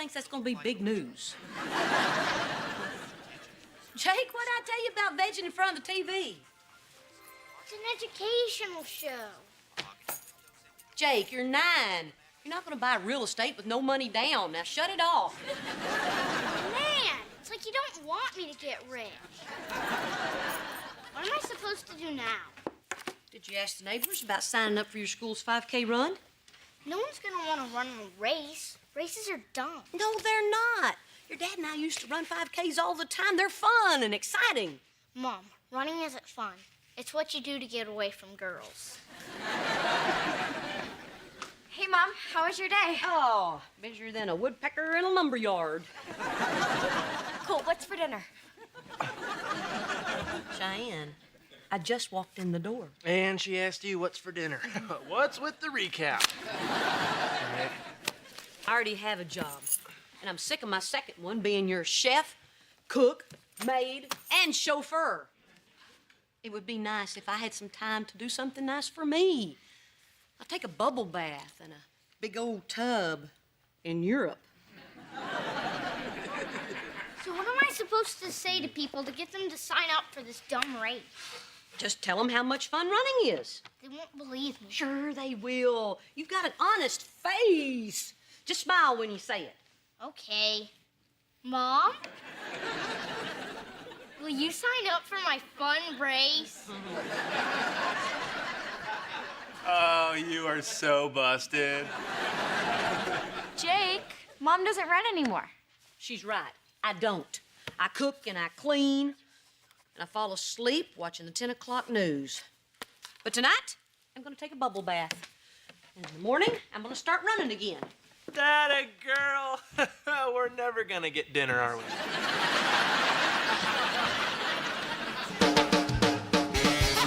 thinks that's gonna be big news. Jake, what'd I tell you about vegging in front of the TV? It's an educational show. Jake, you're 9. You're not gonna buy real estate with no money down. Now shut it off. Man, it's like you don't want me to get rich. What am I supposed to do now? Did you ask the neighbors about signing up for your school's 5K run? No one's gonna want to run a race. Races are dumb. No, they're not. Your dad and I used to run 5Ks all the time. They're fun and exciting. Mom, running isn't fun. It's what you do to get away from girls. Hey, Mom, how was your day? Oh, busier than a woodpecker in a lumber yard. Cool, what's for dinner? Cheyenne, I just walked in the door. And she asked you what's for dinner. What's with the recap? I already have a job, and I'm sick of my second one being your chef, cook, maid, and chauffeur. It would be nice if I had some time to do something nice for me. I'll take a bubble bath and a big old tub in Europe. So what am I supposed to say to people to get them to sign up for this dumb race? Just tell them how much fun running is. They won't believe me. Sure they will. You've got an honest face. Just smile when you say it. Okay. Mom? Will you sign up for my fun race? Oh, you are so busted. Jake, Mom doesn't run anymore. She's right. I don't. I cook and I clean, and I fall asleep watching the 10 o'clock news. But tonight, I'm gonna take a bubble bath. And in the morning, I'm gonna start running again. That a girl. We're never gonna get dinner, are we?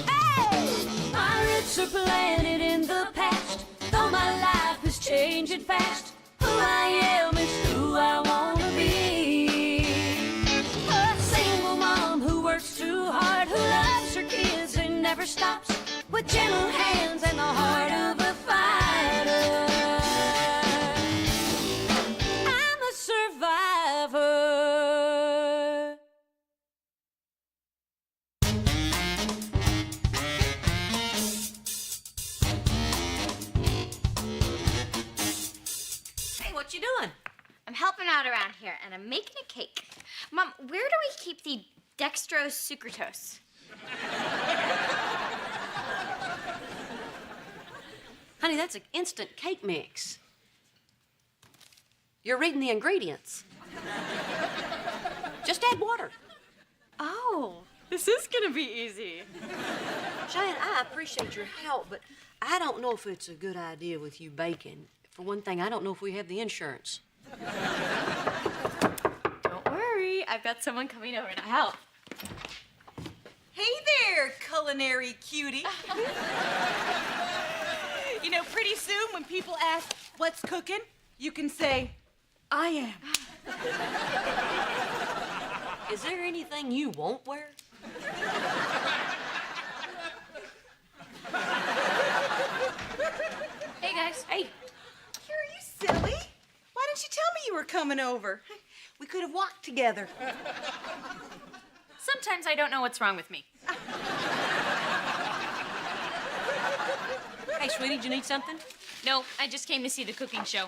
Hey! My roots are planted in the past, though my life is changing fast. Who I am is who I wanna be. A single mom who works too hard, who loves her kids and never stops, with gentle hands and the heart of a fighter. I'm a survivor. Hey, what you doing? I'm helping out around here, and I'm making a cake. Mom, where do we keep the dextrose sucralose? Honey, that's an instant cake mix. You're reading the ingredients. Just add water. Oh, this is gonna be easy. Cheyenne, I appreciate your help, but I don't know if it's a good idea with you baking. For one thing, I don't know if we have the insurance. Don't worry, I've got someone coming over to help. Hey there, culinary cutie. You know, pretty soon when people ask, what's cooking, you can say, I am. Is there anything you won't wear? Hey, guys. Hey, Are you silly? Why didn't you tell me you were coming over? We could have walked together. Sometimes I don't know what's wrong with me. hey, sweetie, do you need something? No, I just came to see the cooking show.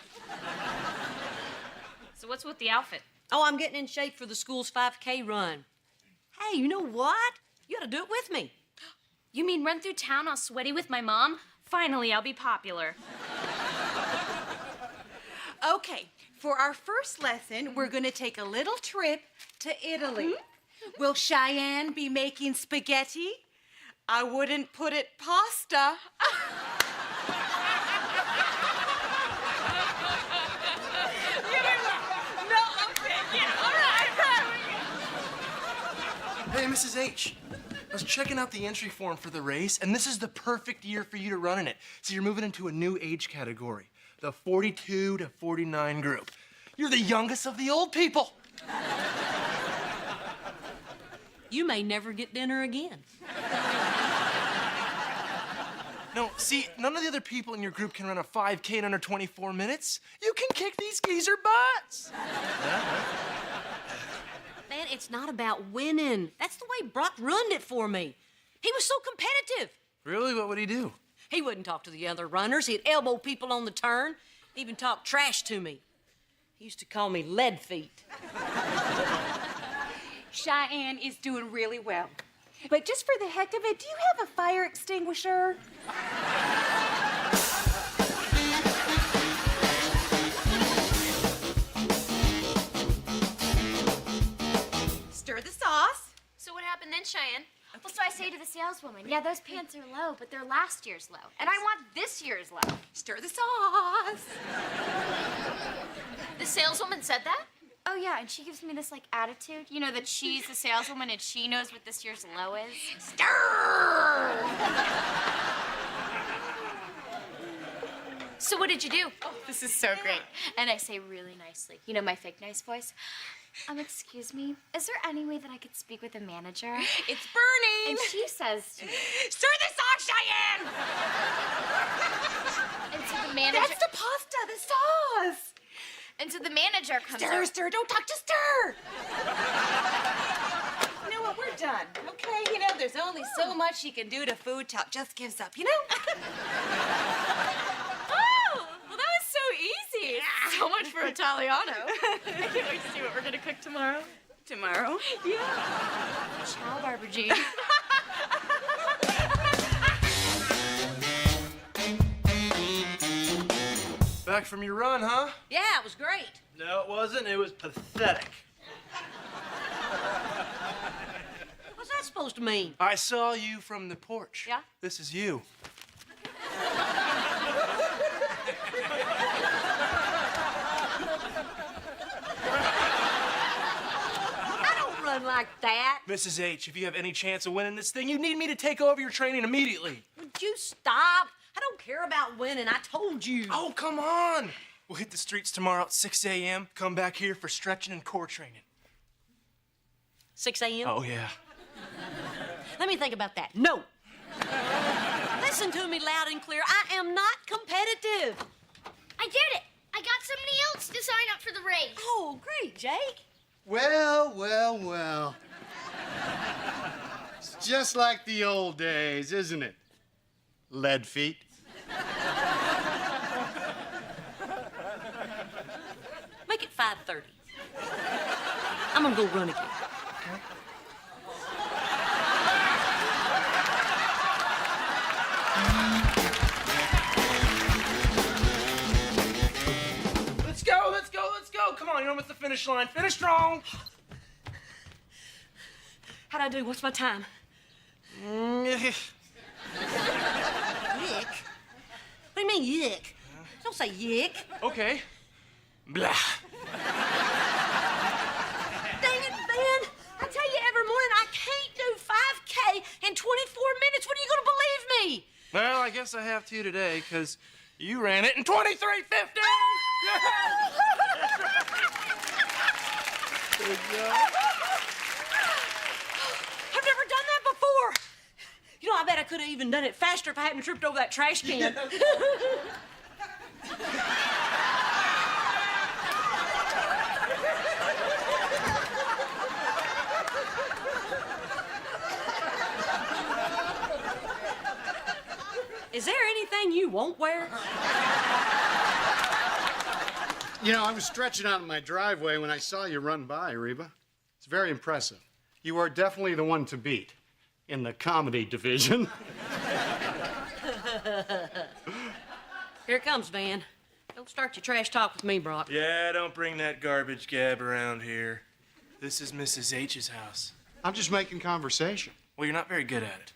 So what's with the outfit? Oh, I'm getting in shape for the school's 5K run. Hey, you know what? You ought to do it with me. You mean run through town all sweaty with my mom? Finally, I'll be popular. Okay, for our first lesson, we're going to take a little trip to Italy. Will Cheyenne be making spaghetti? I wouldn't put it pasta. Hey, Mrs. H. I was checking out the entry form for the race, and this is the perfect year for you to run in it. So you're moving into a new age category, the 42 to 49 group. You're the youngest of the old people. You may never get dinner again. No, see, none of the other people in your group can run a 5K in under 24 minutes. You can kick these geezer butts. Man, it's not about winning. That's the way Brock ruined it for me. He was so competitive. Really? What would he do? He wouldn't talk to the other runners. He'd elbow people on the turn, even talk trash to me. He used to call me lead feet. Cheyenne is doing really well. But just for the heck of it, do you have a fire extinguisher? Stir the sauce. So what happened then, Cheyenne? Well, so I say to the saleswoman, yeah, those pants are low, but they're last year's low. And I want this year's low. Stir the sauce. The saleswoman said that? Oh, yeah, and she gives me this, like, attitude. You know, that she's the saleswoman and she knows what this year's low is. Stir! So what did you do? Oh, this is so great. And I say really nicely, you know, my fake nice voice. Excuse me, is there any way that I could speak with a manager? It's burning. And she says to me, Stir the sauce, Cheyenne! and so the manager... That's the pasta, the sauce. And so the manager comes Stir, over. stir, don't talk, just stir. You know what, we're done, okay? You know, there's only so much you can do to food till it just gives up, you know? Oh, well, that was so easy. So much for Italiano. I can't wait to see what we're gonna cook tomorrow. Tomorrow? Yeah. Ciao, Barbara Jean. Back from your run, huh? Yeah, it was great. No, it wasn't. It was pathetic. What's that supposed to mean? I saw you from the porch. Yeah? This is you. I don't run like that. Mrs. H, if you have any chance of winning this thing, you need me to take over your training immediately. Would you stop? I don't care about winning. I told you. Oh, come on. We'll hit the streets tomorrow at 6 a.m. Come back here for stretching and core training. 6 a.m.? Oh, yeah. Let me think about that. No. Listen to me loud and clear. I am not competitive. I did it. I got somebody else to sign up for the race. Oh, great, Jake. Well, well, well. It's just like the old days, isn't it? Lead feet. Make it 5:30. I'm gonna go run again. Let's go, let's go, let's go. Come on, you're almost at the finish line. Finish strong. How'd I do? What's my time? Yick. What do you mean, yick? Don't say yick. Okay. Blah. Dang it, Van. I tell you every morning I can't do 5K in 24 minutes. When are you gonna believe me? Well, I guess I have to today, because you ran it in 23:50. Good job. I've never done that before. You know, I bet I could have even done it faster if I hadn't tripped over that trash can. Is there anything you won't wear? You know, I was stretching out in my driveway when I saw you run by, Reba. It's very impressive. You are definitely the one to beat in the comedy division. Here it comes, Van. Don't start your trash talk with me, Brock. Yeah, don't bring that garbage gab around here. This is Mrs. H's house. I'm just making conversation. Well, you're not very good at it.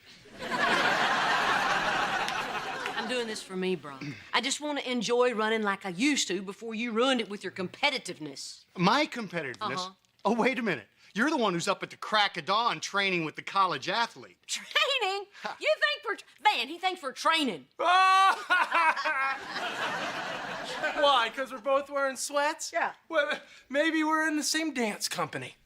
I'm doing this for me, Brock. I just want to enjoy running like I used to before you ruined it with your competitiveness. My competitiveness? Uh-huh. Oh, wait a minute. You're the one who's up at the crack of dawn training with the college athlete. Training? You think we're... Van, he thinks we're training. Why? Because we're both wearing sweats? Yeah. Well, maybe we're in the same dance company.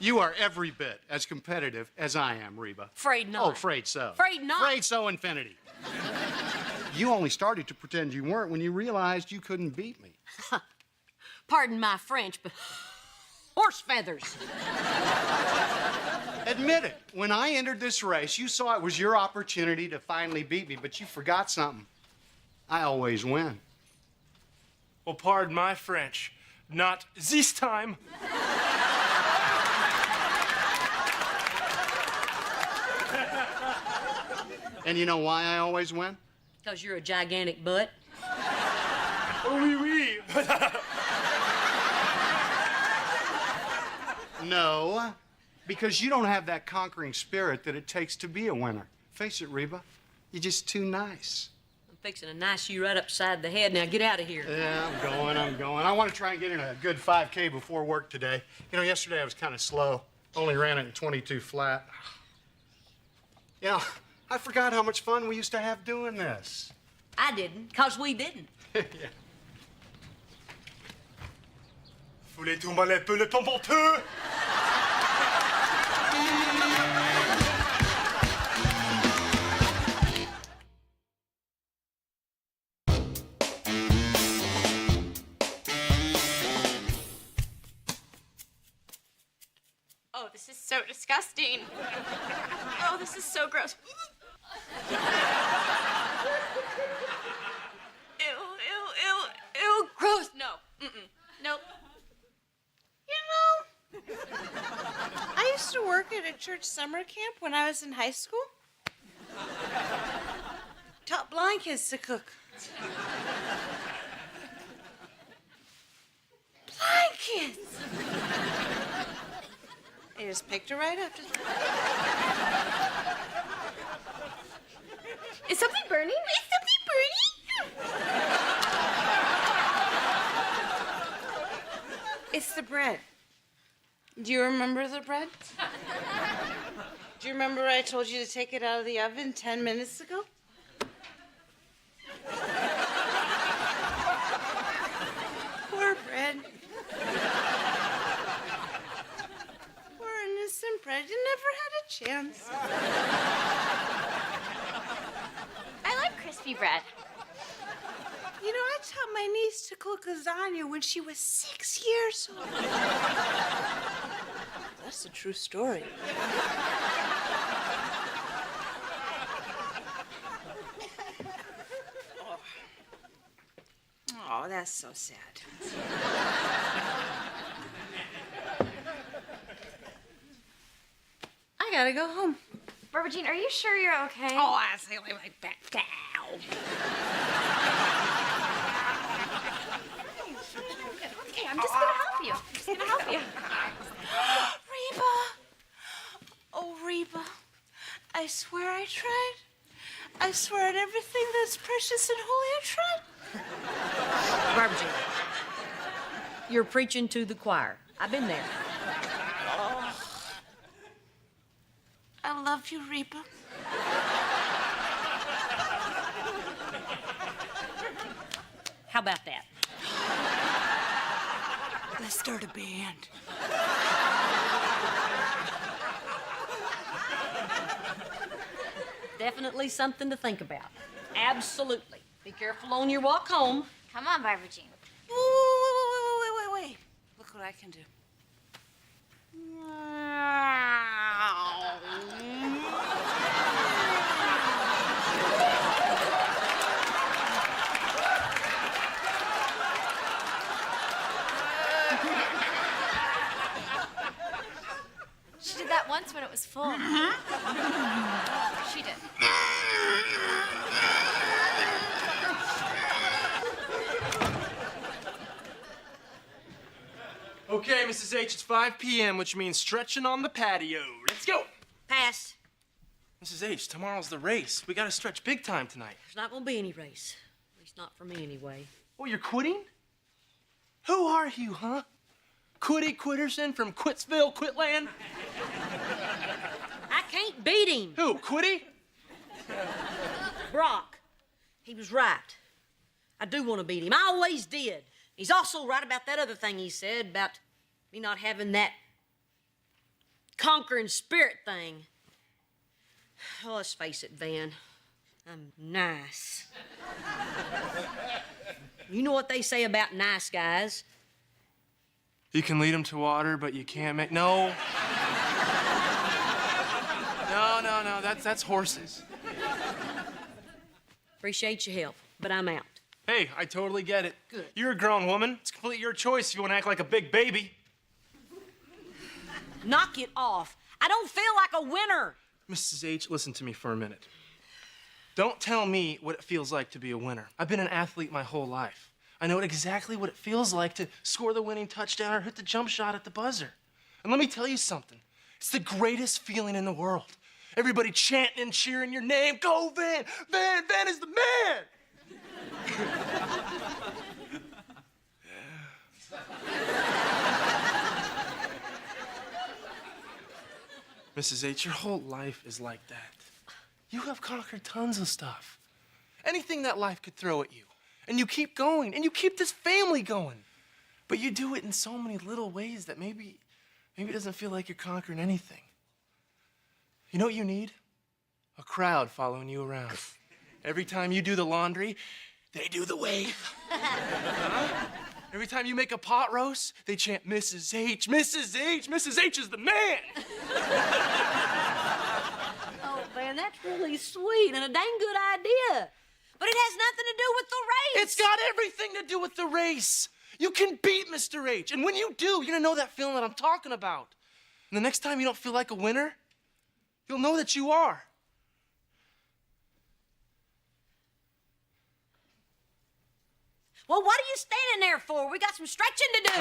You are every bit as competitive as I am, Reba. Afraid not. Oh, afraid so. Afraid not. Afraid so, infinity. You only started to pretend you weren't when you realized you couldn't beat me. Pardon my French, but horse feathers. Admit it. When I entered this race, you saw it was your opportunity to finally beat me, but you forgot something. I always win. Well, pardon my French. Not this time. And you know why I always win? Because you're a gigantic butt. Oh, oui, oui. No, because you don't have that conquering spirit that it takes to be a winner. Face it, Reba, you're just too nice. I'm fixing to nice you right upside the head. Now get out of here. Yeah, I'm going. I want to try and get in a good 5K before work today. You know, yesterday I was kind of slow. Only ran it in 22 flat. You know, I forgot how much fun we used to have doing this. I didn't, because we didn't. Yeah. Voulez tomber un peu le temps honteux? Oh, this is so disgusting. Oh, this is so gross. Ew, ew, ew, ew, gross. No, nope. You know, I used to work at a church summer camp when I was in high school. Taught blind kids to cook. Blind kids! I just picked her right up. Is something burning? Is something burning? It's the bread. Do you remember the bread? Do you remember I told you to take it out of the oven 10 minutes ago? Poor bread. Poor innocent bread. You never had a chance. I like crispy bread. You know, I taught my niece to cook lasagna when she was 6 years old. That's a true story. Oh, that's so sad. I gotta go home. Barbara Jean, are you sure you're okay? Oh, I say like that cow. Okay, I'm just gonna help you. I'm just gonna help you. Reba. Oh, Reba. I swear I tried. I swear on everything that's precious and holy, I tried. Barbara Jean, you're preaching to the choir. I've been there. I love you, Reba. How about that? Let's start a band. Definitely something to think about. Absolutely. Be careful on your walk home. Come on, Barbara Jean. Wait. Look what I can do. She did that once when it was full. She did. Okay, Mrs. H, it's 5 p.m., which means stretching on the patio. Let's go. Pass. Mrs. H, tomorrow's the race. We gotta stretch big time tonight. There's not gonna be any race. At least not for me, anyway. Oh, you're quitting? Who are you, huh? Quitty Quitterson from Quitsville, Quitland? I can't beat him. Who, Quitty? Brock. He was right. I do want to beat him. I always did. He's also right about that other thing he said about me not having that conquering spirit thing. Well, let's face it, Van. I'm nice. You know what they say about nice guys? You can lead them to water, but you can't make... No. No, that's horses. Appreciate your help, but I'm out. Hey, I totally get it. Good. You're a grown woman. It's completely your choice if you want to act like a big baby. Knock it off. I don't feel like a winner. Mrs. H, listen to me for a minute. Don't tell me what it feels like to be a winner. I've been an athlete my whole life. I know exactly what it feels like to score the winning touchdown or hit the jump shot at the buzzer. And let me tell you something. It's the greatest feeling in the world. Everybody chanting and cheering your name. Go, Van! Van is the man! Mrs. H, your whole life is like that. You have conquered tons of stuff. Anything that life could throw at you. And you keep going, and you keep this family going. But you do it in so many little ways that maybe it doesn't feel like you're conquering anything. You know what you need? A crowd following you around. Every time you do the laundry, they do the wave. Every time you make a pot roast, they chant Mrs. H, Mrs. H, Mrs. H is the man. Oh, man, that's really sweet and a dang good idea. But it has nothing to do with the race. It's got everything to do with the race. You can beat Mr. H. And when you do, you're gonna know that feeling that I'm talking about. And the next time you don't feel like a winner, you'll know that you are. Well, what are you standing there for? We got some stretching to do.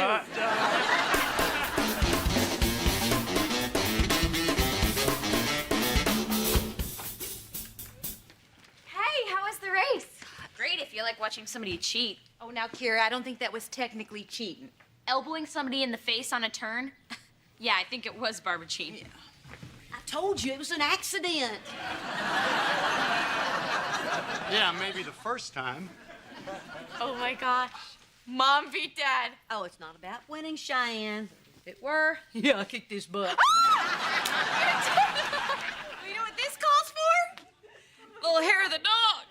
Hey, how was the race? Great if you like watching somebody cheat. Oh, now, Kira, I don't think that was technically cheating. Elbowing somebody in the face on a turn? Yeah, I think it was Barbara cheating. Yeah. I told you it was an accident. Yeah, maybe the first time. Oh my gosh. Mom beat Dad. Oh, it's not about winning, Cheyenne. If it were, yeah, I kicked his butt. You know what this calls for? Little hair of the dog.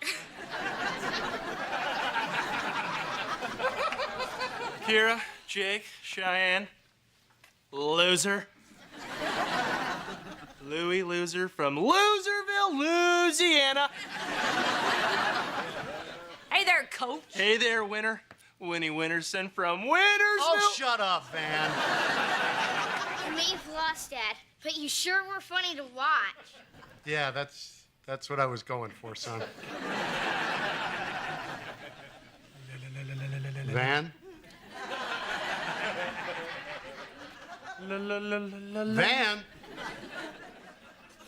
Kira, Jake, Cheyenne, loser. Louie Loser from Loserville, Louisiana. Hey there, Coach. Hey there, winner. Winnie Winterson from Wintersville. Oh, shut up, Van. You may have lost, Dad, but you sure were funny to watch. Yeah, that's what I was going for, son. Van? Van?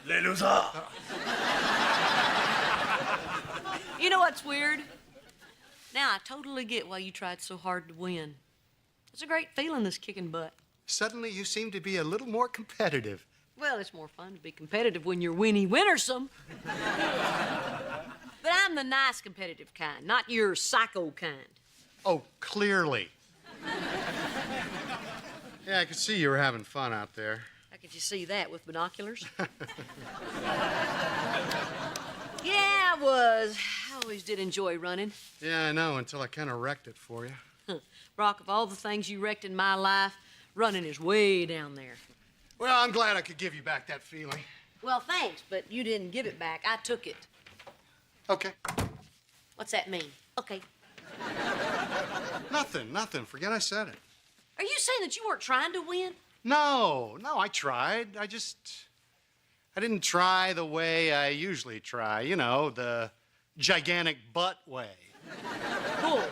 Les losers. You know what's weird? Now I totally get why you tried so hard to win. It's a great feeling, this kicking butt. Suddenly you seem to be a little more competitive. Well, it's more fun to be competitive when you're Winnie Wintersome. But I'm the nice competitive kind, not your psycho kind. Oh, clearly. Yeah, I could see you were having fun out there. How could you see that with binoculars? Yeah, I was. I always did enjoy running. Yeah, I know, until I kind of wrecked it for you. Brock, of all the things you wrecked in my life, running is way down there. Well, I'm glad I could give you back that feeling. Well, thanks, but you didn't give it back. I took it. Okay. What's that mean? Okay. Nothing. Forget I said it. Are you saying that you weren't trying to win? No, I tried. I didn't try the way I usually try. You know, the gigantic butt way. Bull.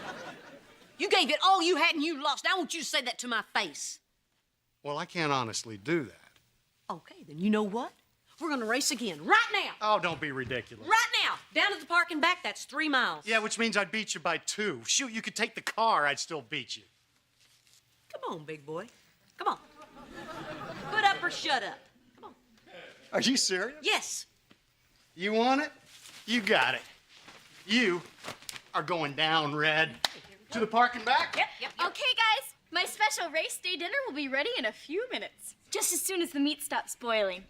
You gave it all you had and you lost. I want you to say that to my face. Well, I can't honestly do that. Okay, then you know what? We're gonna race again, right now. Oh, don't be ridiculous. Right now. Down to the park and back, that's 3 miles. Yeah, which means I'd beat you by 2. Shoot, you could take the car, I'd still beat you. Come on, big boy. Come on. Put up or shut up. Come on. Are you serious? Yes. You want it? You got it. You are going down, Red. To the park and back? Yep. Okay, guys. My special race day dinner will be ready in a few minutes. just as soon as the meat stops boiling.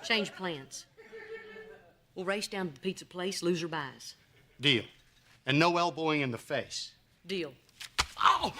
Change plans. We'll race down to the pizza place, loser buys. Deal. And no elbowing in the face. Deal. Ow!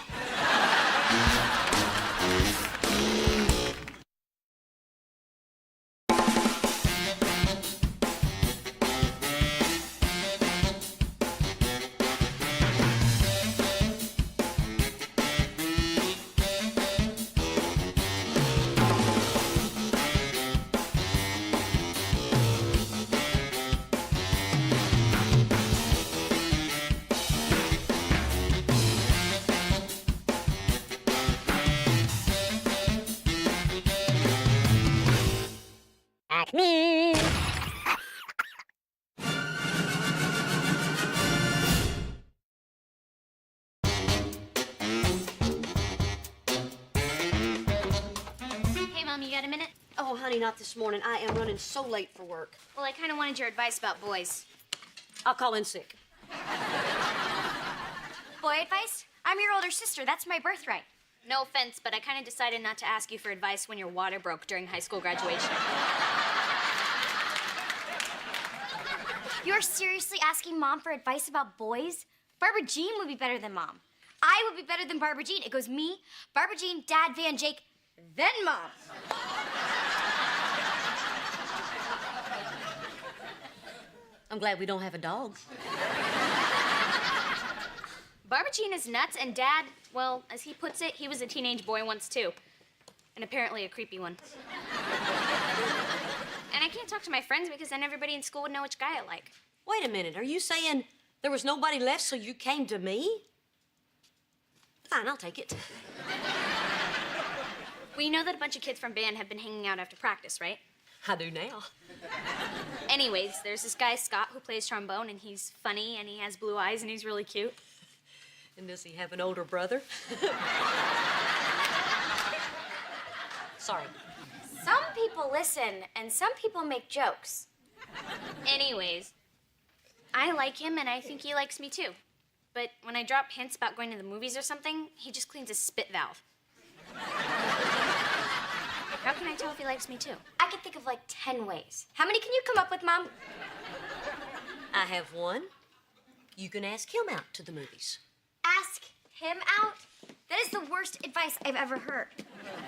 Hey, Mom, you got a minute? Oh, honey, not this morning. I am running so late for work. Well, I kind of wanted your advice about boys. I'll call in sick. Boy advice? I'm your older sister. That's my birthright. No offense, but I kind of decided not to ask you for advice when your water broke during high school graduation. You're seriously asking Mom for advice about boys? Barbara Jean would be better than Mom. I would be better than Barbara Jean. It goes me, Barbara Jean, Dad, Van, Jake, then Mom. I'm glad we don't have a dog. Barbara Jean is nuts, and Dad, well, as he puts it, he was a teenage boy once too. And apparently a creepy one. And I can't talk to my friends because then everybody in school would know which guy I like. Wait a minute. Are you saying there was nobody left, so you came to me? Fine, I'll take it. Well, you know that a bunch of kids from band have been hanging out after practice, right? I do now. Anyways, there's this guy, Scott, who plays trombone, and he's funny, and he has blue eyes, and he's really cute. And does he have an older brother? Sorry. Some people listen, and some people make jokes. Anyways, I like him, and I think he likes me too. But when I drop hints about going to the movies or something, he just cleans his spit valve. How can I tell if he likes me too? I can think of like 10 ways. How many can you come up with, Mom? I have one. You can ask him out to the movies. Ask him out? That is the worst advice I've ever heard.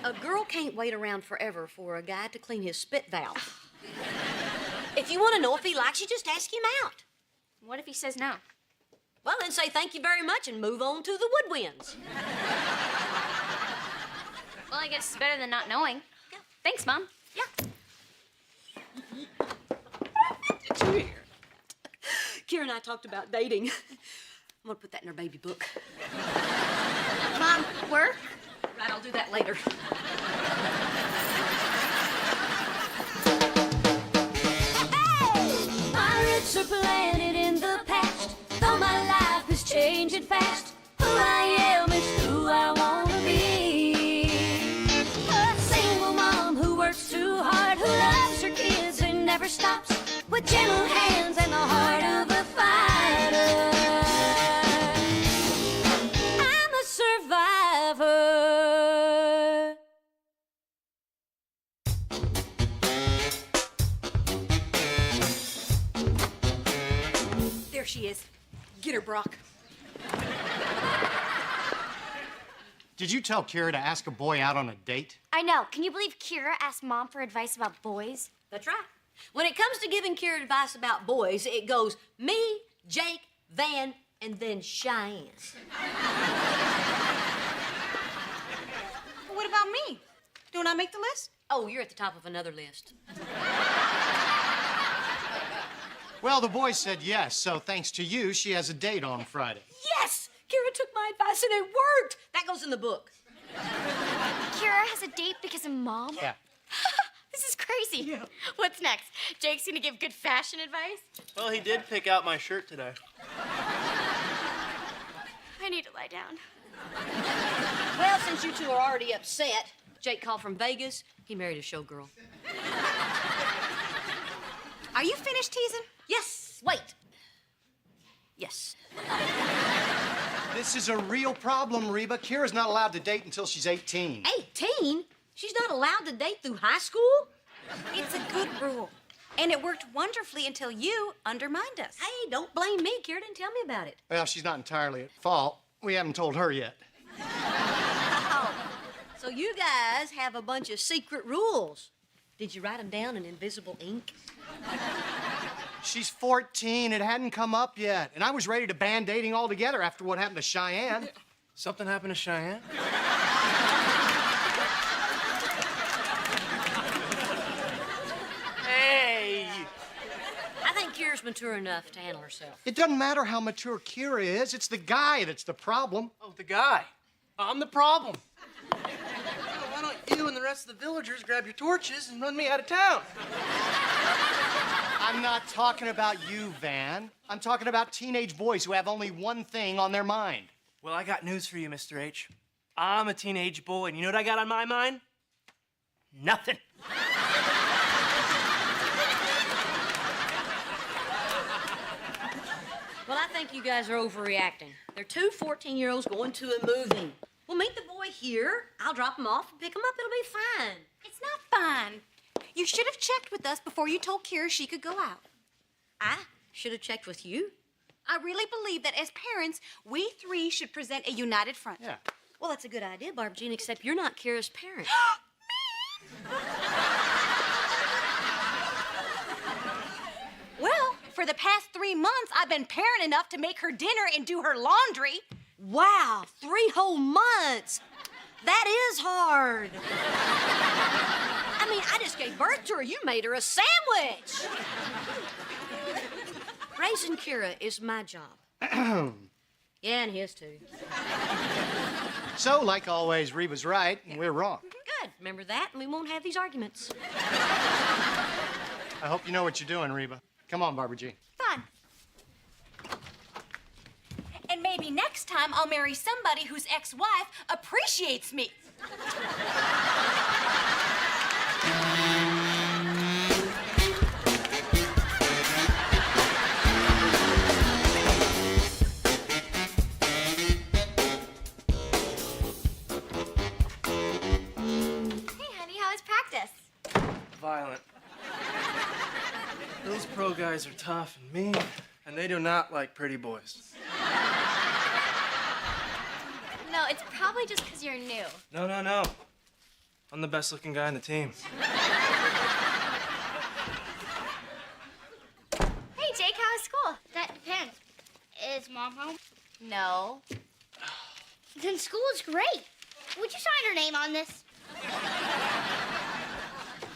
A girl can't wait around forever for a guy to clean his spit valve. If you want to know if he likes you, just ask him out. What if he says no? Well, then say thank you very much and move on to the woodwinds. Well, I guess it's better than not knowing. Yeah. Thanks, Mom. Yeah. Did you hear? Kira and I talked about dating. I'm gonna put that in our baby book. Mom, work? Right, I'll do that later. My roots are planted in the past, though my life is changing fast. Who I am is who I wanna be. A single mom who works too hard, who loves her kids and never stops, with gentle hands and the heart of a fighter. I'm a survivor. There she is. Get her, Brock. Did you tell Kira to ask a boy out on a date? I know. Can you believe Kira asked Mom for advice about boys? That's right. When it comes to giving Kira advice about boys, it goes me, Jake, Van, and then Cheyenne. What about me? Don't I make the list? Oh, you're at the top of another list. Well, the boy said yes, so thanks to you, she has a date on Friday. Yes! Kira took my advice and it worked! That goes in the book. Kira has a date because of Mom? Yeah. This is crazy. Yeah. What's next? Jake's gonna give good fashion advice? Well, he did pick out my shirt today. I need to lie down. Well, since you two are already upset, Jake called from Vegas. He married a showgirl. Are you finished teasing? Yes, wait. Yes. This is a real problem, Reba. Kira's not allowed to date until she's 18. 18? She's not allowed to date through high school? It's a good rule. And it worked wonderfully until you undermined us. Hey, don't blame me. Kira didn't tell me about it. Well, she's not entirely at fault. We haven't told her yet. So you guys have a bunch of secret rules. Did you write them down in invisible ink? She's 14. It hadn't come up yet. And I was ready to ban dating altogether after what happened to Cheyenne. Something happened to Cheyenne? Hey! I think Kira's mature enough to handle herself. It doesn't matter how mature Kira is. It's the guy that's the problem. Oh, the guy. I'm the problem. Why don't you and the rest of the villagers grab your torches and run me out of town? I'm not talking about you, Van. I'm talking about teenage boys who have only one thing on their mind. Well, I got news for you, Mr. H. I'm a teenage boy, and you know what I got on my mind? Nothing. Well, I think you guys are overreacting. They're two 14-year-olds going to a movie. We'll meet the boy here. I'll drop him off and pick him up. It'll be fine. It's not fun. You should have checked with us before you told Kira she could go out. I should have checked with you. I really believe that as parents, we three should present a united front. Yeah. Well, that's a good idea, Barbara Jean, except you're not Kira's parent. Well, for the past 3 months, I've been parent enough to make her dinner and do her laundry. Wow, 3 whole months. That is hard. I mean, I just gave birth to her. You made her a sandwich. Raising Kira is my job. Yeah, and his too. So, like always, Reba's right, and we're wrong. Good. Remember that, and we won't have these arguments. I hope you know what you're doing, Reba. Come on, Barbara Jean. Fun. And maybe next time I'll marry somebody whose ex-wife appreciates me. Violent. Those pro guys are tough and mean, and they do not like pretty boys. No, it's probably just because you're new. No, no, no. I'm the best looking guy on the team. Hey, Jake, how was school? That depends. Is Mom home? No. Then school is great. Would you sign her name on this?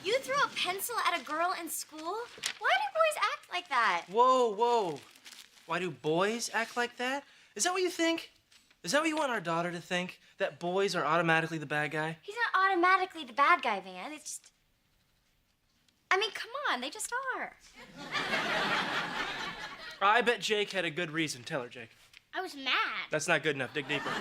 You threw a pencil at a girl in school? Why do boys act like that? Whoa, whoa. Why do boys act like that? Is that what you think? Is that what you want our daughter to think? That boys are automatically the bad guy? He's not automatically the bad guy, Van. It's just... I mean, come on, they just are. I bet Jake had a good reason. Tell her, Jake. I was mad. That's not good enough. Dig deeper.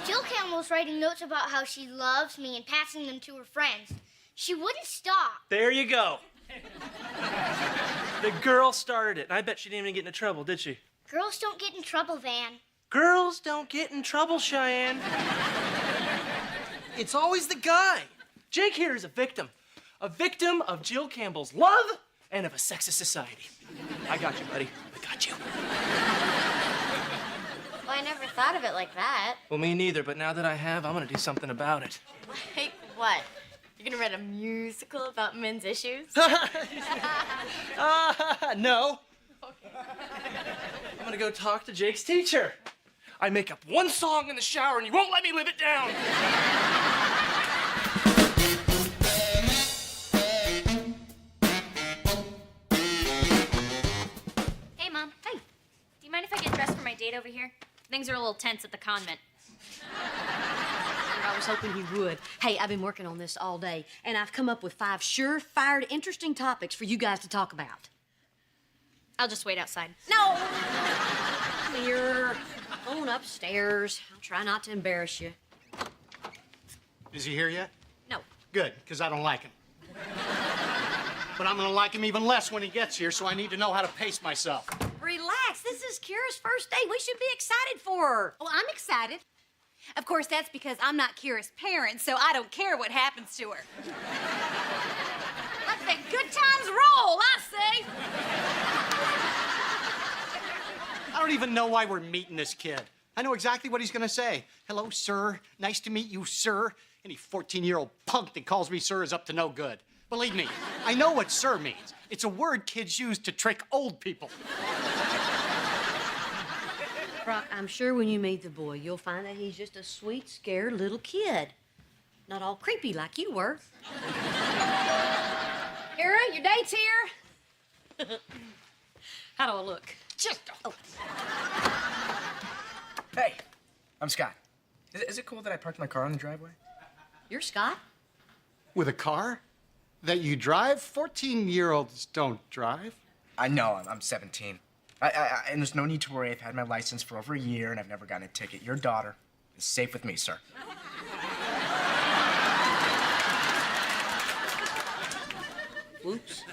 Jill Campbell's writing notes about how she loves me and passing them to her friends. She wouldn't stop. There you go. The girl started it, and I bet she didn't even get into trouble, did she? Girls don't get in trouble, Van. Girls don't get in trouble, Cheyenne. It's always the guy. Jake here is a victim of Jill Campbell's love and of a sexist society. I got you, buddy. I got you. Well, I never thought of it like that. Well, me neither, but now that I have, I'm gonna do something about it. Like what? You're gonna write a musical about men's issues? No. I'm gonna go talk to Jake's teacher. I make up one song in the shower and you won't let me live it down. Hey, Mom. Hey. Do you mind if I get dressed for my date over here? Things are a little tense at the convent. I was hoping you would. Hey, I've been working on this all day, and I've come up with 5 sure-fired, interesting topics for you guys to talk about. I'll just wait outside. No! Come here. Going upstairs. I'll try not to embarrass you. Is he here yet? No. Good, because I don't like him. But I'm gonna like him even less when he gets here, so I need to know how to pace myself. Relax. This is Kira's first date. We should be excited for her. Well, I'm excited. Of course, that's because I'm not Kira's parent, so I don't care what happens to her. Let the good times roll, I say. I don't even know why we're meeting this kid. I know exactly what he's gonna say. Hello, sir. Nice to meet you, sir. Any 14-year-old punk that calls me sir is up to no good. Believe me, I know what sir means. It's a word kids use to trick old people. Brock, I'm sure when you meet the boy, you'll find that he's just a sweet, scared little kid. Not all creepy like you were. Kira, your date's here. How do I look? Just. Oh. Hey, I'm Scott. Is it cool that I parked my car in the driveway? You're Scott? With a car that you drive? 14-year-olds don't drive. I know, I'm 17. And there's no need to worry. I've had my license for over a year and I've never gotten a ticket. Your daughter is safe with me, sir. Whoops.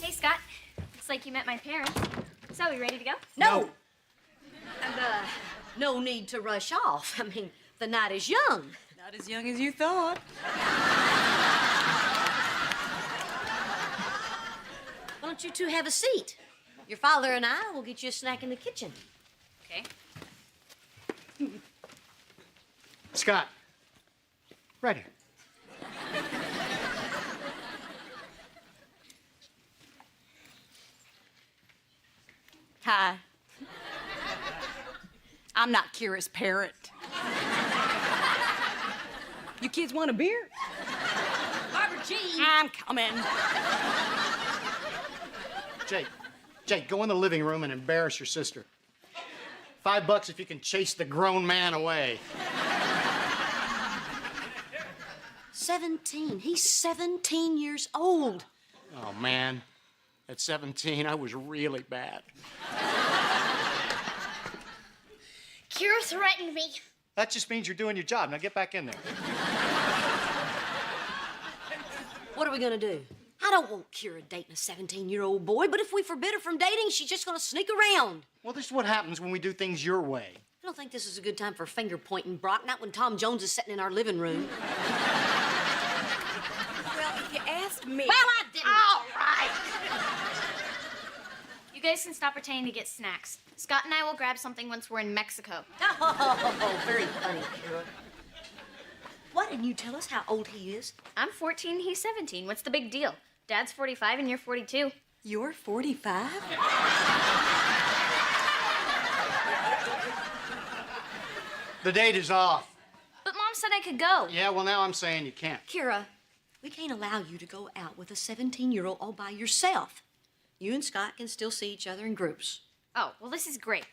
Hey, Scott. Looks like you met my parents. So, you ready to go? No. And, no need to rush off. I mean, the night is young. Not as young as you thought. Why don't you two have a seat? Your father and I will get you a snack in the kitchen. Okay. Scott, right here. Hi. I'm not Kira's parent. You kids want a beer? Barbara Jean. I'm coming. Jake, go in the living room and embarrass your sister. $5 if you can chase the grown man away. 17. He's 17 years old. Oh, man. At 17, I was really bad. Kira threatened me. That just means you're doing your job. Now get back in there. What are we gonna do? I don't want Kira dating a 17-year-old boy, but if we forbid her from dating, she's just gonna sneak around. Well, this is what happens when we do things your way. I don't think this is a good time for finger pointing, Brock. Not when Tom Jones is sitting in our living room. Well, if you asked me. Well, I didn't. All right. You guys can stop pretending to get snacks. Scott and I will grab something once we're in Mexico. Oh, very funny, Kira. Why didn't you tell us how old he is? I'm 14, he's 17. What's the big deal? Dad's 45 and you're 42. You're 45? The date is off. But Mom said I could go. Yeah, well, now I'm saying you can't. Kira, we can't allow you to go out with a 17-year-old all by yourself. You and Scott can still see each other in groups. Oh, well, this is great.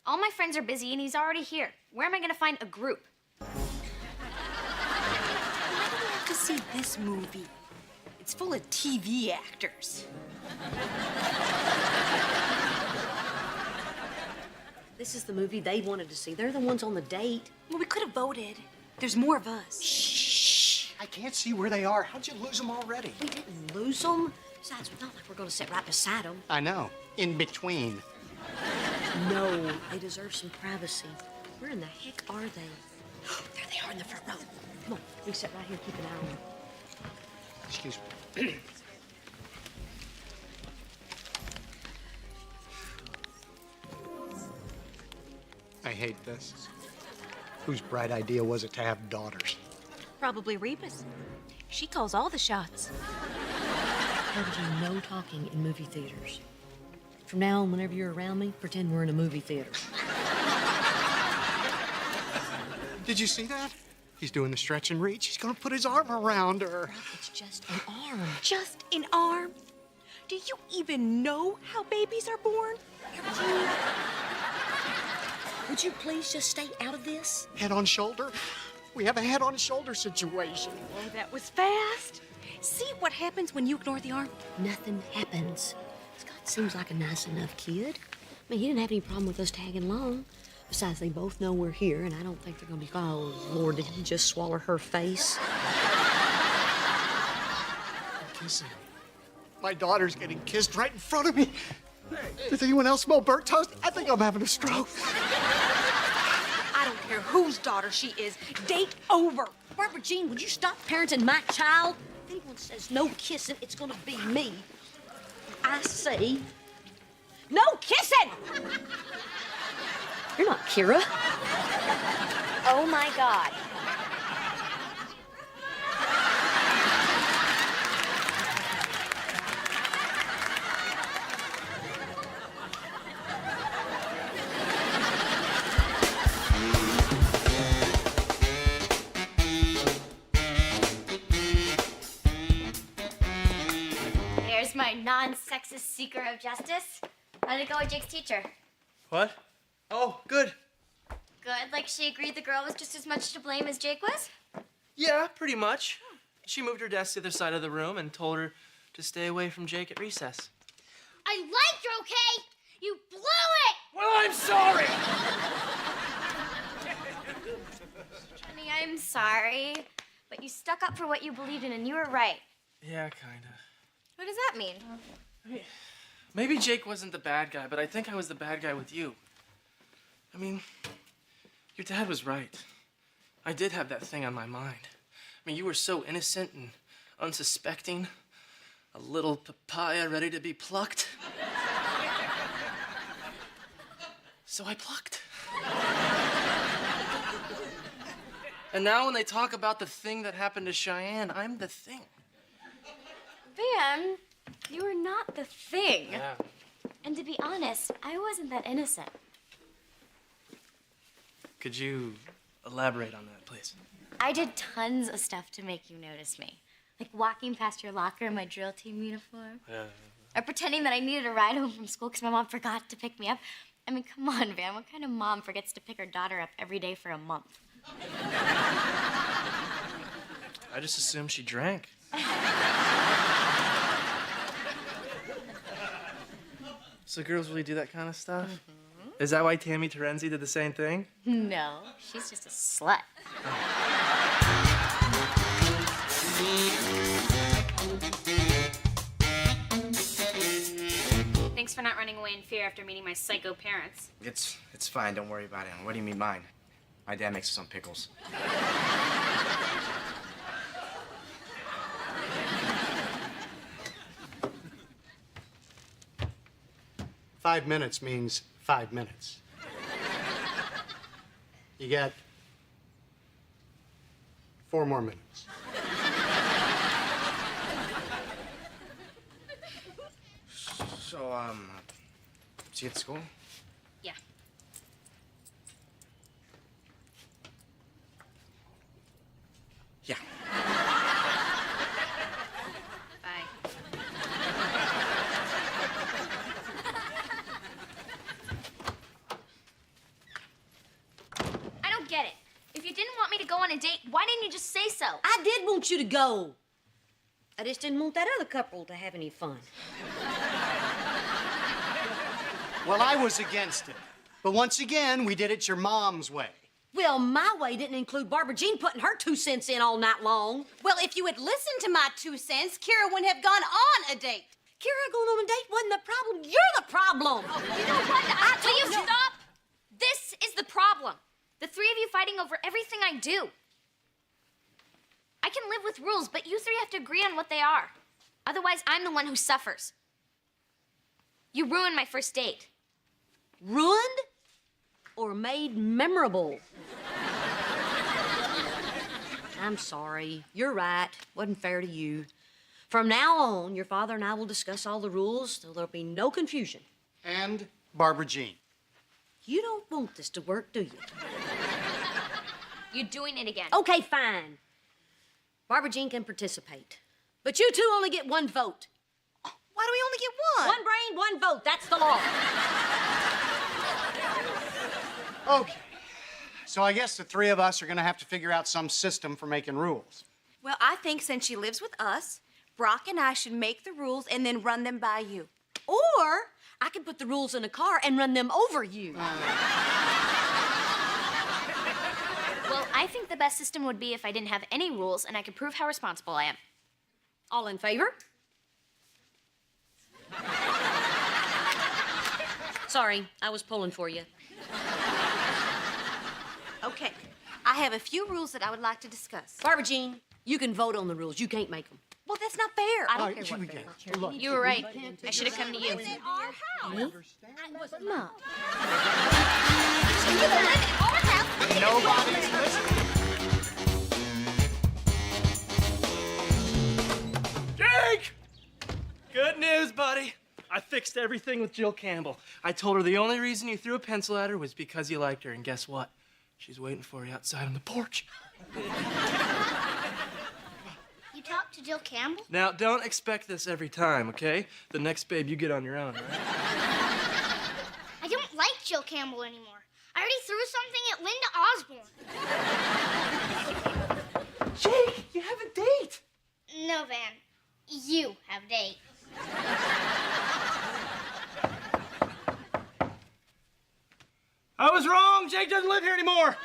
All my friends are busy and he's already here. Where am I gonna find a group? Why do we have to see this movie? It's full of TV actors. This is the movie they wanted to see. They're the ones on the date. Well, we could have voted. There's more of us. Shh! I can't see where they are. How'd you lose them already? We didn't lose them. Besides, it's not like we're going to sit right beside them. I know. In between. No, they deserve some privacy. Where in the heck are they? There they are in the front row. Come on, we sit right here, keep an eye on them. Excuse me. I hate this. Whose bright idea was it to have daughters? Probably Reba's. She calls all the shots. Told you no talking in movie theaters. From now on, whenever you're around me, pretend we're in a movie theater. Did you see that? He's doing the stretch and reach. He's gonna put his arm around her. It's just an arm. Just an arm? Do you even know how babies are born? Would you please just stay out of this? Head on shoulder? We have a head on shoulder situation. Oh, that was fast. See what happens when you ignore the arm? Nothing happens. Scott seems like a nice enough kid. I mean, he didn't have any problem with us tagging along. Besides, they both know we're here, and I don't think they're gonna be, oh, Lord, did he just swallow her face? Kissing. My daughter's getting kissed right in front of me. Does anyone else smell burnt toast? I think I'm having a stroke. I don't care whose daughter she is. Date over. Barbara Jean, would you stop parenting my child? If anyone says no kissing, it's gonna be me. I say, no kissing! You're not Kira. Oh my God. There's my non-sexist seeker of justice. How'd it go with Jake's teacher? What? Oh, good. Good, like she agreed the girl was just as much to blame as Jake was? Yeah, pretty much. She moved her desk to the other side of the room and told her to stay away from Jake at recess. I liked her, okay? You blew it! Well, I'm sorry! Honey, I'm sorry. But you stuck up for what you believed in, and you were right. Yeah, kinda. What does that mean? Maybe Jake wasn't the bad guy, but I think I was the bad guy with you. I mean, your dad was right. I did have that thing on my mind. I mean, you were so innocent and unsuspecting. A little papaya ready to be plucked. So I plucked. And now when they talk about the thing that happened to Cheyenne, I'm the thing. Van, you were not the thing. Yeah. And to be honest, I wasn't that innocent. Could you elaborate on that, please? I did tons of stuff to make you notice me. Like walking past your locker in my drill team uniform. Or pretending that I needed a ride home from school because my mom forgot to pick me up. I mean, come on, Van. What kind of mom forgets to pick her daughter up every day for a month? I just assumed she drank. So girls really do that kind of stuff? Mm-hmm. Is that why Tammy Terenzi did the same thing? No, she's just a slut. Thanks for not running away in fear after meeting my psycho parents. It's fine. Don't worry about it. What do you mean mine? My dad makes us some pickles. 5 minutes means 5 minutes. You get 4 more minutes. So, see you at school? Yeah. Yeah. Bye. I don't get it. If you didn't want me to go on a date, why didn't you just say so? I did want you to go. I just didn't want that other couple to have any fun. Well, I was against it. But once again, we did it your mom's way. Well, my way didn't include Barbara Jean putting her 2 cents in all night long. Well, if you had listened to my 2 cents, Kira wouldn't have gone on a date. Kira going on a date wasn't the problem. You're the problem. You know what? Will you stop? This is the problem. The three of you fighting over everything I do. I can live with rules, but you three have to agree on what they are. Otherwise, I'm the one who suffers. You ruined my first date. Ruined or made memorable? I'm sorry. You're right. Wasn't fair to you. From now on, your father and I will discuss all the rules so there'll be no confusion. And Barbara Jean. You don't want this to work, do you? You're doing it again. Okay, fine. Barbara Jean can participate. But you two only get 1 vote. Why do we only get one? 1 brain, 1 vote. That's the law. Okay. So I guess the 3 of us are gonna have to figure out some system for making rules. Well, I think since she lives with us, Brock and I should make the rules and then run them by you. Or I can put the rules in a car and run them over you. I think the best system would be if I didn't have any rules and I could prove how responsible I am. All in favor? Sorry, I was pulling for you. Okay, I have a few rules that I would like to discuss. Barbara Jean, you can vote on the rules. You can't make them. Well, that's not fair. I don't care what fair. You were right. I should have come to you. Mom. Nobody's listening. Jake! Good news, buddy. I fixed everything with Jill Campbell. I told her the only reason you threw a pencil at her was because you liked her, and guess what? She's waiting for you outside on the porch. You talked to Jill Campbell? Now, don't expect this every time, okay? The next babe, you get on your own, all right? I don't like Jill Campbell anymore. I already threw something at Linda Osborne. Jake, you have a date. No, Van. You have a date. I was wrong. Jake doesn't live here anymore.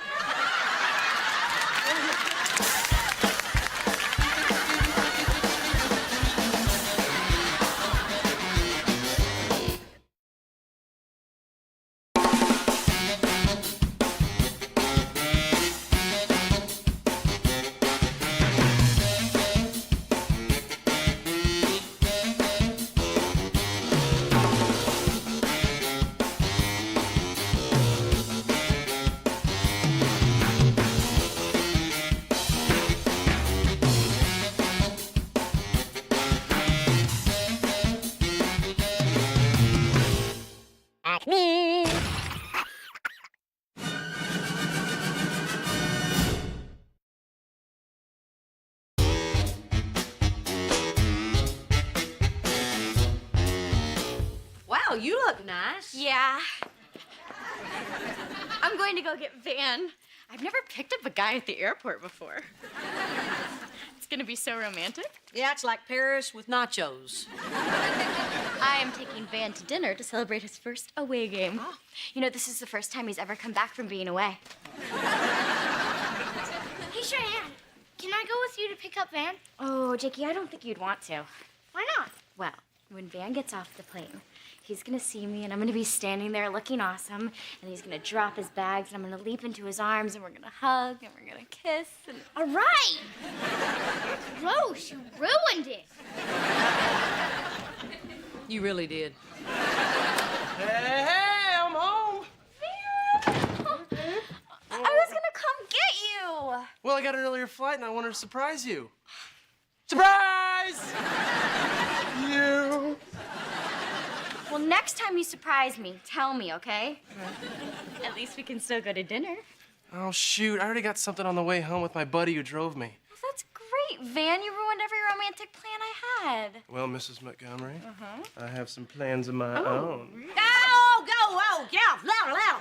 Wow, you look nice. Yeah. I'm going to go get Van. I've never picked up a guy at the airport before. It's gonna be so romantic. Yeah, it's like Paris with nachos. I am taking Van to dinner to celebrate his first away game. Oh. You know, this is the first time he's ever come back from being away. Hey, Cheyenne, can I go with you to pick up Van? Oh, Jakey, I don't think you'd want to. Why not? Well, when Van gets off the plane, he's gonna see me and I'm gonna be standing there looking awesome, and he's gonna drop his bags and I'm gonna leap into his arms and we're gonna hug and we're gonna kiss and... All right. Gross, you ruined it. You really did. Hey, I'm home. I was gonna come get you. Well, I got an earlier flight and I wanted to surprise you. Surprise! You. Well, next time you surprise me, tell me, okay? At least we can still go to dinner. Oh, shoot. I already got something on the way home with my buddy who drove me. Well, that's great, Van. You ruined every romantic plan I had. Well, Mrs. Montgomery, I have some plans of my own. Yeah, loud.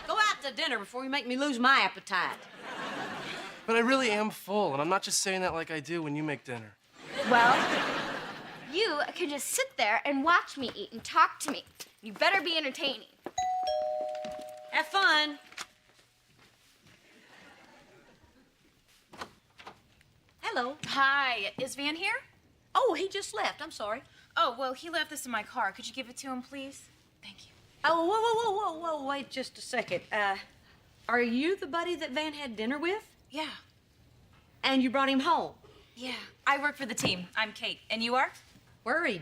Go out to dinner before you make me lose my appetite. But I really am full, and I'm not just saying that like I do when you make dinner. Well, you can just sit there and watch me eat and talk to me. You better be entertaining. Have fun. Hello. Hi, is Van here? Oh, he just left. I'm sorry. Oh, well, he left this in my car. Could you give it to him, please? Thank you. Oh, whoa, wait just a second. Are you the buddy that Van had dinner with? Yeah. And you brought him home? Yeah. I work for the team. I'm Kate. And you are? Worried.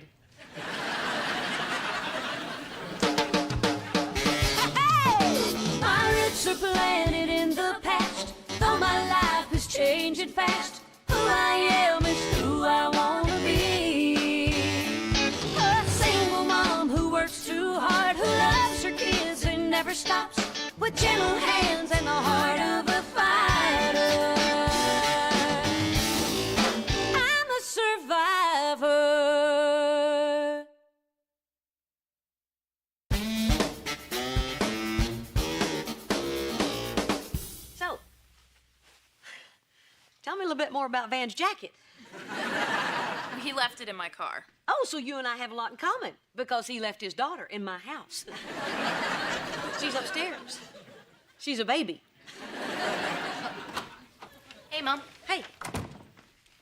My roots are planted in the past, though my life is changing fast. Who I am is who I wanna be. A single mom who works too hard, who loves her kids and never stops, with gentle hands and the heart of a fighter. I'm a survivor. So, tell me a little bit more about Van's jacket. He left it in my car. Oh, so you and I have a lot in common because he left his daughter in my house. She's upstairs. She's a baby. Mom. Hey.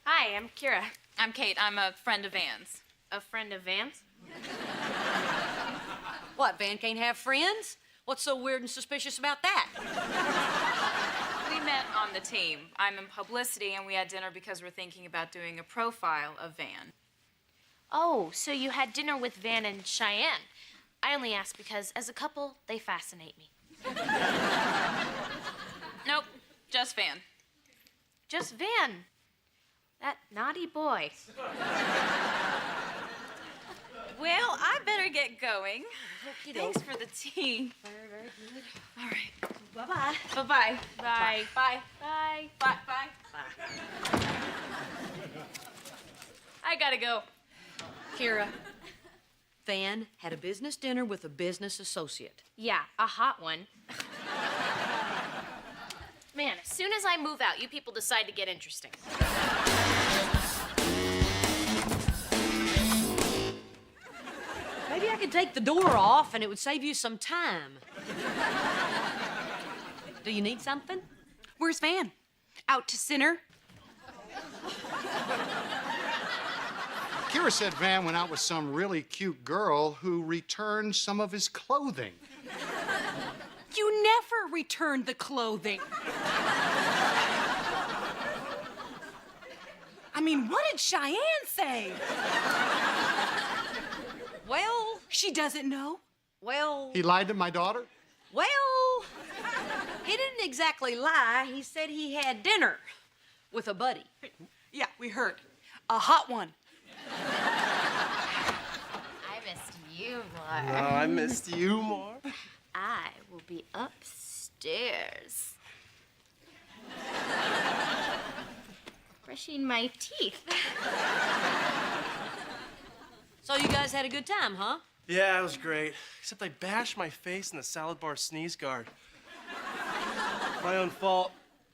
Hi, I'm Kira. I'm Kate. I'm a friend of Van's. A friend of Van's? What, Van can't have friends? What's so weird and suspicious about that? We met on the team. I'm in publicity, and we had dinner because we're thinking about doing a profile of Van. Oh, so you had dinner with Van and Cheyenne. I only ask because, as a couple, they fascinate me. Nope, just Van. Just Van. That naughty boy. Well, I better get going. Thanks for the tea. Very, very good. All right. Bye-bye. Bye-bye. Bye. Bye. Bye. Bye. Bye. I gotta go. Kira, Van had a business dinner with a business associate. Yeah, a hot one. Man, as soon as I move out, you people decide to get interesting. Maybe I could take the door off and it would save you some time. Do you need something? Where's Van? Out to dinner? Kira said Van went out with some really cute girl who returned some of his clothing. You never returned the clothing. I mean, what did Cheyenne say? Well, She doesn't know. well, He lied to my daughter? well, he didn't exactly lie. He said he had dinner with a buddy. Yeah, we heard. A hot one. I missed you more. Oh, I missed you more. I will be upstairs. Brushing my teeth. So you guys had a good time, huh? Yeah, it was great. Except I bashed my face in the salad bar sneeze guard. My own fault.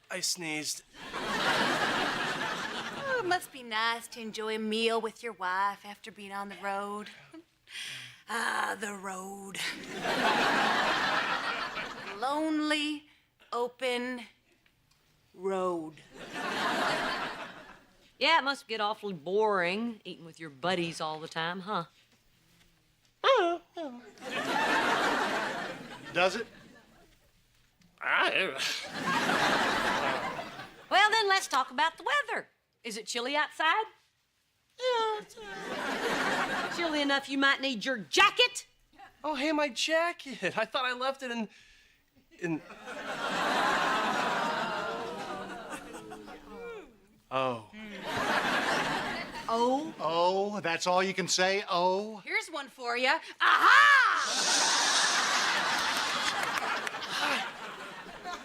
I sneezed. Oh, it must be nice to enjoy a meal with your wife after being on the road. Ah, the road. Lonely, open road. Yeah, it must get awfully boring eating with your buddies all the time, huh? Does it? Well, then let's talk about the weather. Is it chilly outside? Yeah. Chilly enough you might need your jacket? Oh, hey, my jacket. I thought I left it in... Oh. Oh. Oh, that's all you can say? Oh. Here's one for you. Aha!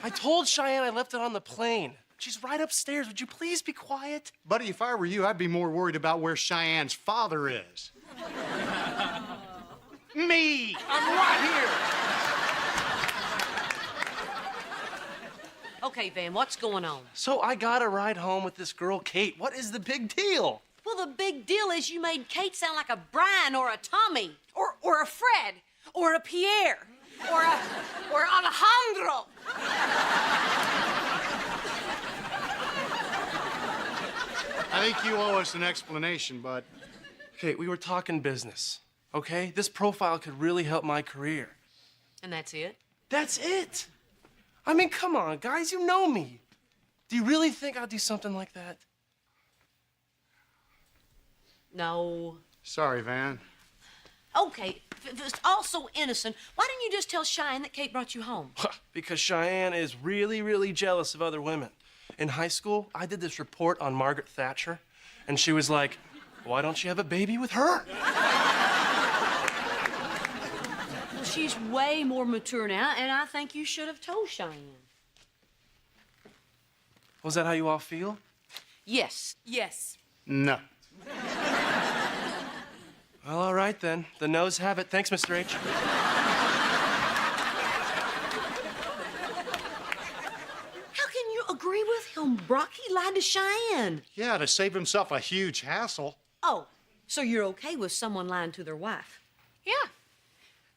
I told Cheyenne I left it on the plane. She's right upstairs. Would you please be quiet? Buddy, if I were you, I'd be more worried about where Cheyenne's father is. Me! I'm right here! Okay, Van, what's going on? So I got a ride home with this girl, Kate. What is the big deal? Well, the big deal is you made Kate sound like a Brian or a Tommy. Or a Fred. Or a Pierre. Or Alejandro. I think you owe us an explanation, bud. Kate, we were talking business, okay? This profile could really help my career. And that's it? That's it. I mean, come on, guys, you know me. Do you really think I'd do something like that? No. Sorry, Van. Okay, if it's all so innocent, why didn't you just tell Cheyenne that Kate brought you home? Because Cheyenne is really, really jealous of other women. In high school, I did this report on Margaret Thatcher, and she was like, why don't you have a baby with her? Well, she's way more mature now, and I think you should have told Cheyenne. Was that how you all feel? Yes. Yes. No. Well, all right then. The no's have it. Thanks, Mr. H. How can you agree with him, Brock? He lied to Cheyenne. Yeah, to save himself a huge hassle. Oh, so you're okay with someone lying to their wife? Yeah.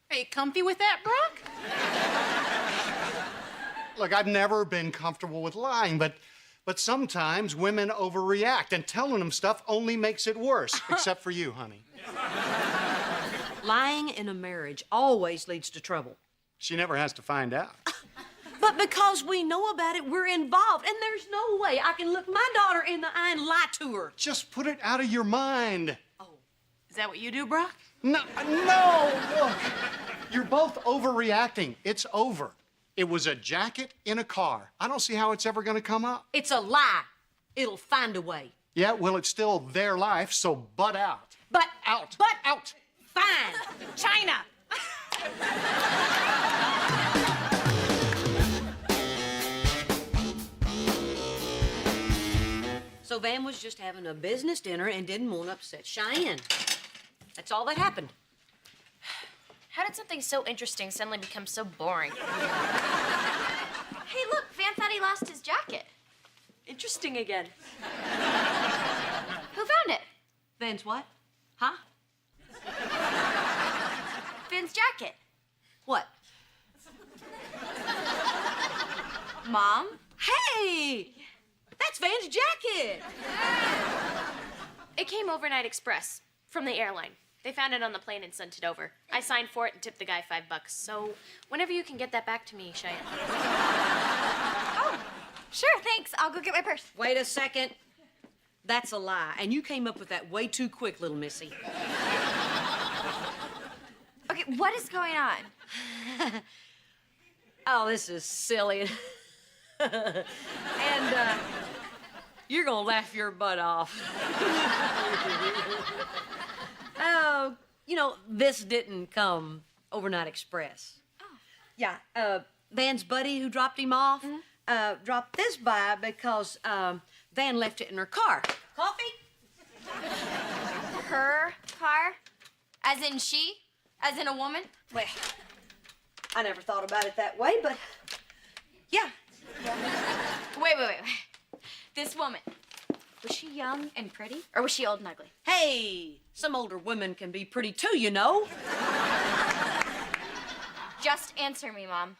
Are you comfy with that, Brock? Look, I've never been comfortable with lying, but But sometimes women overreact, and telling them stuff only makes it worse, except for you, honey. Lying in a marriage always leads to trouble. She never has to find out. But because we know about it, we're involved, and there's no way I can look my daughter in the eye and lie to her. Just put it out of your mind. Is that what you do, Brock? No, look. You're both overreacting. It's over. It was a jacket in a car. I don't see how it's ever gonna come up. It's a lie. It'll find a way. Yeah, well, it's still their life, so butt out. But Out. But Out. fine. China. So Van was just having a business dinner and didn't want to upset Cheyenne. That's all that happened. How did something so interesting suddenly become so boring? Hey, look, Van thought he lost his jacket. Interesting again. Who found it? Van's what? Huh? Van's jacket. What? Mom? Hey! That's Van's jacket! It came overnight express from the airline. They found it on the plane and sent it over. I signed for it and tipped the guy $5. So whenever you can get that back to me, Cheyenne. Oh, sure, thanks. I'll go get my purse. Wait a second. That's a lie, and you came up with that way too quick, little missy. Okay, what is going on? Oh, this is silly. And, you're gonna laugh your butt off. Oh, you know, this didn't come overnight express. Oh. Yeah, Van's buddy who dropped him off, dropped this by because, Van left it in her car. Coffee? Her car? As in she? As in a woman? Well, I never thought about it that way, but yeah. Wait. This woman, was she young and pretty, or was she old and ugly? Hey, some older women can be pretty too, you know. Just answer me, Mom.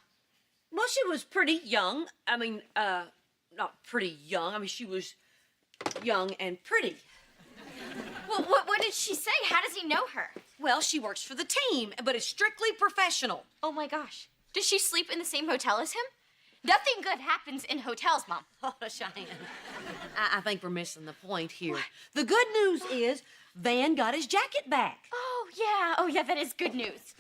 Well, she was pretty young. I mean, not pretty young. I mean, she was young and pretty. Well, what did she say? How does he know her? Well, she works for the team, but it's strictly professional. Oh my gosh. Does she sleep in the same hotel as him? Nothing good happens in hotels, Mom. Oh, Cheyenne, I think we're missing the point here. What? The good news is Van got his jacket back. Oh, yeah, that is good news.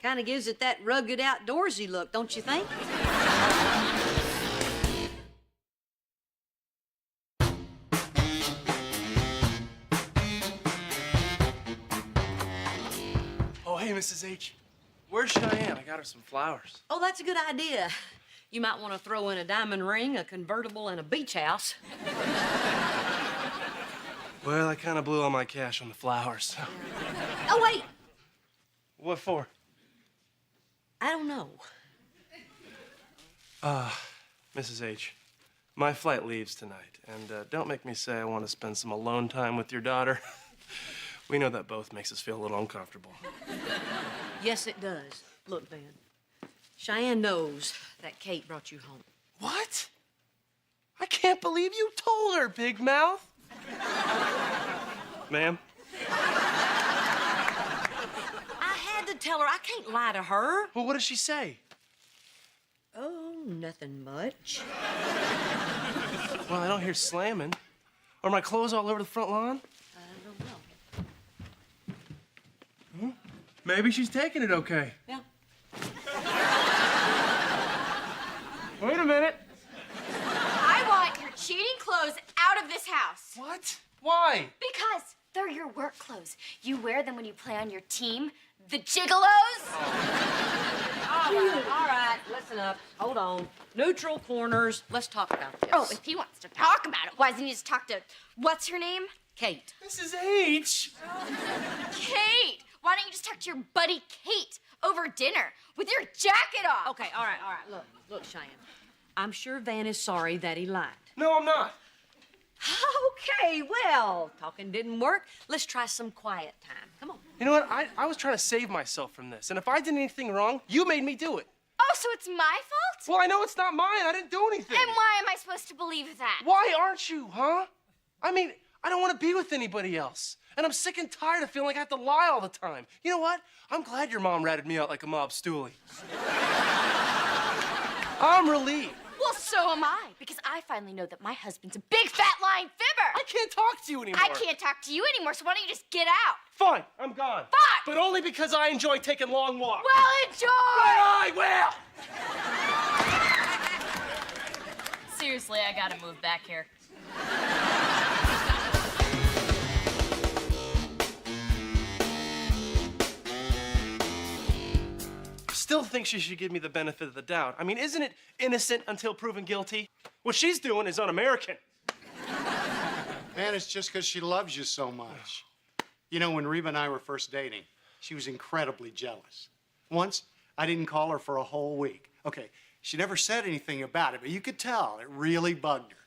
Kind of gives it that rugged outdoorsy look, don't you think? Oh, hey, Mrs. H. Where's Cheyenne? I got her some flowers. Oh, that's a good idea. You might want to throw in a diamond ring, a convertible, and a beach house. Well, I kind of blew all my cash on the flowers. So. Oh, wait. What for? I don't know. Mrs. H, my flight leaves tonight, and don't make me say I want to spend some alone time with your daughter. We know that both makes us feel a little uncomfortable. Yes, it does. Look, Van, Cheyenne knows that Kate brought you home. What? I can't believe you told her, big mouth. Ma'am? I had to tell her. I can't lie to her. Well, what does she say? Oh, nothing much. Well, I don't hear slamming. Are my clothes all over the front lawn? I don't know. Maybe she's taking it okay. Yeah. Wait a minute. I want your cheating clothes out of this house. What? Why? Because they're your work clothes. You wear them when you play on your team, the Giggolos. All right, listen up. Hold on. Neutral corners. Let's talk about this. Oh, if he wants to talk about it, why doesn't he just talk to, what's her name? Kate. Mrs. H. Kate. Why don't you just talk to your buddy Kate over dinner with your jacket off? Okay, all right. Look, Cheyenne. I'm sure Van is sorry that he lied. No, I'm not. Okay, well, talking didn't work. Let's try some quiet time. Come on. You know what? I was trying to save myself from this, and if I did anything wrong, you made me do it. Oh, so it's my fault? Well, I know it's not mine. I didn't do anything. And why am I supposed to believe that? Why aren't you, huh? I mean, I don't want to be with anybody else. And I'm sick and tired of feeling like I have to lie all the time. You know what? I'm glad your mom ratted me out like a mob stoolie. I'm relieved. Well, so am I, because I finally know that my husband's a big fat lying fibber. I can't talk to you anymore. I can't talk to you anymore, so why don't you just get out? Fine, I'm gone. Fine. But only because I enjoy taking long walks. Well, enjoy! But I will! Seriously, I gotta move back here. Still think she should give me the benefit of the doubt. I mean, isn't it innocent until proven guilty? What she's doing is un-American. Man, it's just because she loves you so much. You know, when Reba and I were first dating, she was incredibly jealous. Once, I didn't call her for a whole week. Okay, she never said anything about it, but you could tell it really bugged her.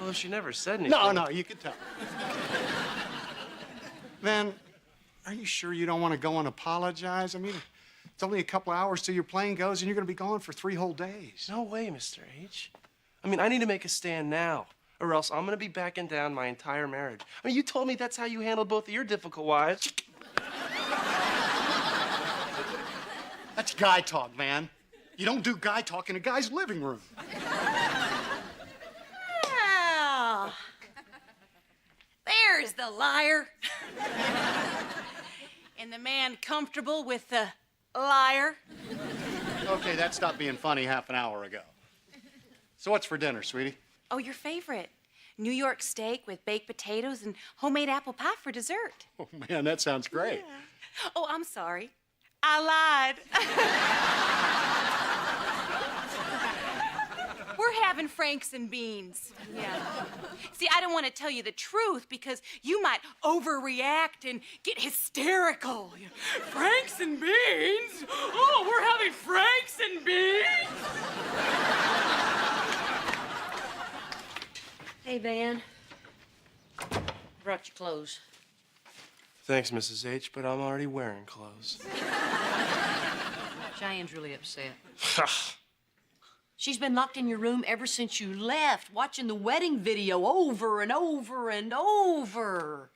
Well, she never said anything. No, you could tell. Then, are you sure you don't want to go and apologize? I mean, it's only a couple hours till your plane goes, and you're going to be gone for 3 whole days. No way, Mr. H. I mean, I need to make a stand now, or else I'm going to be backing down my entire marriage. I mean, you told me that's how you handled both of your difficult wives. That's guy talk, man. You don't do guy talk in a guy's living room. Well, there's the liar. And the man comfortable with the liar. Okay, that stopped being funny half an hour ago. So what's for dinner, sweetie? Oh, your favorite. New York steak with baked potatoes and homemade apple pie for dessert. Oh, man, that sounds great. Oh, I'm sorry. I lied. We're having Franks and beans. Yeah. See, I don't want to tell you the truth because you might overreact and get hysterical. Franks and beans? Oh, we're having Franks and beans? Hey, Van. Brought your clothes. Thanks, Mrs. H., but I'm already wearing clothes. Cheyenne's really upset. She's been locked in your room ever since you left, watching the wedding video over and over and over.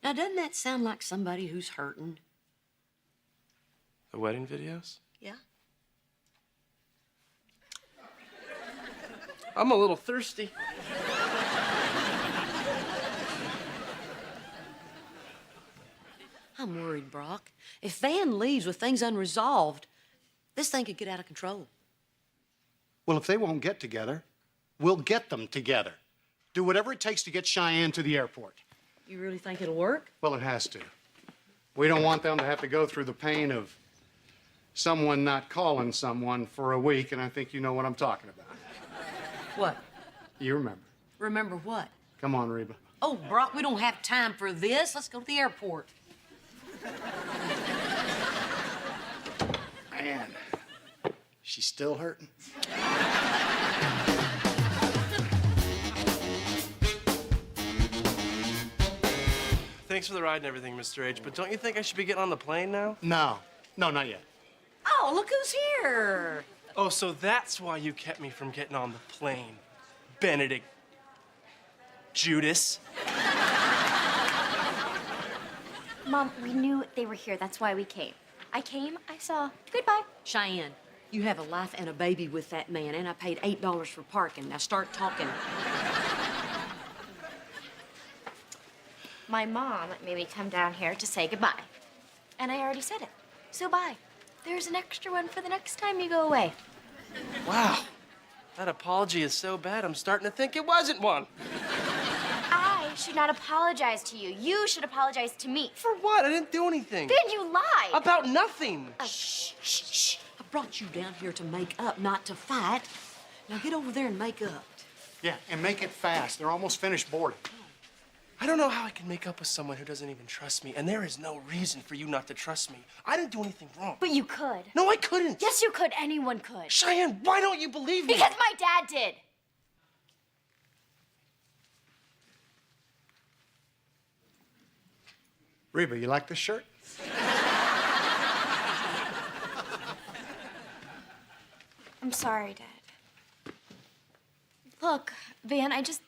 Now, doesn't that sound like somebody who's hurting? The wedding videos? Yeah. I'm a little thirsty. I'm worried, Brock. If Van leaves with things unresolved, this thing could get out of control. Well, if they won't get together, we'll get them together. Do whatever it takes to get Cheyenne to the airport. You really think it'll work? Well, it has to. We don't want them to have to go through the pain of someone not calling someone for a week, and I think you know what I'm talking about. What? You remember. Remember what? Come on, Reba. Oh, Brock, we don't have time for this. Let's go to the airport. Man, she's still hurting. Thanks for the ride and everything, Mr. H., but don't you think I should be getting on the plane now? No, not yet. Oh, look who's here. Oh, so that's why you kept me from getting on the plane, Benedict Judas. Mom, we knew they were here. That's why we came. I came, I saw. Goodbye. Cheyenne, you have a life and a baby with that man, and I paid $8 for parking. Now start talking. My mom made me come down here to say goodbye. And I already said it. So bye. There's an extra one for the next time you go away. Wow, that apology is so bad, I'm starting to think it wasn't one. I should not apologize to you. You should apologize to me. For what? I didn't do anything. Then you lied. About nothing. Shh, shh, shh. I brought you down here to make up, not to fight. Now get over there and make up. Yeah, and make it fast. They're almost finished boarding. I don't know how I can make up with someone who doesn't even trust me, and there is no reason for you not to trust me. I didn't do anything wrong. But you could. No, I couldn't. Yes, you could. Anyone could. Cheyenne, why don't you believe me? Because my dad did. Reba, you like this shirt? I'm sorry, Dad. Look, Van, if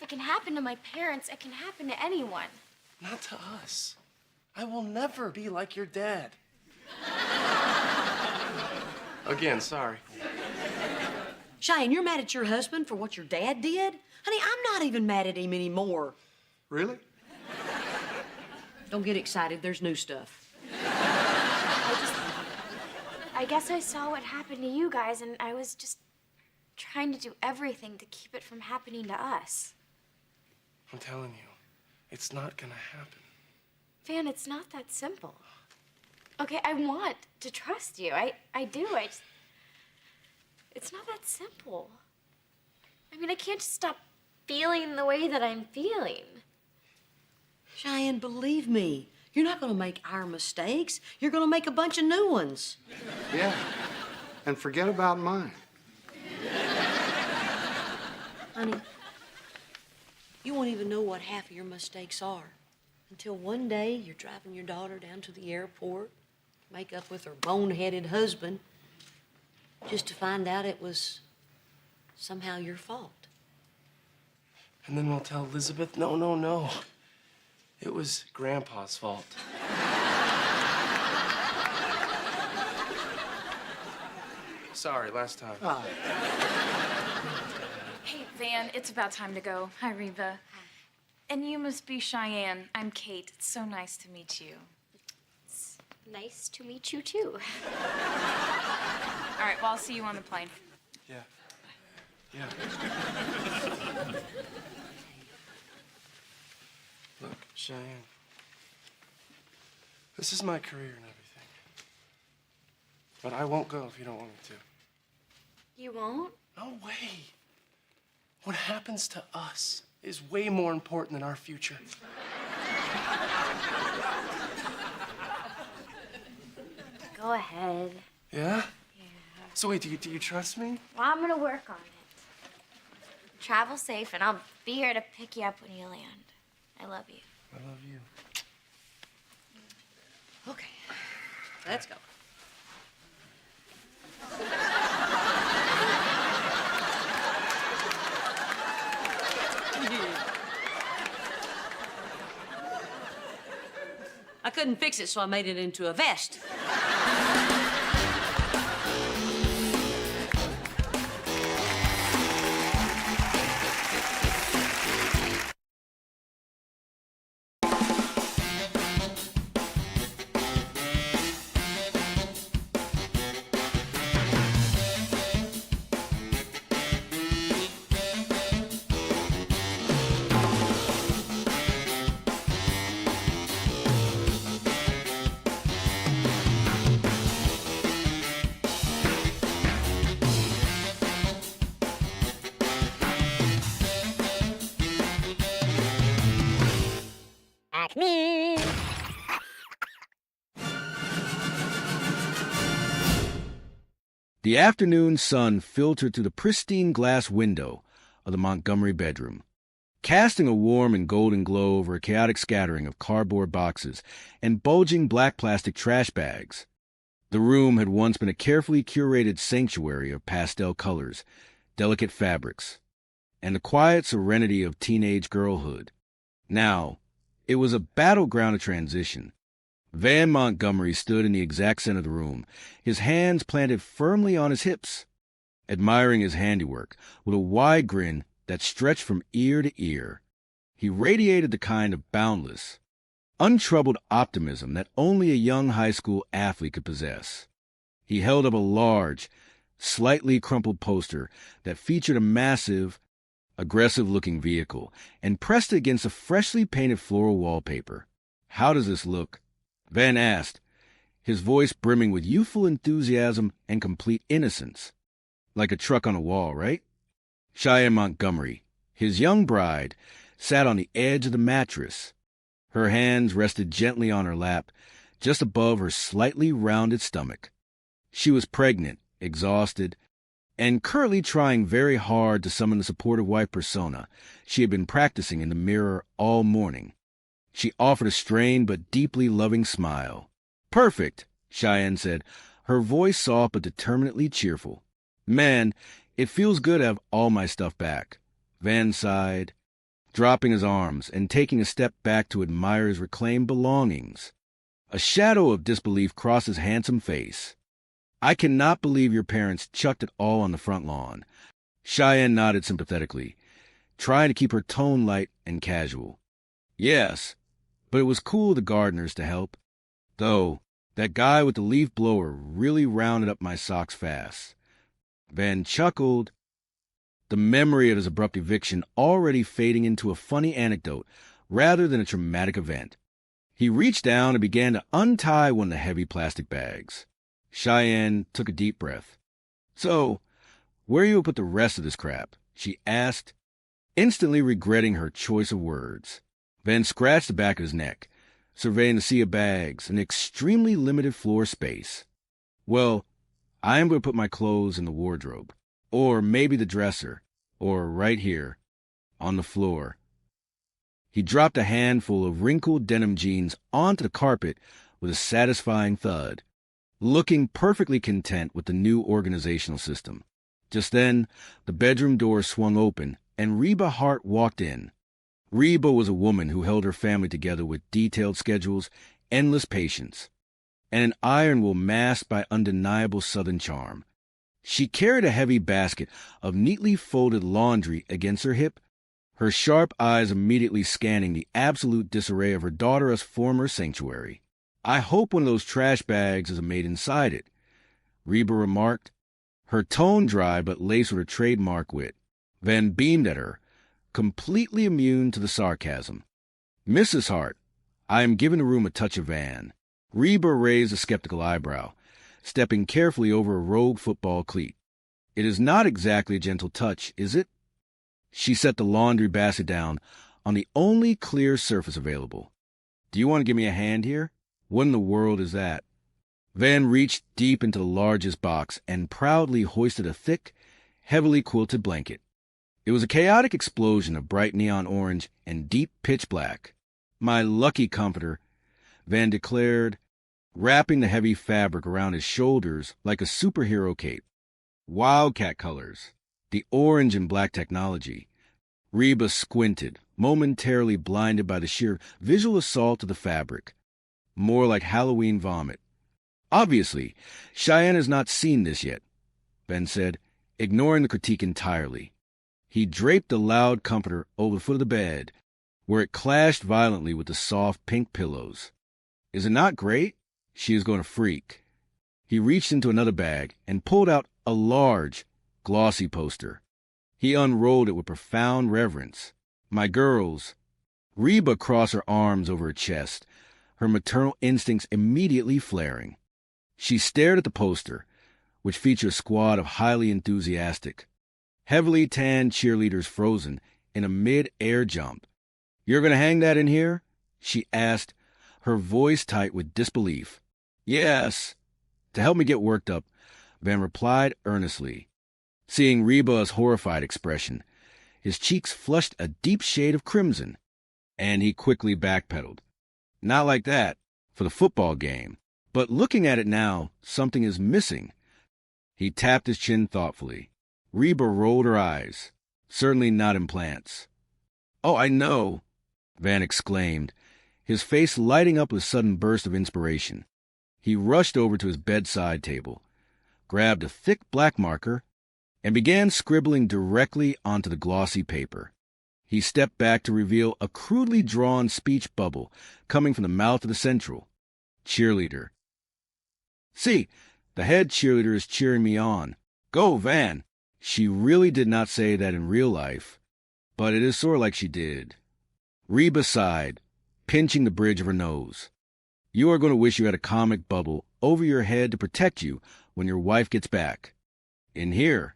it can happen to my parents, it can happen to anyone. Not to us. I will never be like your dad. Again, sorry. Cheyenne, you're mad at your husband for what your dad did? Honey, I'm not even mad at him anymore. Really? Don't get excited. There's new stuff. I guess I saw what happened to you guys, and I was just trying to do everything to keep it from happening to us. I'm telling you, it's not gonna happen. Van, it's not that simple. Okay, I want to trust you. I do. It's not that simple. I can't just stop feeling the way that I'm feeling. Cheyenne, believe me, you're not going to make our mistakes. You're going to make a bunch of new ones. Yeah. And forget about mine. Honey, you won't even know what half of your mistakes are until one day you're driving your daughter down to the airport, make up with her boneheaded husband, just to find out it was somehow your fault. And then we'll tell Elizabeth, no. It was Grandpa's fault. Sorry, last time. Hey, Van, it's about time to go. Hi, Reba. And you must be Cheyenne. I'm Kate. It's so nice to meet you. It's nice to meet you, too. All right, well, I'll see you on the plane. Yeah. Look, Cheyenne. This is my career and everything. But I won't go if you don't want me to. You won't? No way. What happens to us is way more important than our future. Go ahead. Yeah? Yeah. So wait, do you trust me? Well, I'm gonna work on it. Travel safe, and I'll be here to pick you up when you land. I love you. I love you. Okay, let's go. I couldn't fix it, so I made it into a vest. The afternoon sun filtered through the pristine glass window of the Montgomery bedroom, casting a warm and golden glow over a chaotic scattering of cardboard boxes and bulging black plastic trash bags. The room had once been a carefully curated sanctuary of pastel colors, delicate fabrics, and the quiet serenity of teenage girlhood. Now, it was a battleground of transition. Van Montgomery stood in the exact center of the room, his hands planted firmly on his hips, admiring his handiwork with a wide grin that stretched from ear to ear. He radiated the kind of boundless, untroubled optimism that only a young high school athlete could possess. He held up a large, slightly crumpled poster that featured a massive, aggressive-looking vehicle and pressed it against a freshly painted floral wallpaper. "How does this look?" Van asked, his voice brimming with youthful enthusiasm and complete innocence. "Like a truck on a wall, right?" Cheyenne Montgomery, his young bride, sat on the edge of the mattress. Her hands rested gently on her lap, just above her slightly rounded stomach. She was pregnant, exhausted, and currently trying very hard to summon the supportive wife persona she had been practicing in the mirror all morning. She offered a strained but deeply loving smile. Perfect, Cheyenne said, her voice soft but determinedly cheerful. Man, it feels good to have all my stuff back. Van sighed, dropping his arms and taking a step back to admire his reclaimed belongings. A shadow of disbelief crossed his handsome face. I cannot believe your parents chucked it all on the front lawn. Cheyenne nodded sympathetically, trying to keep her tone light and casual. Yes, but it was cool of the gardeners to help. Though, that guy with the leaf blower really rounded up my socks fast. Van chuckled, the memory of his abrupt eviction already fading into a funny anecdote rather than a traumatic event. He reached down and began to untie one of the heavy plastic bags. Cheyenne took a deep breath. So, where you put the rest of this crap? She asked, instantly regretting her choice of words. Van scratched the back of his neck, surveying the sea of bags and extremely limited floor space. Well, I am going to put my clothes in the wardrobe, or maybe the dresser, or right here, on the floor. He dropped a handful of wrinkled denim jeans onto the carpet with a satisfying thud, looking perfectly content with the new organizational system. Just then, the bedroom door swung open, and Reba Hart walked in. Reba was a woman who held her family together with detailed schedules, endless patience, and an iron will masked by undeniable southern charm. She carried a heavy basket of neatly folded laundry against her hip, her sharp eyes immediately scanning the absolute disarray of her daughter's former sanctuary. I hope one of those trash bags is made inside it, Reba remarked, her tone dry but laced with her trademark wit. Van beamed at her, completely immune to the sarcasm. Mrs. Hart, I am giving the room a touch of Van. Reba raised a skeptical eyebrow, stepping carefully over a rogue football cleat. It is not exactly a gentle touch, is it? She set the laundry basket down on the only clear surface available. Do you want to give me a hand here? What in the world is that? Van reached deep into the largest box and proudly hoisted a thick, heavily quilted blanket. It was a chaotic explosion of bright neon orange and deep pitch black. My lucky comforter, Van declared, wrapping the heavy fabric around his shoulders like a superhero cape. Wildcat colors, the orange and black technology. Reba squinted, momentarily blinded by the sheer visual assault of the fabric. More like Halloween vomit. Obviously, Cheyenne has not seen this yet, Ben said, ignoring the critique entirely. He draped the loud comforter over the foot of the bed, where it clashed violently with the soft pink pillows. Is it not great? She is going to freak. He reached into another bag and pulled out a large, glossy poster. He unrolled it with profound reverence. My girls. Reba crossed her arms over her chest, her maternal instincts immediately flaring. She stared at the poster, which featured a squad of highly enthusiastic, heavily tanned cheerleaders frozen in a mid-air jump. You're going to hang that in here? She asked, her voice tight with disbelief. Yes. To help me get worked up, Van replied earnestly. Seeing Reba's horrified expression, his cheeks flushed a deep shade of crimson, and he quickly backpedaled. Not like that, for the football game. But looking at it now, something is missing. He tapped his chin thoughtfully. Reba rolled her eyes. Certainly not implants. Oh, I know, Van exclaimed, his face lighting up with a sudden burst of inspiration. He rushed over to his bedside table, grabbed a thick black marker, and began scribbling directly onto the glossy paper. He stepped back to reveal a crudely drawn speech bubble coming from the mouth of the central. Cheerleader. See, the head cheerleader is cheering me on. Go, Van! She really did not say that in real life, but it is sort of like she did. Reba sighed, pinching the bridge of her nose. You are going to wish you had a comic bubble over your head to protect you when your wife gets back. In here.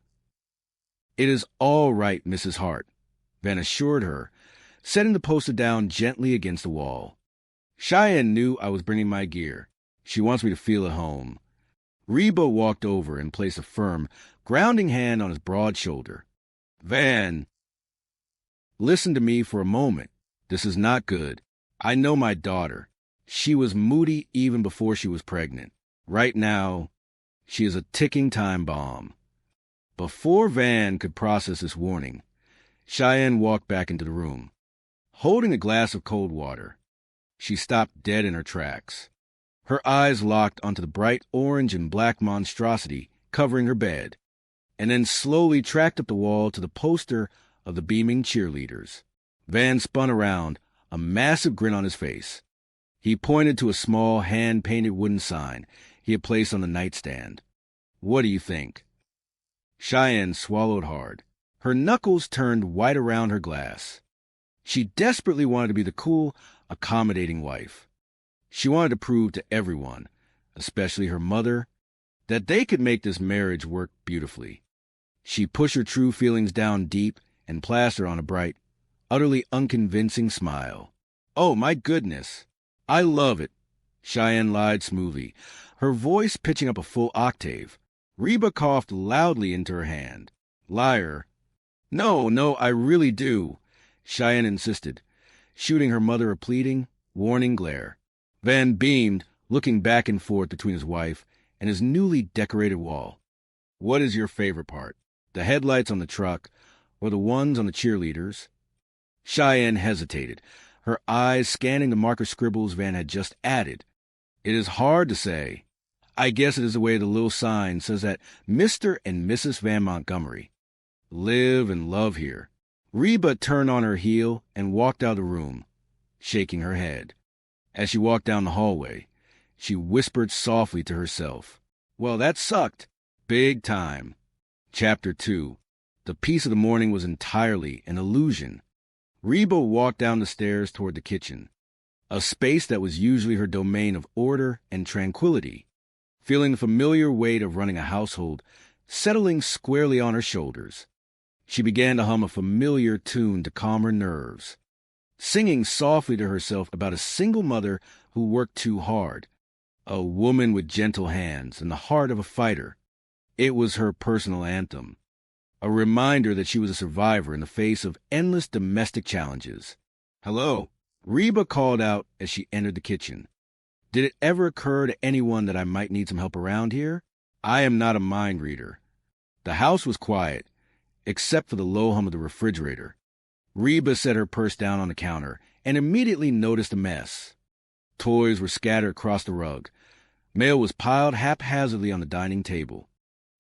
It is all right, Mrs. Hart, Van assured her, setting the poster down gently against the wall. Cheyenne knew I was bringing my gear. She wants me to feel at home. Reba walked over and placed a firm, grounding hand on his broad shoulder. Van, listen to me for a moment. This is not good. I know my daughter. She was moody even before she was pregnant. Right now, she is a ticking time bomb. Before Van could process this warning, Cheyenne walked back into the room, holding a glass of cold water. She stopped dead in her tracks. Her eyes locked onto the bright orange and black monstrosity covering her bed, and then slowly tracked up the wall to the poster of the beaming cheerleaders. Van spun around, a massive grin on his face. He pointed to a small hand-painted wooden sign he had placed on the nightstand. What do you think? Cheyenne swallowed hard. Her knuckles turned white around her glass. She desperately wanted to be the cool, accommodating wife. She wanted to prove to everyone, especially her mother, that they could make this marriage work beautifully. She pushed her true feelings down deep and plastered on a bright, utterly unconvincing smile. Oh, my goodness. I love it. Cheyenne lied smoothly, her voice pitching up a full octave. Reba coughed loudly into her hand. Liar. No, I really do, Cheyenne insisted, shooting her mother a pleading, warning glare. Van beamed, looking back and forth between his wife and his newly decorated wall. What is your favorite part? The headlights on the truck or the ones on the cheerleaders? Cheyenne hesitated, her eyes scanning the marker scribbles Van had just added. It is hard to say. I guess it is the way the little sign says that Mr. and Mrs. Van Montgomery live and love here. Reba turned on her heel and walked out of the room, shaking her head. As she walked down the hallway, she whispered softly to herself, well, that sucked. Big time. Chapter 2. The peace of the morning was entirely an illusion. Reba walked down the stairs toward the kitchen, a space that was usually her domain of order and tranquility, feeling the familiar weight of running a household settling squarely on her shoulders. She began to hum a familiar tune to calm her nerves, singing softly to herself about a single mother who worked too hard, a woman with gentle hands and the heart of a fighter. It was her personal anthem, a reminder that she was a survivor in the face of endless domestic challenges. Hello, Reba called out as she entered the kitchen. Did it ever occur to anyone that I might need some help around here? I am not a mind reader. The house was quiet, except for the low hum of the refrigerator. Reba set her purse down on the counter and immediately noticed a mess. Toys were scattered across the rug. Mail was piled haphazardly on the dining table.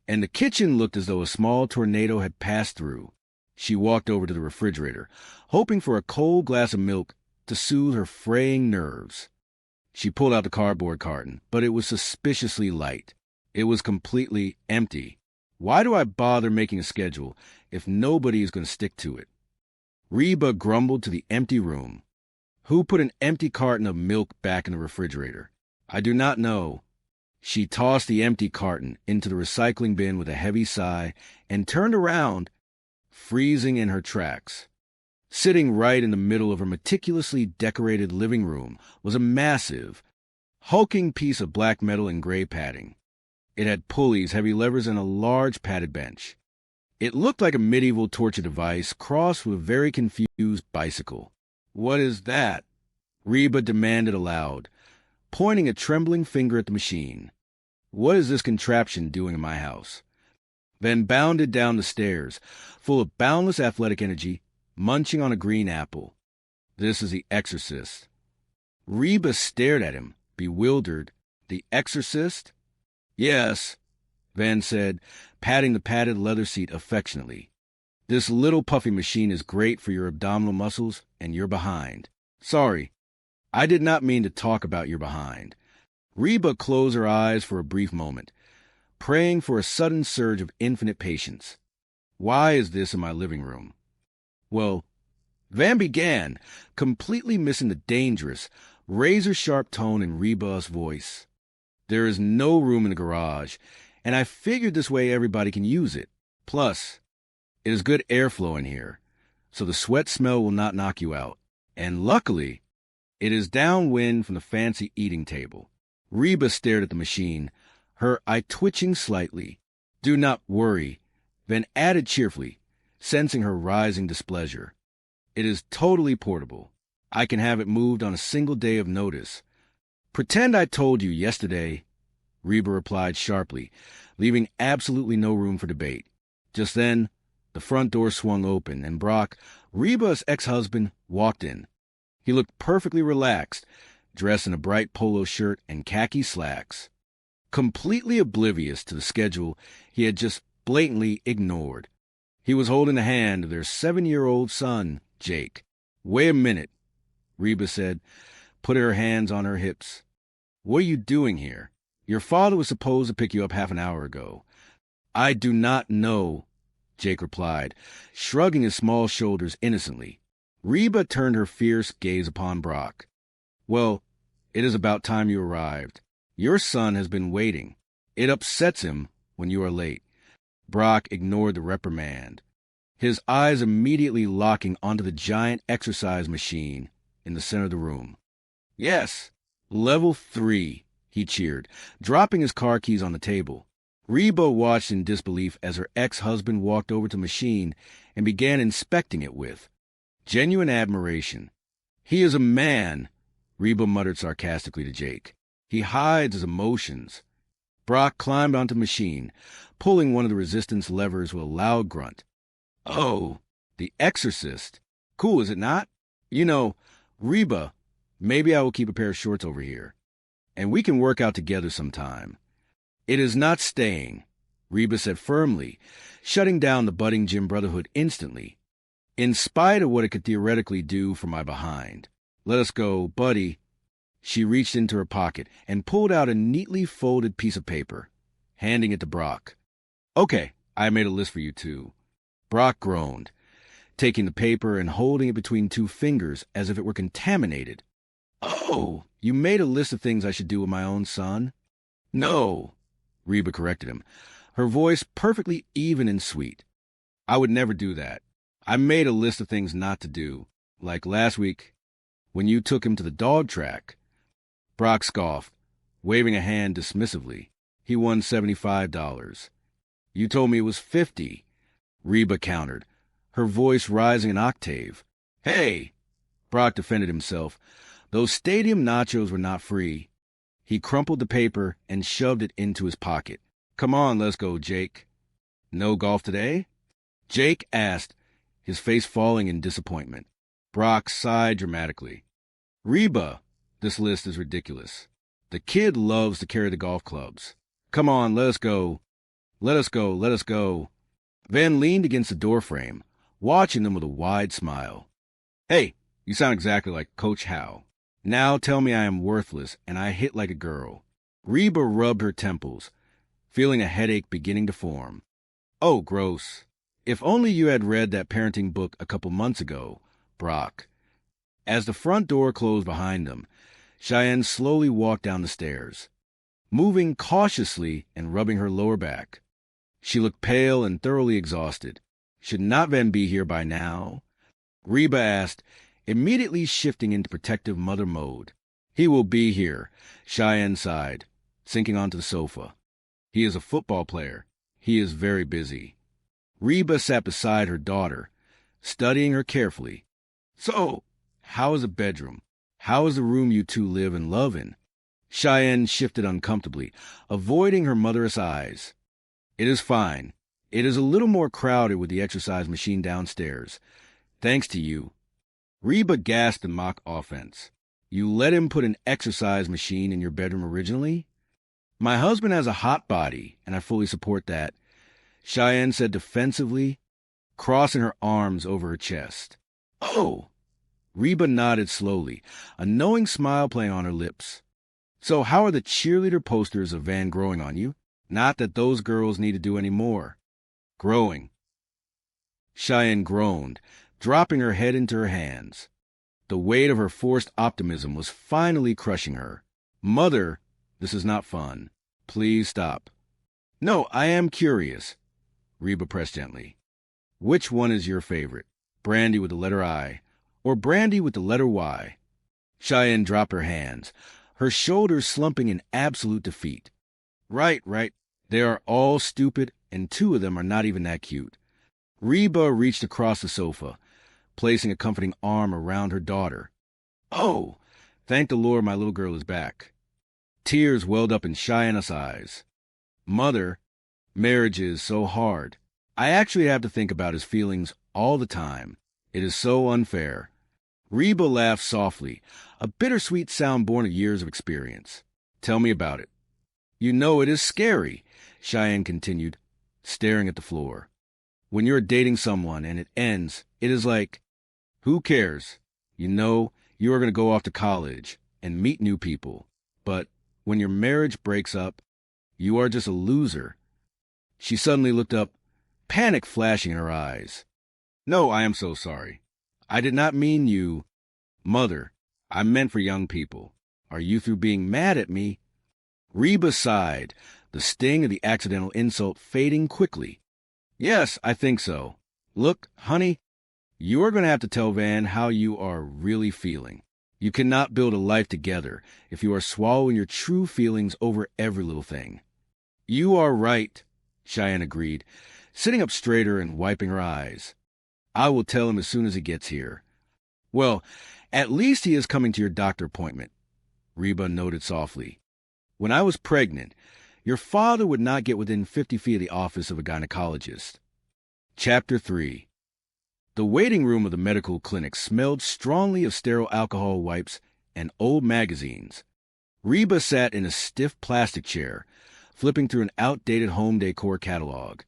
And the kitchen looked as though a small tornado had passed through. She walked over to the refrigerator, hoping for a cold glass of milk to soothe her fraying nerves. She pulled out the cardboard carton, but it was suspiciously light. It was completely empty. Why do I bother making a schedule if nobody is going to stick to it? Reba grumbled to the empty room. Who put an empty carton of milk back in the refrigerator? I do not know. She tossed the empty carton into the recycling bin with a heavy sigh and turned around, freezing in her tracks. Sitting right in the middle of her meticulously decorated living room was a massive, hulking piece of black metal and gray padding. It had pulleys, heavy levers, and a large padded bench. It looked like a medieval torture device crossed with a very confused bicycle. What is that? Reba demanded aloud, pointing a trembling finger at the machine. What is this contraption doing in my house? Van bounded down the stairs, full of boundless athletic energy, munching on a green apple. This is The Exorcist. Reba stared at him, bewildered. The Exorcist? Yes, Van said, patting the padded leather seat affectionately. This little puffy machine is great for your abdominal muscles and your behind. Sorry, I did not mean to talk about your behind. Reba closed her eyes for a brief moment, praying for a sudden surge of infinite patience. Why is this in my living room? Well, Van began, completely missing the dangerous, razor-sharp tone in Reba's voice. There is no room in the garage, and I figured this way everybody can use it. Plus, it is good airflow in here, so the sweat smell will not knock you out. And luckily, it is downwind from the fancy eating table. Reba stared at the machine, her eye twitching slightly. Do not worry, Van added cheerfully, sensing her rising displeasure. It is totally portable. I can have it moved on a single day of notice. Pretend I told you yesterday, Reba replied sharply, leaving absolutely no room for debate. Just then, the front door swung open, and Brock, Reba's ex-husband, walked in. He looked perfectly relaxed, dressed in a bright polo shirt and khaki slacks. Completely oblivious to the schedule he had just blatantly ignored. He was holding the hand of their 7-year-old son, Jake. "Wait a minute," Reba said, putting her hands on her hips. "What are you doing here? Your father was supposed to pick you up half an hour ago." "I do not know," Jake replied, shrugging his small shoulders innocently. Reba turned her fierce gaze upon Brock. "Well, it is about time you arrived. Your son has been waiting. It upsets him when you are late." Brock ignored the reprimand, his eyes immediately locking onto the giant exercise machine in the center of the room. "Yes, level 3, he cheered, dropping his car keys on the table. Reba watched in disbelief as her ex-husband walked over to the machine and began inspecting it with genuine admiration. "He is a man," Reba muttered sarcastically to Jake. "He hides his emotions." Brock climbed onto the machine, pulling one of the resistance levers with a loud grunt. "Oh, the Exorcist. Cool, is it not? You know, Reba, maybe I will keep a pair of shorts over here, and we can work out together sometime." "It is not staying," Reba said firmly, shutting down the budding gym brotherhood instantly, in spite of what it could theoretically do for my behind. "Let us go, buddy." She reached into her pocket and pulled out a neatly folded piece of paper, handing it to Brock. "Okay, I made a list for you too." Brock groaned, taking the paper and holding it between 2 fingers as if it were contaminated. "Oh, you made a list of things I should do with my own son?" "No," Reba corrected him, her voice perfectly even and sweet. "I would never do that. I made a list of things not to do, like last week when you took him to the dog track." Brock scoffed, waving a hand dismissively. "He won $75. "You told me it was 50, Reba countered, her voice rising an octave. "Hey!" Brock defended himself. Those stadium nachos were not free. He crumpled the paper and shoved it into his pocket. "Come on, let's go, Jake." "No golf today?" Jake asked, his face falling in disappointment. Brock sighed dramatically. "Reba, this list is ridiculous. The kid loves to carry the golf clubs. Come on, let us go. Let us go, let us go." Van leaned against the doorframe, watching them with a wide smile. "Hey, you sound exactly like Coach Howe. Now tell me I am worthless and I hit like a girl." Reba rubbed her temples, feeling a headache beginning to form. "Oh, gross. If only you had read that parenting book a couple months ago, Brock." As the front door closed behind them, Cheyenne slowly walked down the stairs, moving cautiously and rubbing her lower back. She looked pale and thoroughly exhausted. Should not Van be here by now? Reba asked, immediately shifting into protective mother mode. "He will be here," Cheyenne sighed, sinking onto the sofa. "He is a football player. He is very busy." Reba sat beside her daughter, studying her carefully. "So, how is the bedroom? How is the room you two live and love in?" Cheyenne shifted uncomfortably, avoiding her mother's eyes. "It is fine. It is a little more crowded with the exercise machine downstairs. Thanks to you." Reba gasped in mock offense. "You let him put an exercise machine in your bedroom originally?" "My husband has a hot body, and I fully support that," Cheyenne said defensively, crossing her arms over her chest. "Oh!" Reba nodded slowly, a knowing smile playing on her lips. "So how are the cheerleader posters of Van growing on you? Not that those girls need to do any more." "Growing." Cheyenne groaned, dropping her head into her hands. The weight of her forced optimism was finally crushing her. "Mother, this is not fun. Please stop." "No, I am curious," Reba pressed gently. "Which one is your favorite? Brandy with the letter I, or brandy with the letter Y?" Cheyenne dropped her hands, her shoulders slumping in absolute defeat. Right. They are all stupid, and 2 of them are not even that cute." Reba reached across the sofa, placing a comforting arm around her daughter. Oh, thank the Lord my little girl is back. Tears welled up in Cheyenne's eyes. Mother, marriage is so hard. I actually have to think about his feelings all the time. It is so unfair. Reba laughed softly, a bittersweet sound born of years of experience. Tell me about it. You know it is scary, Cheyenne continued, staring at the floor. When you're dating someone and it ends, it is like, who cares? You know, you are going to go off to college and meet new people. But when your marriage breaks up, you are just a loser. She suddenly looked up, panic flashing in her eyes. No, I am so sorry. I did not mean you. Mother, I meant for young people. Are you through being mad at me? Reba sighed, the sting of the accidental insult fading quickly. Yes, I think so. Look, honey, you are going to have to tell Van how you are really feeling. You cannot build a life together if you are swallowing your true feelings over every little thing. You are right, Cheyenne agreed, sitting up straighter and wiping her eyes. I will tell him as soon as he gets here. Well, at least he is coming to your doctor appointment, Reba noted softly. When I was pregnant, your father would not get within 50 feet of the office of a gynecologist. Chapter 3. The waiting room of the medical clinic smelled strongly of sterile alcohol wipes and old magazines. Reba sat in a stiff plastic chair, flipping through an outdated home decor catalog,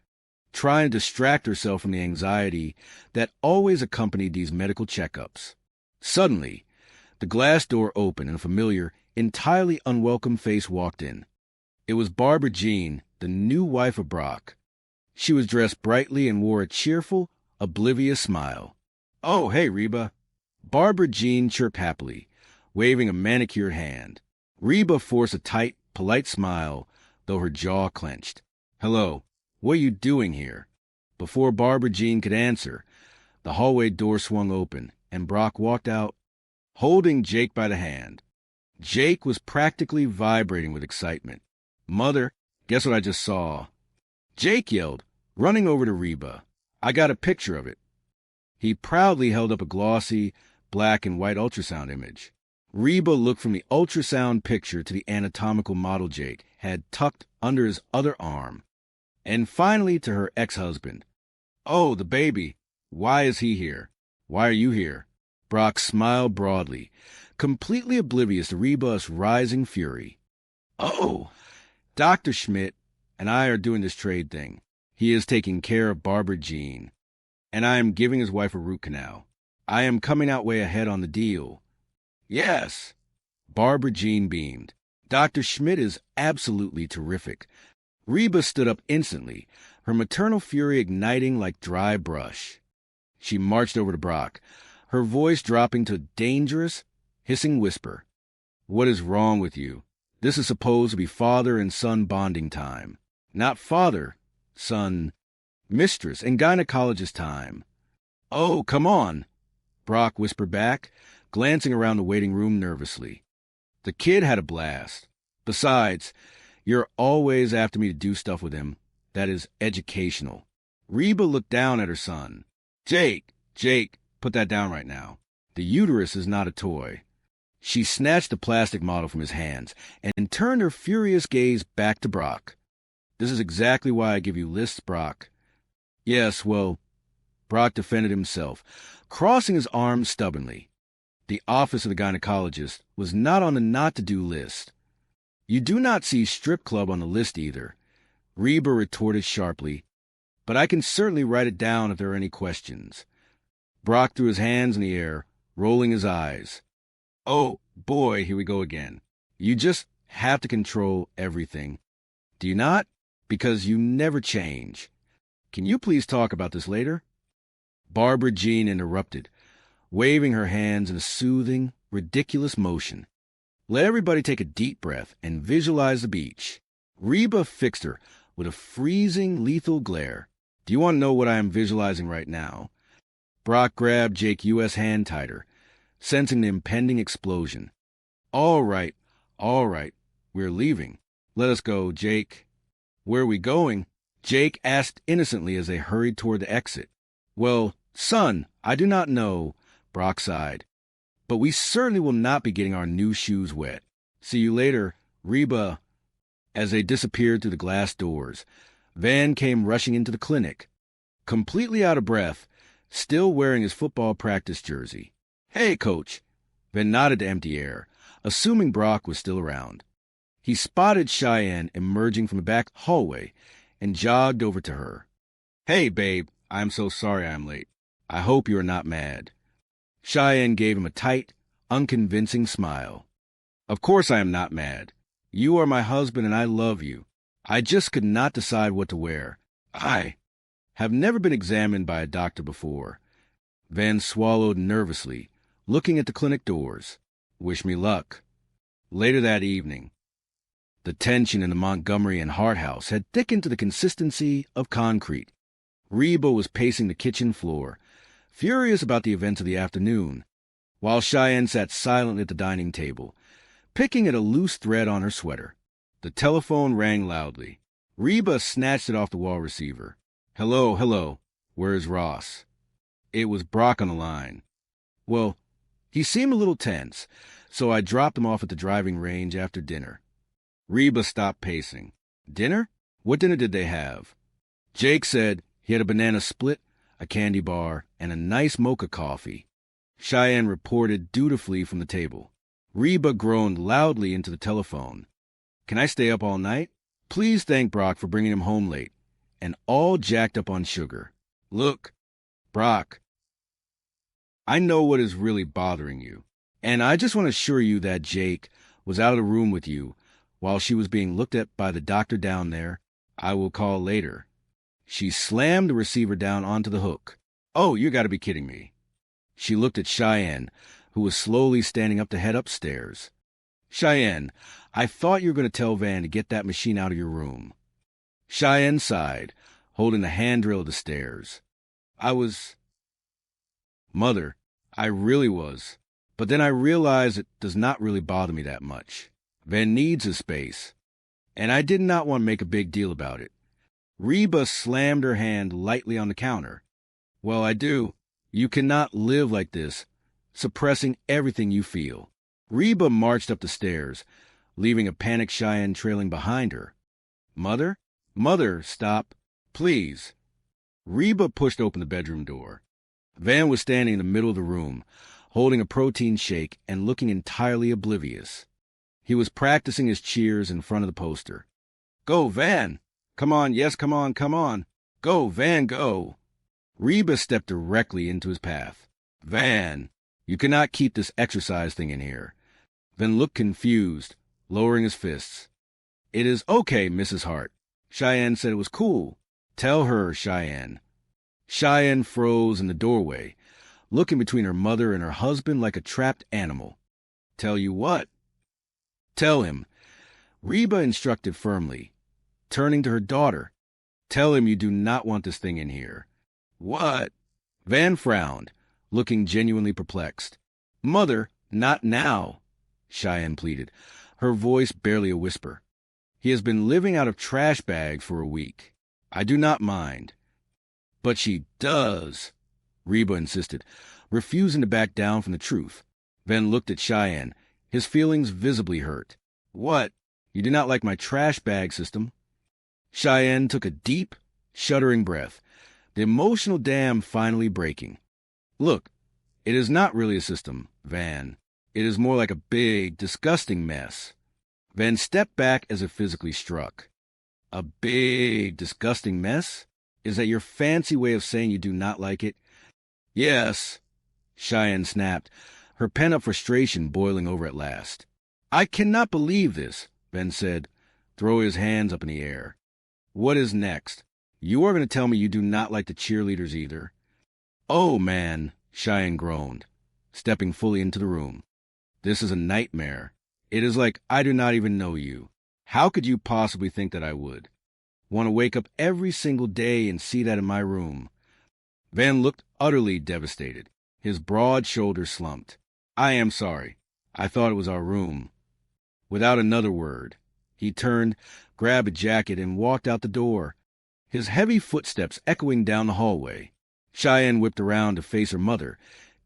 trying to distract herself from the anxiety that always accompanied these medical checkups. Suddenly, the glass door opened and a familiar, entirely unwelcome face walked in. It was Barbara Jean, the new wife of Brock. She was dressed brightly and wore a cheerful, oblivious smile. Oh, hey, Reba. Barbara Jean chirped happily, waving a manicured hand. Reba forced a tight, polite smile, though her jaw clenched. Hello, what are you doing here? Before Barbara Jean could answer, the hallway door swung open, and Brock walked out, holding Jake by the hand. Jake was practically vibrating with excitement. Mother, guess what I just saw? Jake yelled, running over to Reba. I got a picture of it. He proudly held up a glossy, black and white ultrasound image. Reba looked from the ultrasound picture to the anatomical model Jake had tucked under his other arm, and finally to her ex-husband. Oh, the baby. Why is he here? Why are you here? Brock smiled broadly, completely oblivious to Reba's rising fury. Oh, Dr. Schmidt and I are doing this trade thing. He is taking care of Barbara Jean, and I am giving his wife a root canal. I am coming out way ahead on the deal. Yes. Barbara Jean beamed. Dr. Schmidt is absolutely terrific. Reba stood up instantly, her maternal fury igniting like dry brush. She marched over to Brock, her voice dropping to a dangerous, hissing whisper. What is wrong with you? This is supposed to be father and son bonding time, not father, son, mistress, and gynecologist time. Oh, come on, Brock whispered back, glancing around the waiting room nervously. The kid had a blast. Besides, you're always after me to do stuff with him that is educational. Reba looked down at her son. Jake, put that down right now. The uterus is not a toy. She snatched the plastic model from his hands and turned her furious gaze back to Brock. This is exactly why I give you lists, Brock. Yes, well, Brock defended himself, crossing his arms stubbornly. The office of the gynecologist was not on the not-to-do list. You do not see strip club on the list either, Reba retorted sharply, but I can certainly write it down if there are any questions. Brock threw his hands in the air, rolling his eyes. Oh, boy, here we go again. You just have to control everything. Do you not? Because you never change. Can you please talk about this later? Barbara Jean interrupted, waving her hands in a soothing, ridiculous motion. Let everybody take a deep breath and visualize the beach. Reba fixed her with a freezing, lethal glare. Do you want to know what I am visualizing right now? Brock grabbed Jake U.S. hand tighter, sensing the impending explosion. All right, we're leaving. Let us go, Jake. Where are we going? Jake asked innocently as they hurried toward the exit. Well, son, I do not know, Brock sighed. but we certainly will not be getting our new shoes wet. See you later, Reba. As they disappeared through the glass doors, Van came rushing into the clinic, completely out of breath, still wearing his football practice jersey. Hey, Coach. Van nodded to empty air, assuming Brock was still around. He spotted Cheyenne emerging from the back hallway and jogged over to her. Hey, babe, I'm so sorry I'm late. I hope you are not mad. Cheyenne gave him a tight, unconvincing smile. Of course I am not mad. You are my husband and I love you. I just could not decide what to wear. I have never been examined by a doctor before. Van swallowed nervously, looking at the clinic doors. Wish me luck. Later that evening, the tension in the Montgomery and Hart house had thickened to the consistency of concrete. Reba was pacing the kitchen floor, furious about the events of the afternoon, while Cheyenne sat silently at the dining table, picking at a loose thread on her sweater. The telephone rang loudly. Reba snatched it off the wall receiver. Hello, hello. Where's Ross? It was Brock on the line. Well, he seemed a little tense, so I dropped him off at the driving range after dinner. Reba stopped pacing. Dinner? What dinner did they have? Jake said he had a banana split, a candy bar, and a nice mocha coffee. Cheyenne reported dutifully from the table. Reba groaned loudly into the telephone. Can I stay up all night? Please thank Brock for bringing him home late, and all jacked up on sugar. Look, Brock, I know what is really bothering you, and I just want to assure you that Jake was out of the room with you while she was being looked at by the doctor down there. I will call later. She slammed the receiver down onto the hook. Oh, you got to be kidding me. She looked at Cheyenne, who was slowly standing up to head upstairs. Cheyenne, I thought you were going to tell Van to get that machine out of your room. Cheyenne sighed, holding the handrail of the stairs. Mother, I really was. But then I realized it does not really bother me that much. Van needs his space, and I did not want to make a big deal about it. Reba slammed her hand lightly on the counter. Well, I do. You cannot live like this, suppressing everything you feel. Reba marched up the stairs, leaving a panicked Cheyenne trailing behind her. Mother? Mother, stop. Please. Reba pushed open the bedroom door. Van was standing in the middle of the room, holding a protein shake and looking entirely oblivious. He was practicing his cheers in front of the poster. Go, Van! Come on, yes, come on, come on. Go, Van, go! Reba stepped directly into his path. Van, you cannot keep this exercise thing in here. Van looked confused, lowering his fists. It is okay, Mrs. Hart. Cheyenne said it was cool. Tell her, Cheyenne. Cheyenne froze in the doorway, looking between her mother and her husband like a trapped animal. Tell you what? Tell him. Reba instructed firmly, turning to her daughter. Tell him you do not want this thing in here. What? Van frowned, looking genuinely perplexed. Mother, not now, Cheyenne pleaded, her voice barely a whisper. He has been living out of trash bags for a week. I do not mind. But she does, Reba insisted, refusing to back down from the truth. Van looked at Cheyenne, his feelings visibly hurt. What? You do not like my trash bag system? Cheyenne took a deep, shuddering breath, the emotional dam finally breaking. Look, it is not really a system, Van. It is more like a big, disgusting mess. Van stepped back as if physically struck. A big, disgusting mess? Is that your fancy way of saying you do not like it? Yes, Cheyenne snapped, her pent-up frustration boiling over at last. I cannot believe this, Ben said, throwing his hands up in the air. What is next? You are going to tell me you do not like the cheerleaders either. Oh, man, Cheyenne groaned, stepping fully into the room. This is a nightmare. It is like I do not even know you. How could you possibly think that I would? Want to wake up every single day and see that in my room? Van looked utterly devastated. His broad shoulders slumped. I am sorry. I thought it was our room. Without another word, he turned, grabbed a jacket, and walked out the door, his heavy footsteps echoing down the hallway. Cheyenne whipped around to face her mother,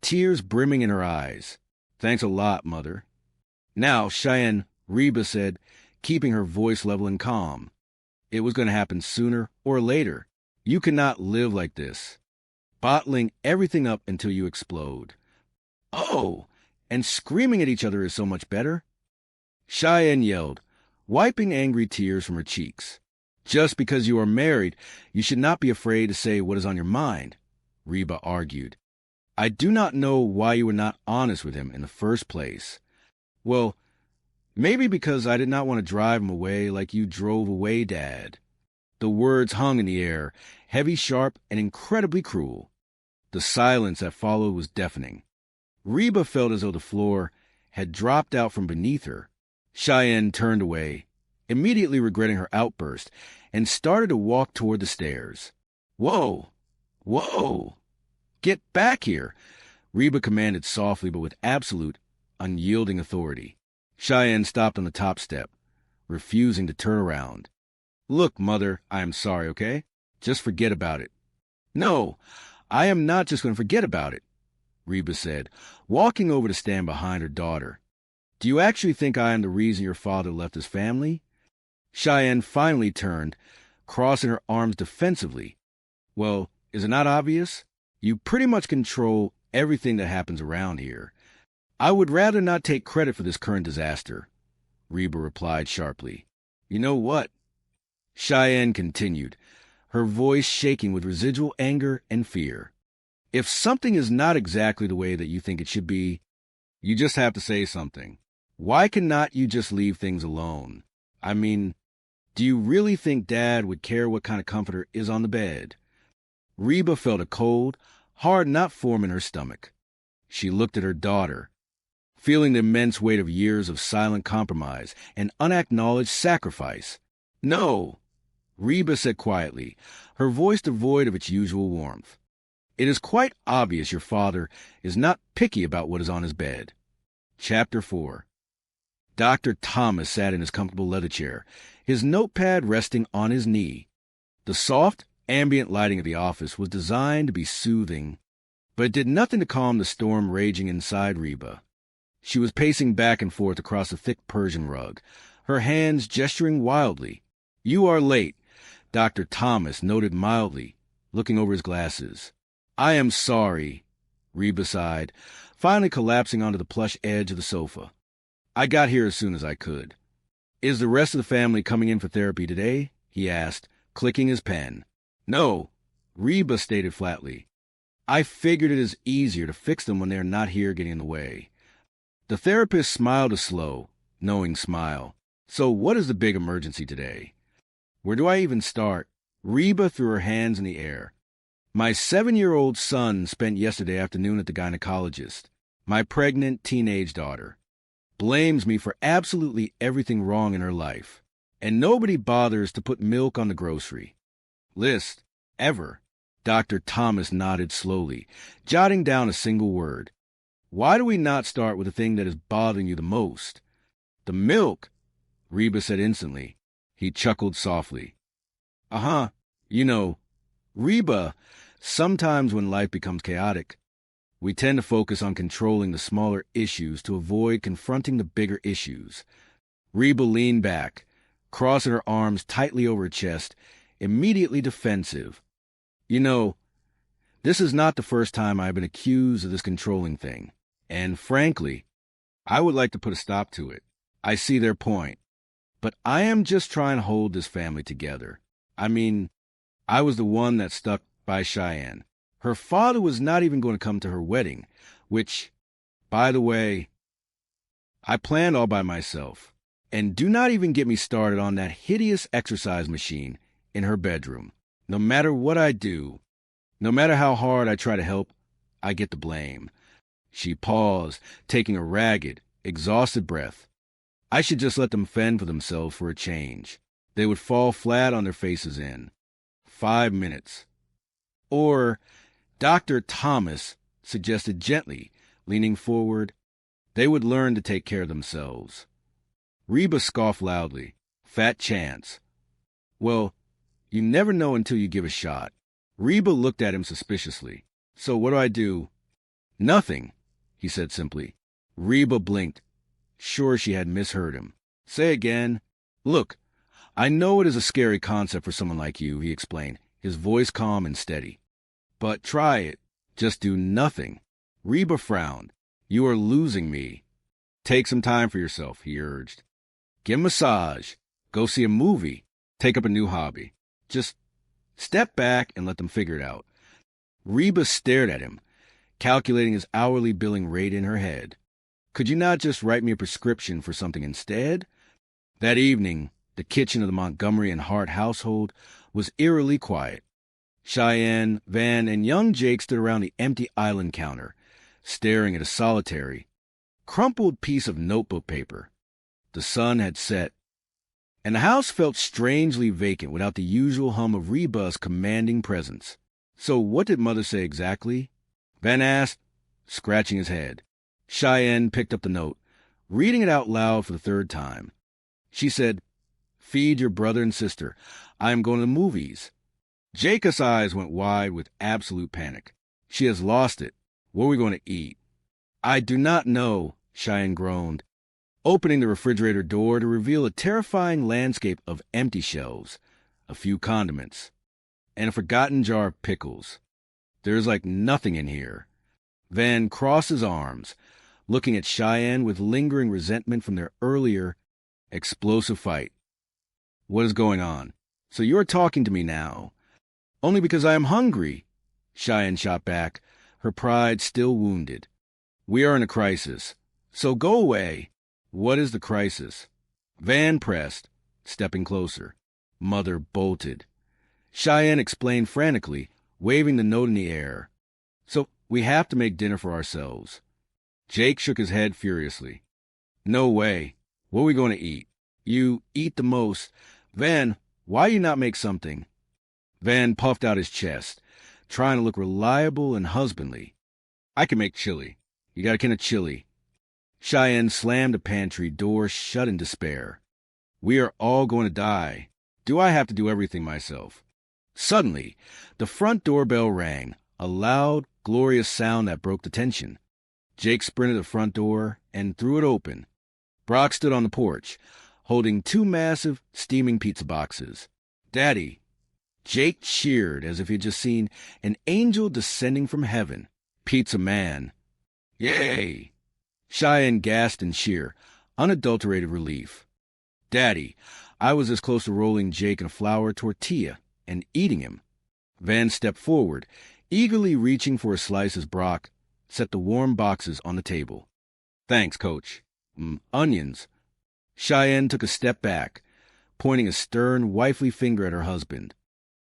tears brimming in her eyes. Thanks a lot, Mother. Now, Cheyenne, Reba said, keeping her voice level and calm. It was going to happen sooner or later. You cannot live like this, bottling everything up until you explode. Oh, and screaming at each other is so much better. Cheyenne yelled, wiping angry tears from her cheeks. Just because you are married, you should not be afraid to say what is on your mind, Reba argued. I do not know why you were not honest with him in the first place. Well, maybe because I did not want to drive him away like you drove away, Dad. The words hung in the air, heavy, sharp, and incredibly cruel. The silence that followed was deafening. Reba felt as though the floor had dropped out from beneath her. Cheyenne turned away, immediately regretting her outburst, and started to walk toward the stairs. Whoa! Whoa! Get back here! Reba commanded softly but with absolute, unyielding authority. Cheyenne stopped on the top step, refusing to turn around. Look, Mother, I am sorry, okay? Just forget about it. No, I am not just going to forget about it, Reba said, walking over to stand behind her daughter. Do you actually think I am the reason your father left his family? Cheyenne finally turned, crossing her arms defensively. Well, is it not obvious? You pretty much control everything that happens around here. I would rather not take credit for this current disaster, Reba replied sharply. You know what? Cheyenne continued, her voice shaking with residual anger and fear. If something is not exactly the way that you think it should be, you just have to say something. Why cannot you just leave things alone? I mean, do you really think Dad would care what kind of comforter is on the bed? Reba felt a cold, hard knot form in her stomach. She looked at her daughter, feeling the immense weight of years of silent compromise and unacknowledged sacrifice. No, Reba said quietly, her voice devoid of its usual warmth. It is quite obvious your father is not picky about what is on his bed. Chapter 4. Dr. Thomas sat in his comfortable leather chair, his notepad resting on his knee. The soft, ambient lighting of the office was designed to be soothing, but it did nothing to calm the storm raging inside Reba. She was pacing back and forth across the thick Persian rug, her hands gesturing wildly. You are late, Dr. Thomas noted mildly, looking over his glasses. I am sorry, Reba sighed, finally collapsing onto the plush edge of the sofa. I got here as soon as I could. Is the rest of the family coming in for therapy today? He asked, clicking his pen. No, Reba stated flatly. I figured it is easier to fix them when they are not here getting in the way. The therapist smiled a slow, knowing smile. So what is the big emergency today? Where do I even start? Reba threw her hands in the air. My 7-year-old son spent yesterday afternoon at the gynecologist. My pregnant teenage daughter blames me for absolutely everything wrong in her life, and nobody bothers to put milk on the grocery list, ever. Dr. Thomas nodded slowly, jotting down a single word. Why do we not start with the thing that is bothering you the most? The milk, Reba said instantly. He chuckled softly. Uh-huh, you know, Reba, sometimes when life becomes chaotic, we tend to focus on controlling the smaller issues to avoid confronting the bigger issues. Reba leaned back, crossing her arms tightly over her chest, immediately defensive. You know, this is not the first time I've been accused of this controlling thing, and frankly, I would like to put a stop to it. I see their point, but I am just trying to hold this family together. I mean, I was the one that stuck by Cheyenne. Her father was not even going to come to her wedding, which, by the way, I planned all by myself. And do not even get me started on that hideous exercise machine in her bedroom. No matter what I do, no matter how hard I try to help, I get the blame. She paused, taking a ragged, exhausted breath. I should just let them fend for themselves for a change. They would fall flat on their faces in 5 minutes. Or, Dr. Thomas suggested gently, leaning forward, they would learn to take care of themselves. Reba scoffed loudly. Fat chance. Well, you never know until you give a shot. Reba looked at him suspiciously. So what do I do? Nothing, he said simply. Reba blinked, sure she had misheard him. Say again. Look, I know it is a scary concept for someone like you, he explained, his voice calm and steady. But try it. Just do nothing. Reba frowned. You are losing me. Take some time for yourself, he urged. Get a massage. Go see a movie. Take up a new hobby. Just step back and let them figure it out. Reba stared at him, calculating his hourly billing rate in her head. Could you not just write me a prescription for something instead? That evening, the kitchen of the Montgomery and Hart household was eerily quiet. Cheyenne, Van, and young Jake stood around the empty island counter, staring at a solitary, crumpled piece of notebook paper. The sun had set, and the house felt strangely vacant without the usual hum of Reba's commanding presence. So what did Mother say exactly? Van asked, scratching his head. Cheyenne picked up the note, reading it out loud for the third time. She said, "Feed your brother and sister. I am going to the movies." Jacob's eyes went wide with absolute panic. She has lost it. What are we going to eat? I do not know, Cheyenne groaned, opening the refrigerator door to reveal a terrifying landscape of empty shelves, a few condiments, and a forgotten jar of pickles. There's like nothing in here. Van crossed his arms, looking at Cheyenne with lingering resentment from their earlier explosive fight. What is going on? So you're talking to me now? Only because I am hungry, Cheyenne shot back, her pride still wounded. We are in a crisis, so go away. What is the crisis? Van pressed, stepping closer. Mother bolted. Cheyenne explained frantically, waving the note in the air. So we have to make dinner for ourselves. Jake shook his head furiously. No way. What are we going to eat? You eat the most. Van, why you not make something? Van puffed out his chest, trying to look reliable and husbandly. I can make chili. You got a can of chili. Cheyenne slammed the pantry door shut in despair. We are all going to die. Do I have to do everything myself? Suddenly, the front doorbell rang, a loud, glorious sound that broke the tension. Jake sprinted to the front door and threw it open. Brock stood on the porch, holding two massive, steaming pizza boxes. Daddy! Jake cheered as if he had just seen an angel descending from heaven. Pizza man. Yay! Cheyenne gasped in sheer, unadulterated relief. Daddy, I was as close to rolling Jake in a flour tortilla and eating him. Van stepped forward, eagerly reaching for a slice as Brock set the warm boxes on the table. Thanks, Coach. Onions. Cheyenne took a step back, pointing a stern, wifely finger at her husband.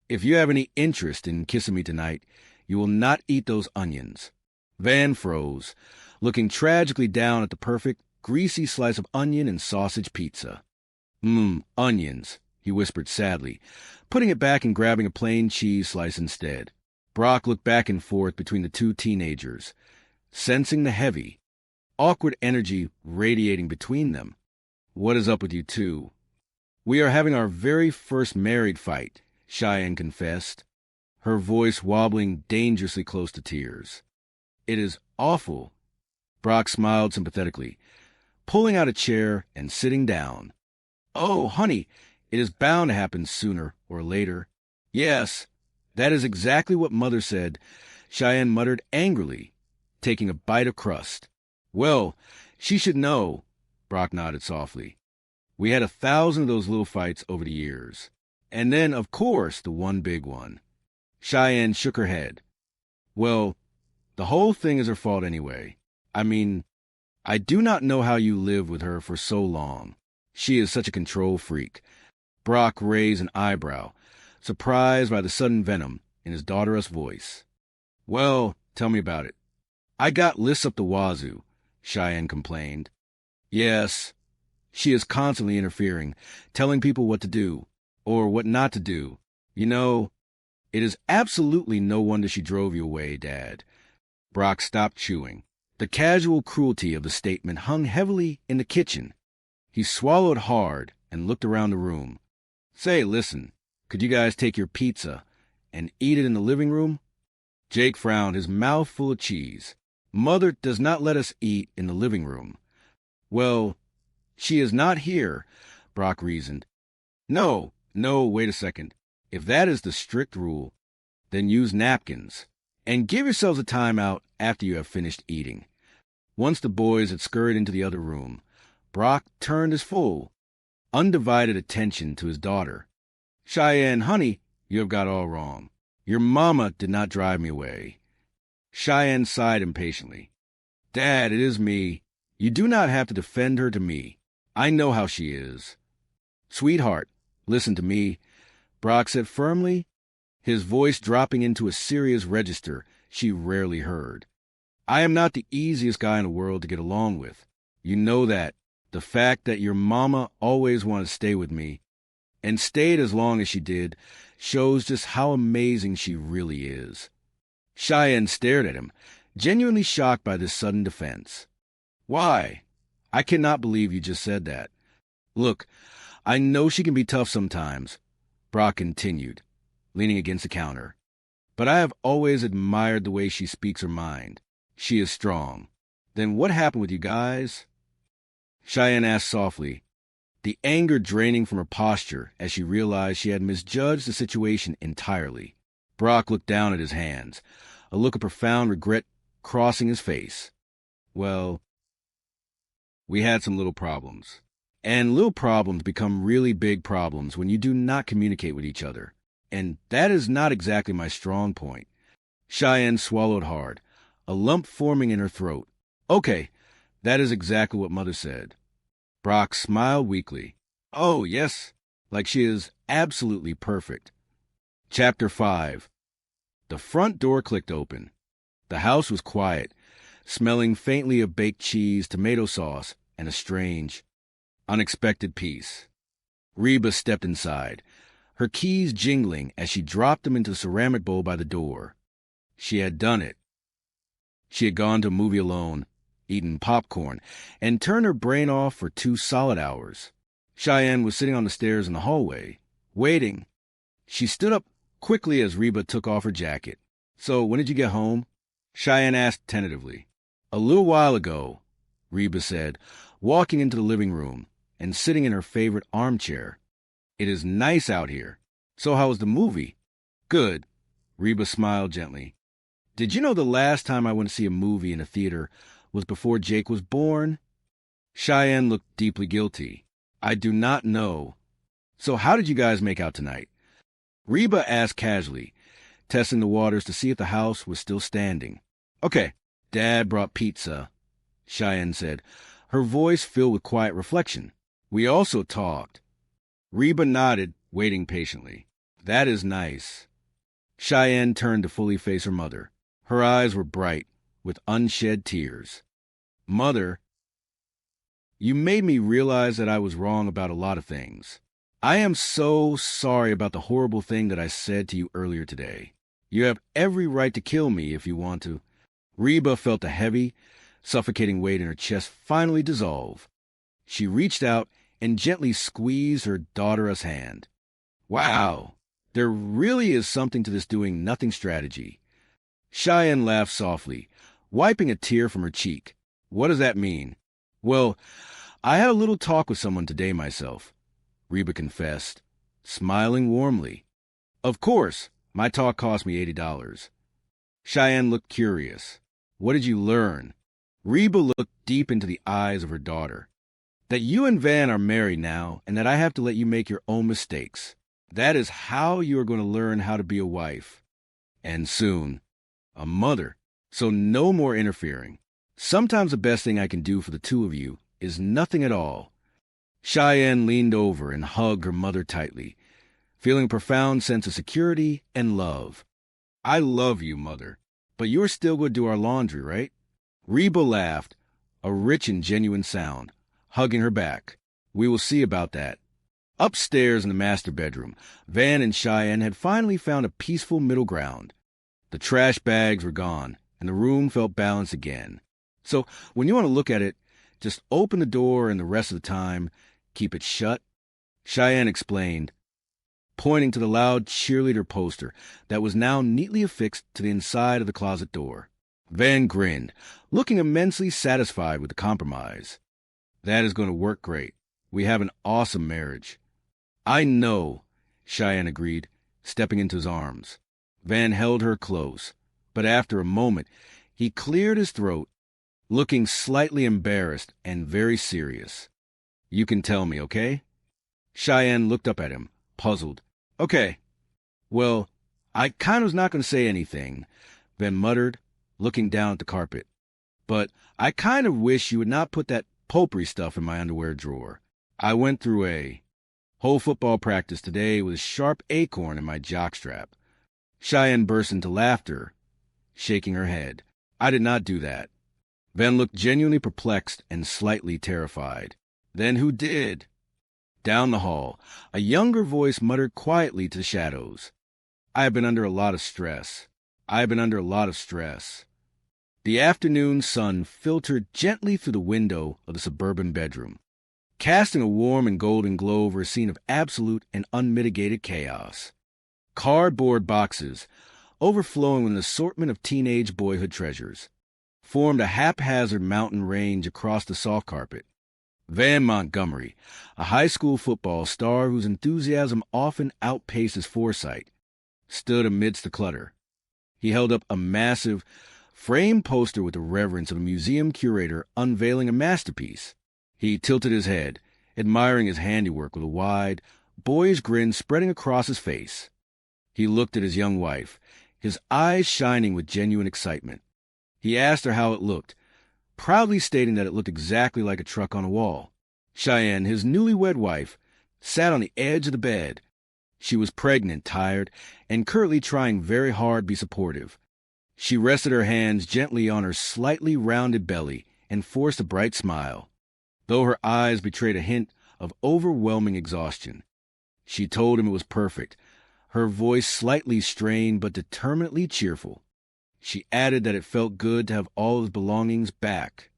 If you have any interest in kissing me tonight, you will not eat those onions. Van froze, looking tragically down at the perfect, greasy slice of onion and sausage pizza. Onions, he whispered sadly, putting it back and grabbing a plain cheese slice instead. Brock looked back and forth between the two teenagers, sensing the heavy, awkward energy radiating between them. What is up with you two? We are having our very first married fight, Cheyenne confessed, her voice wobbling dangerously close to tears. It is awful. Brock smiled sympathetically, pulling out a chair and sitting down. Oh, honey, it is bound to happen sooner or later. Yes, that is exactly what Mother said, Cheyenne muttered angrily, taking a bite of crust. Well, she should know, Brock nodded softly. We had 1,000 of those little fights over the years. And then, of course, the one big one. Cheyenne shook her head. Well, the whole thing is her fault anyway. I mean, I do not know how you lived with her for so long. She is such a control freak. Brock raised an eyebrow, surprised by the sudden venom in his daughter's voice. Well, tell me about it. I got lists up the wazoo, Cheyenne complained. Yes, she is constantly interfering, telling people what to do, or what not to do. You know, it is absolutely no wonder she drove you away, Dad. Brock stopped chewing. The casual cruelty of the statement hung heavily in the kitchen. He swallowed hard and looked around the room. Say, listen, could you guys take your pizza and eat it in the living room? Jake frowned, his mouth full of cheese. Mother does not let us eat in the living room. Well, she is not here, Brock reasoned. No, wait a second. If that is the strict rule, then use napkins. And give yourselves a timeout after you have finished eating. Once the boys had scurried into the other room, Brock turned his full, undivided attention to his daughter. Cheyenne, honey, you have got all wrong. Your mama did not drive me away. Cheyenne sighed impatiently. Dad, it is me. You do not have to defend her to me. I know how she is. Sweetheart, listen to me, Brock said firmly, his voice dropping into a serious register she rarely heard. I am not the easiest guy in the world to get along with. You know that. The fact that your mama always wanted to stay with me, and stayed as long as she did, shows just how amazing she really is. Cheyenne stared at him, genuinely shocked by this sudden defense. Why? I cannot believe you just said that. Look, I know she can be tough sometimes, Brock continued, leaning against the counter. But I have always admired the way she speaks her mind. She is strong. Then what happened with you guys? Cheyenne asked softly, the anger draining from her posture as she realized she had misjudged the situation entirely. Brock looked down at his hands, a look of profound regret crossing his face. Well, we had some little problems. And little problems become really big problems when you do not communicate with each other. And that is not exactly my strong point. Cheyenne swallowed hard, a lump forming in her throat. Okay, that is exactly what Mother said. Brock smiled weakly. Oh, yes, like she is absolutely perfect. Chapter 5. The front door clicked open. The house was quiet, smelling faintly of baked cheese, tomato sauce, and a strange, unexpected peace. Reba stepped inside, her keys jingling as she dropped them into the ceramic bowl by the door. She had done it. She had gone to a movie alone, eaten popcorn, and turned her brain off for 2 solid hours. Cheyenne was sitting on the stairs in the hallway, waiting. She stood up quickly as Reba took off her jacket. So, when did you get home? Cheyenne asked tentatively. A little while ago, Reba said, walking into the living room and sitting in her favorite armchair. It is nice out here. So how was the movie? Good. Reba smiled gently. Did you know the last time I went to see a movie in a theater was before Jake was born? Cheyenne looked deeply guilty. I do not know. So how did you guys make out tonight? Reba asked casually, testing the waters to see if the house was still standing. Okay, Dad brought pizza, Cheyenne said, her voice filled with quiet reflection. We also talked. Reba nodded, waiting patiently. That is nice. Cheyenne turned to fully face her mother. Her eyes were bright, with unshed tears. Mother, you made me realize that I was wrong about a lot of things. I am so sorry about the horrible thing that I said to you earlier today. You have every right to kill me if you want to. Reba felt a heavy, suffocating weight in her chest finally dissolve. She reached out and gently squeezed her daughter's hand. Wow, there really is something to this doing nothing strategy. Cheyenne laughed softly, wiping a tear from her cheek. What does that mean? Well, I had a little talk with someone today myself, Reba confessed, smiling warmly. Of course, my talk cost me $80. Cheyenne looked curious. What did you learn? Reba looked deep into the eyes of her daughter. That you and Van are married now, and that I have to let you make your own mistakes. That is how you are going to learn how to be a wife. And soon, a mother. So no more interfering. Sometimes the best thing I can do for the two of you is nothing at all. Cheyenne leaned over and hugged her mother tightly, feeling a profound sense of security and love. I love you, Mother, but you're still going to do our laundry, right? Reba laughed, a rich and genuine sound, hugging her back. We will see about that. Upstairs in the master bedroom, Van and Cheyenne had finally found a peaceful middle ground. The trash bags were gone, and the room felt balanced again. So when you want to look at it, just open the door and the rest of the time, keep it shut. Cheyenne explained, pointing to the loud cheerleader poster that was now neatly affixed to the inside of the closet door. Van grinned, looking immensely satisfied with the compromise. That is going to work great. We have an awesome marriage. I know, Cheyenne agreed, stepping into his arms. Van held her close, but after a moment, he cleared his throat, looking slightly embarrassed and very serious. You can tell me, okay? Cheyenne looked up at him, puzzled. Okay. Well, I kind of was not going to say anything, Van muttered, looking down at the carpet. But I kind of wish you would not put that potpourri stuff in my underwear drawer. I went through a whole football practice today with a sharp acorn in my jockstrap. Cheyenne burst into laughter, shaking her head. I did not do that. Van looked genuinely perplexed and slightly terrified. Then who did? Down the hall, a younger voice muttered quietly to the shadows. I have been under a lot of stress. I have been under a lot of stress. The afternoon sun filtered gently through the window of the suburban bedroom, casting a warm and golden glow over a scene of absolute and unmitigated chaos. Cardboard boxes, overflowing with an assortment of teenage boyhood treasures, formed a haphazard mountain range across the soft carpet. Van Montgomery, a high school football star whose enthusiasm often outpaced his foresight, stood amidst the clutter. He held up a massive, framed poster with the reverence of a museum curator unveiling a masterpiece. He tilted his head, admiring his handiwork with a wide, boyish grin spreading across his face. He looked at his young wife, his eyes shining with genuine excitement. He asked her how it looked, proudly stating that it looked exactly like a truck on a wall. Cheyenne, his newlywed wife, sat on the edge of the bed. She was pregnant, tired, and currently trying very hard to be supportive. She rested her hands gently on her slightly rounded belly and forced a bright smile, though her eyes betrayed a hint of overwhelming exhaustion. She told him it was perfect, her voice slightly strained but determinedly cheerful. She added that it felt good to have all his belongings back.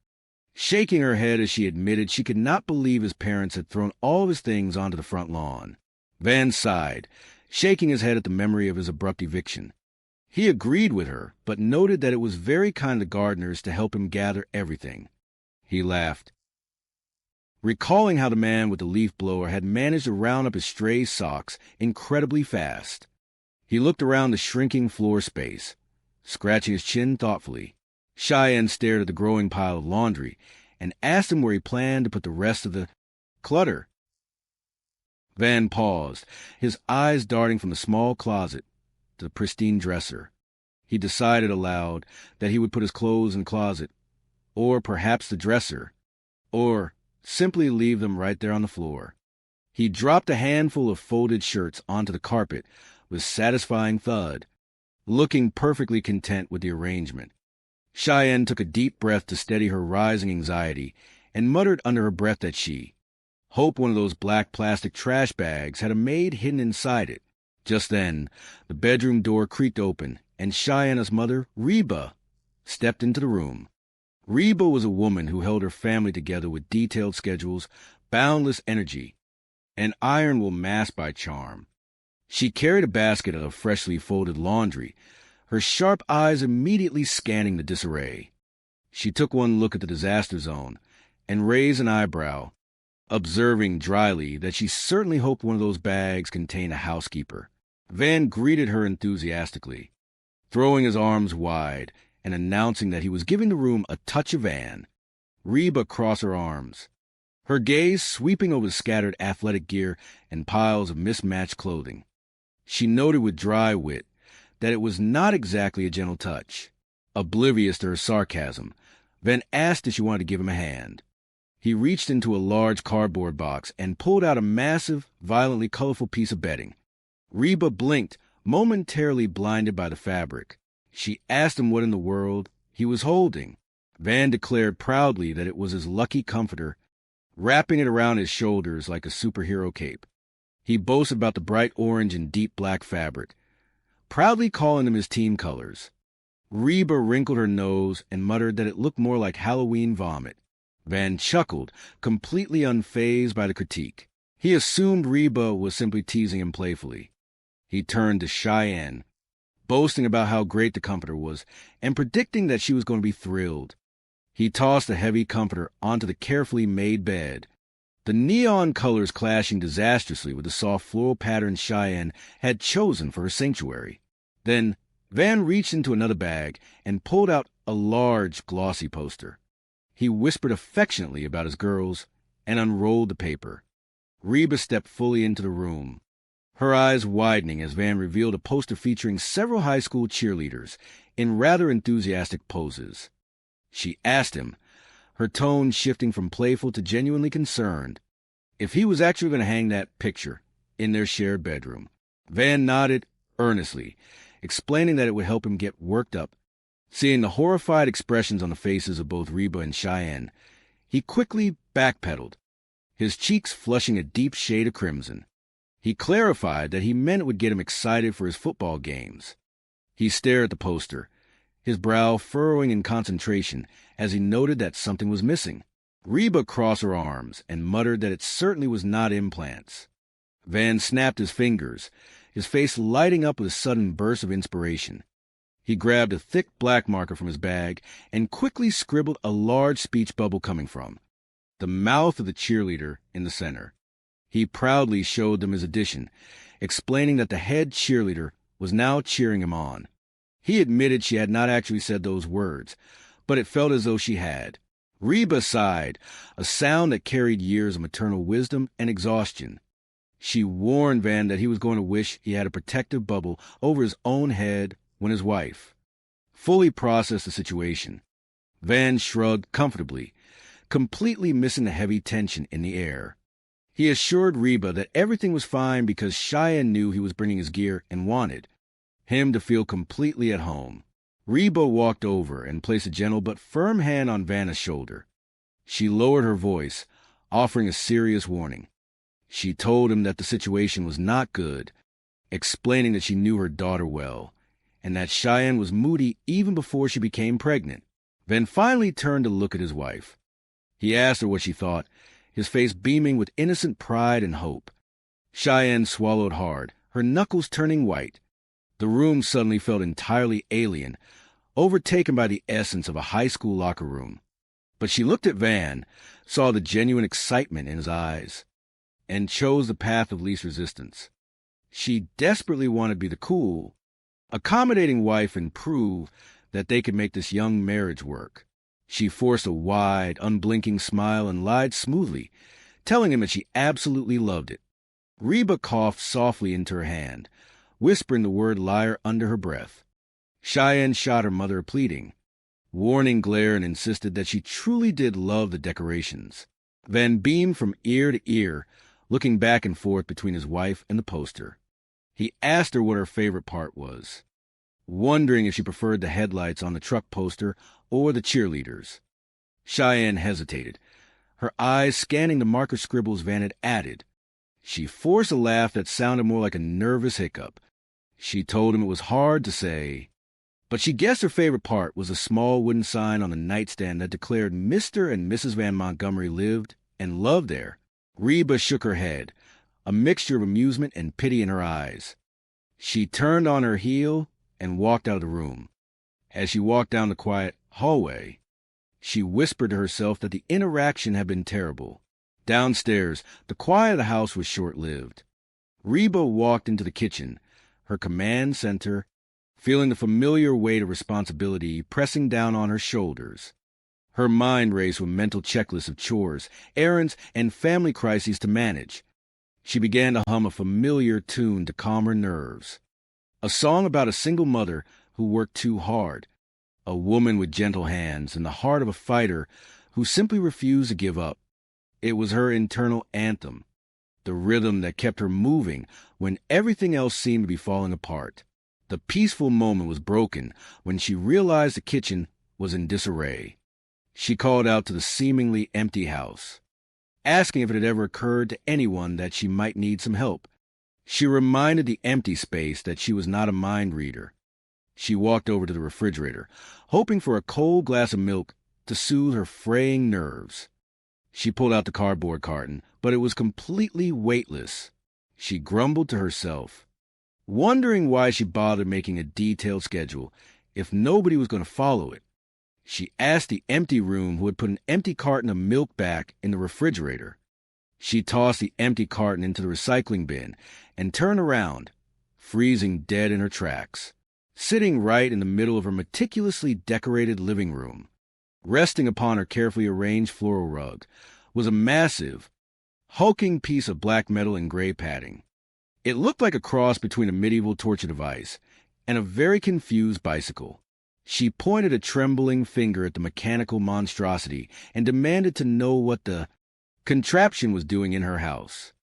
Shaking her head as she admitted she could not believe his parents had thrown all of his things onto the front lawn. Van sighed, shaking his head at the memory of his abrupt eviction. He agreed with her, but noted that it was very kind of the gardeners to help him gather everything. He laughed, recalling how the man with the leaf blower had managed to round up his stray socks incredibly fast. He looked around the shrinking floor space, scratching his chin thoughtfully. Cheyenne stared at the growing pile of laundry and asked him where he planned to put the rest of the clutter. Van paused, his eyes darting from the small closet to the pristine dresser. He decided aloud that he would put his clothes in the closet, or perhaps the dresser, or simply leave them right there on the floor. He dropped a handful of folded shirts onto the carpet with satisfying thud, looking perfectly content with the arrangement. Cheyenne took a deep breath to steady her rising anxiety and muttered under her breath that she hoped one of those black plastic trash bags had a maid hidden inside it. Just then, the bedroom door creaked open, and Cheyenne's mother, Reba, stepped into the room. Reba was a woman who held her family together with detailed schedules, boundless energy, and iron will mask by charm. She carried a basket of freshly folded laundry, her sharp eyes immediately scanning the disarray. She took one look at the disaster zone and raised an eyebrow, observing dryly that she certainly hoped one of those bags contained a housekeeper. Van greeted her enthusiastically, throwing his arms wide and announcing that he was giving the room a touch of Van. Reba crossed her arms, her gaze sweeping over the scattered athletic gear and piles of mismatched clothing. She noted with dry wit that it was not exactly a gentle touch. Oblivious to her sarcasm, Van asked if she wanted to give him a hand. He reached into a large cardboard box and pulled out a massive, violently colorful piece of bedding. Reba blinked, momentarily blinded by the fabric. She asked him what in the world he was holding. Van declared proudly that it was his lucky comforter, wrapping it around his shoulders like a superhero cape. He boasted about the bright orange and deep black fabric, proudly calling them his team colors. Reba wrinkled her nose and muttered that it looked more like Halloween vomit. Van chuckled, completely unfazed by the critique. He assumed Reba was simply teasing him playfully. He turned to Cheyenne, boasting about how great the comforter was and predicting that she was going to be thrilled. He tossed the heavy comforter onto the carefully made bed, the neon colors clashing disastrously with the soft floral patterns Cheyenne had chosen for her sanctuary. Then Van reached into another bag and pulled out a large, glossy poster. He whispered affectionately about his girls and unrolled the paper. Reba stepped fully into the room, her eyes widening as Van revealed a poster featuring several high school cheerleaders in rather enthusiastic poses. She asked him, her tone shifting from playful to genuinely concerned, if he was actually going to hang that picture in their shared bedroom. Van nodded earnestly, explaining that it would help him get worked up. Seeing the horrified expressions on the faces of both Reba and Cheyenne, he quickly backpedaled, his cheeks flushing a deep shade of crimson. He clarified that he meant it would get him excited for his football games. He stared at the poster, his brow furrowing in concentration as he noted that something was missing. Reba crossed her arms and muttered that it certainly was not implants. Van snapped his fingers, his face lighting up with a sudden burst of inspiration. He grabbed a thick black marker from his bag and quickly scribbled a large speech bubble coming from the mouth of the cheerleader in the center. He proudly showed them his addition, explaining that the head cheerleader was now cheering him on. He admitted she had not actually said those words, but it felt as though she had. Reba sighed, a sound that carried years of maternal wisdom and exhaustion. She warned Van that he was going to wish he had a protective bubble over his own head when his wife fully processed the situation. Van shrugged comfortably, completely missing the heavy tension in the air. He assured Reba that everything was fine because Cheyenne knew he was bringing his gear and wanted him to feel completely at home. Reba walked over and placed a gentle but firm hand on Vanna's shoulder. She lowered her voice, offering a serious warning. She told him that the situation was not good, explaining that she knew her daughter well, and that Cheyenne was moody even before she became pregnant. Van finally turned to look at his wife. He asked her what she thought, his face beaming with innocent pride and hope. Cheyenne swallowed hard, her knuckles turning white. The room suddenly felt entirely alien, overtaken by the essence of a high school locker room. But she looked at Van, saw the genuine excitement in his eyes, and chose the path of least resistance. She desperately wanted to be the cool, accommodating wife and prove that they could make this young marriage work. She forced a wide, unblinking smile and lied smoothly, telling him that she absolutely loved it. Reba coughed softly into her hand, whispering the word liar under her breath. Cheyenne shot her mother a pleading, warning glare, and insisted that she truly did love the decorations. Van beamed from ear to ear, looking back and forth between his wife and the poster. He asked her what her favorite part was, wondering if she preferred the headlights on the truck poster or the cheerleaders. Cheyenne hesitated, her eyes scanning the marker scribbles Van had added. She forced a laugh that sounded more like a nervous hiccup. She told him it was hard to say, but she guessed her favorite part was a small wooden sign on the nightstand that declared Mr. and Mrs. Van Montgomery lived and loved there. Reba shook her head, a mixture of amusement and pity in her eyes. She turned on her heel and walked out of the room. As she walked down the quiet hallway, she whispered to herself that the interaction had been terrible. Downstairs, the quiet of the house was short-lived. Reba walked into the kitchen, her command center, feeling the familiar weight of responsibility pressing down on her shoulders. Her mind raced with mental checklists of chores, errands, and family crises to manage. She began to hum a familiar tune to calm her nerves. A song about a single mother who worked too hard, a woman with gentle hands and the heart of a fighter who simply refused to give up. It was her internal anthem, the rhythm that kept her moving when everything else seemed to be falling apart. The peaceful moment was broken when she realized the kitchen was in disarray. She called out to the seemingly empty house, asking if it had ever occurred to anyone that she might need some help. She reminded the empty space that she was not a mind reader. She walked over to the refrigerator, hoping for a cold glass of milk to soothe her fraying nerves. She pulled out the cardboard carton, but it was completely weightless. She grumbled to herself, Wondering why she bothered making a detailed schedule if nobody was going to follow it, she asked the empty room who had put an empty carton of milk back in the refrigerator. She tossed the empty carton into the recycling bin and turned around, freezing dead in her tracks. Sitting right in the middle of her meticulously decorated living room, resting upon her carefully arranged floral rug, was a massive, hulking piece of black metal and gray padding. It looked like a cross between a medieval torture device and a very confused bicycle. She pointed a trembling finger at the mechanical monstrosity and demanded to know what the contraption was doing in her house.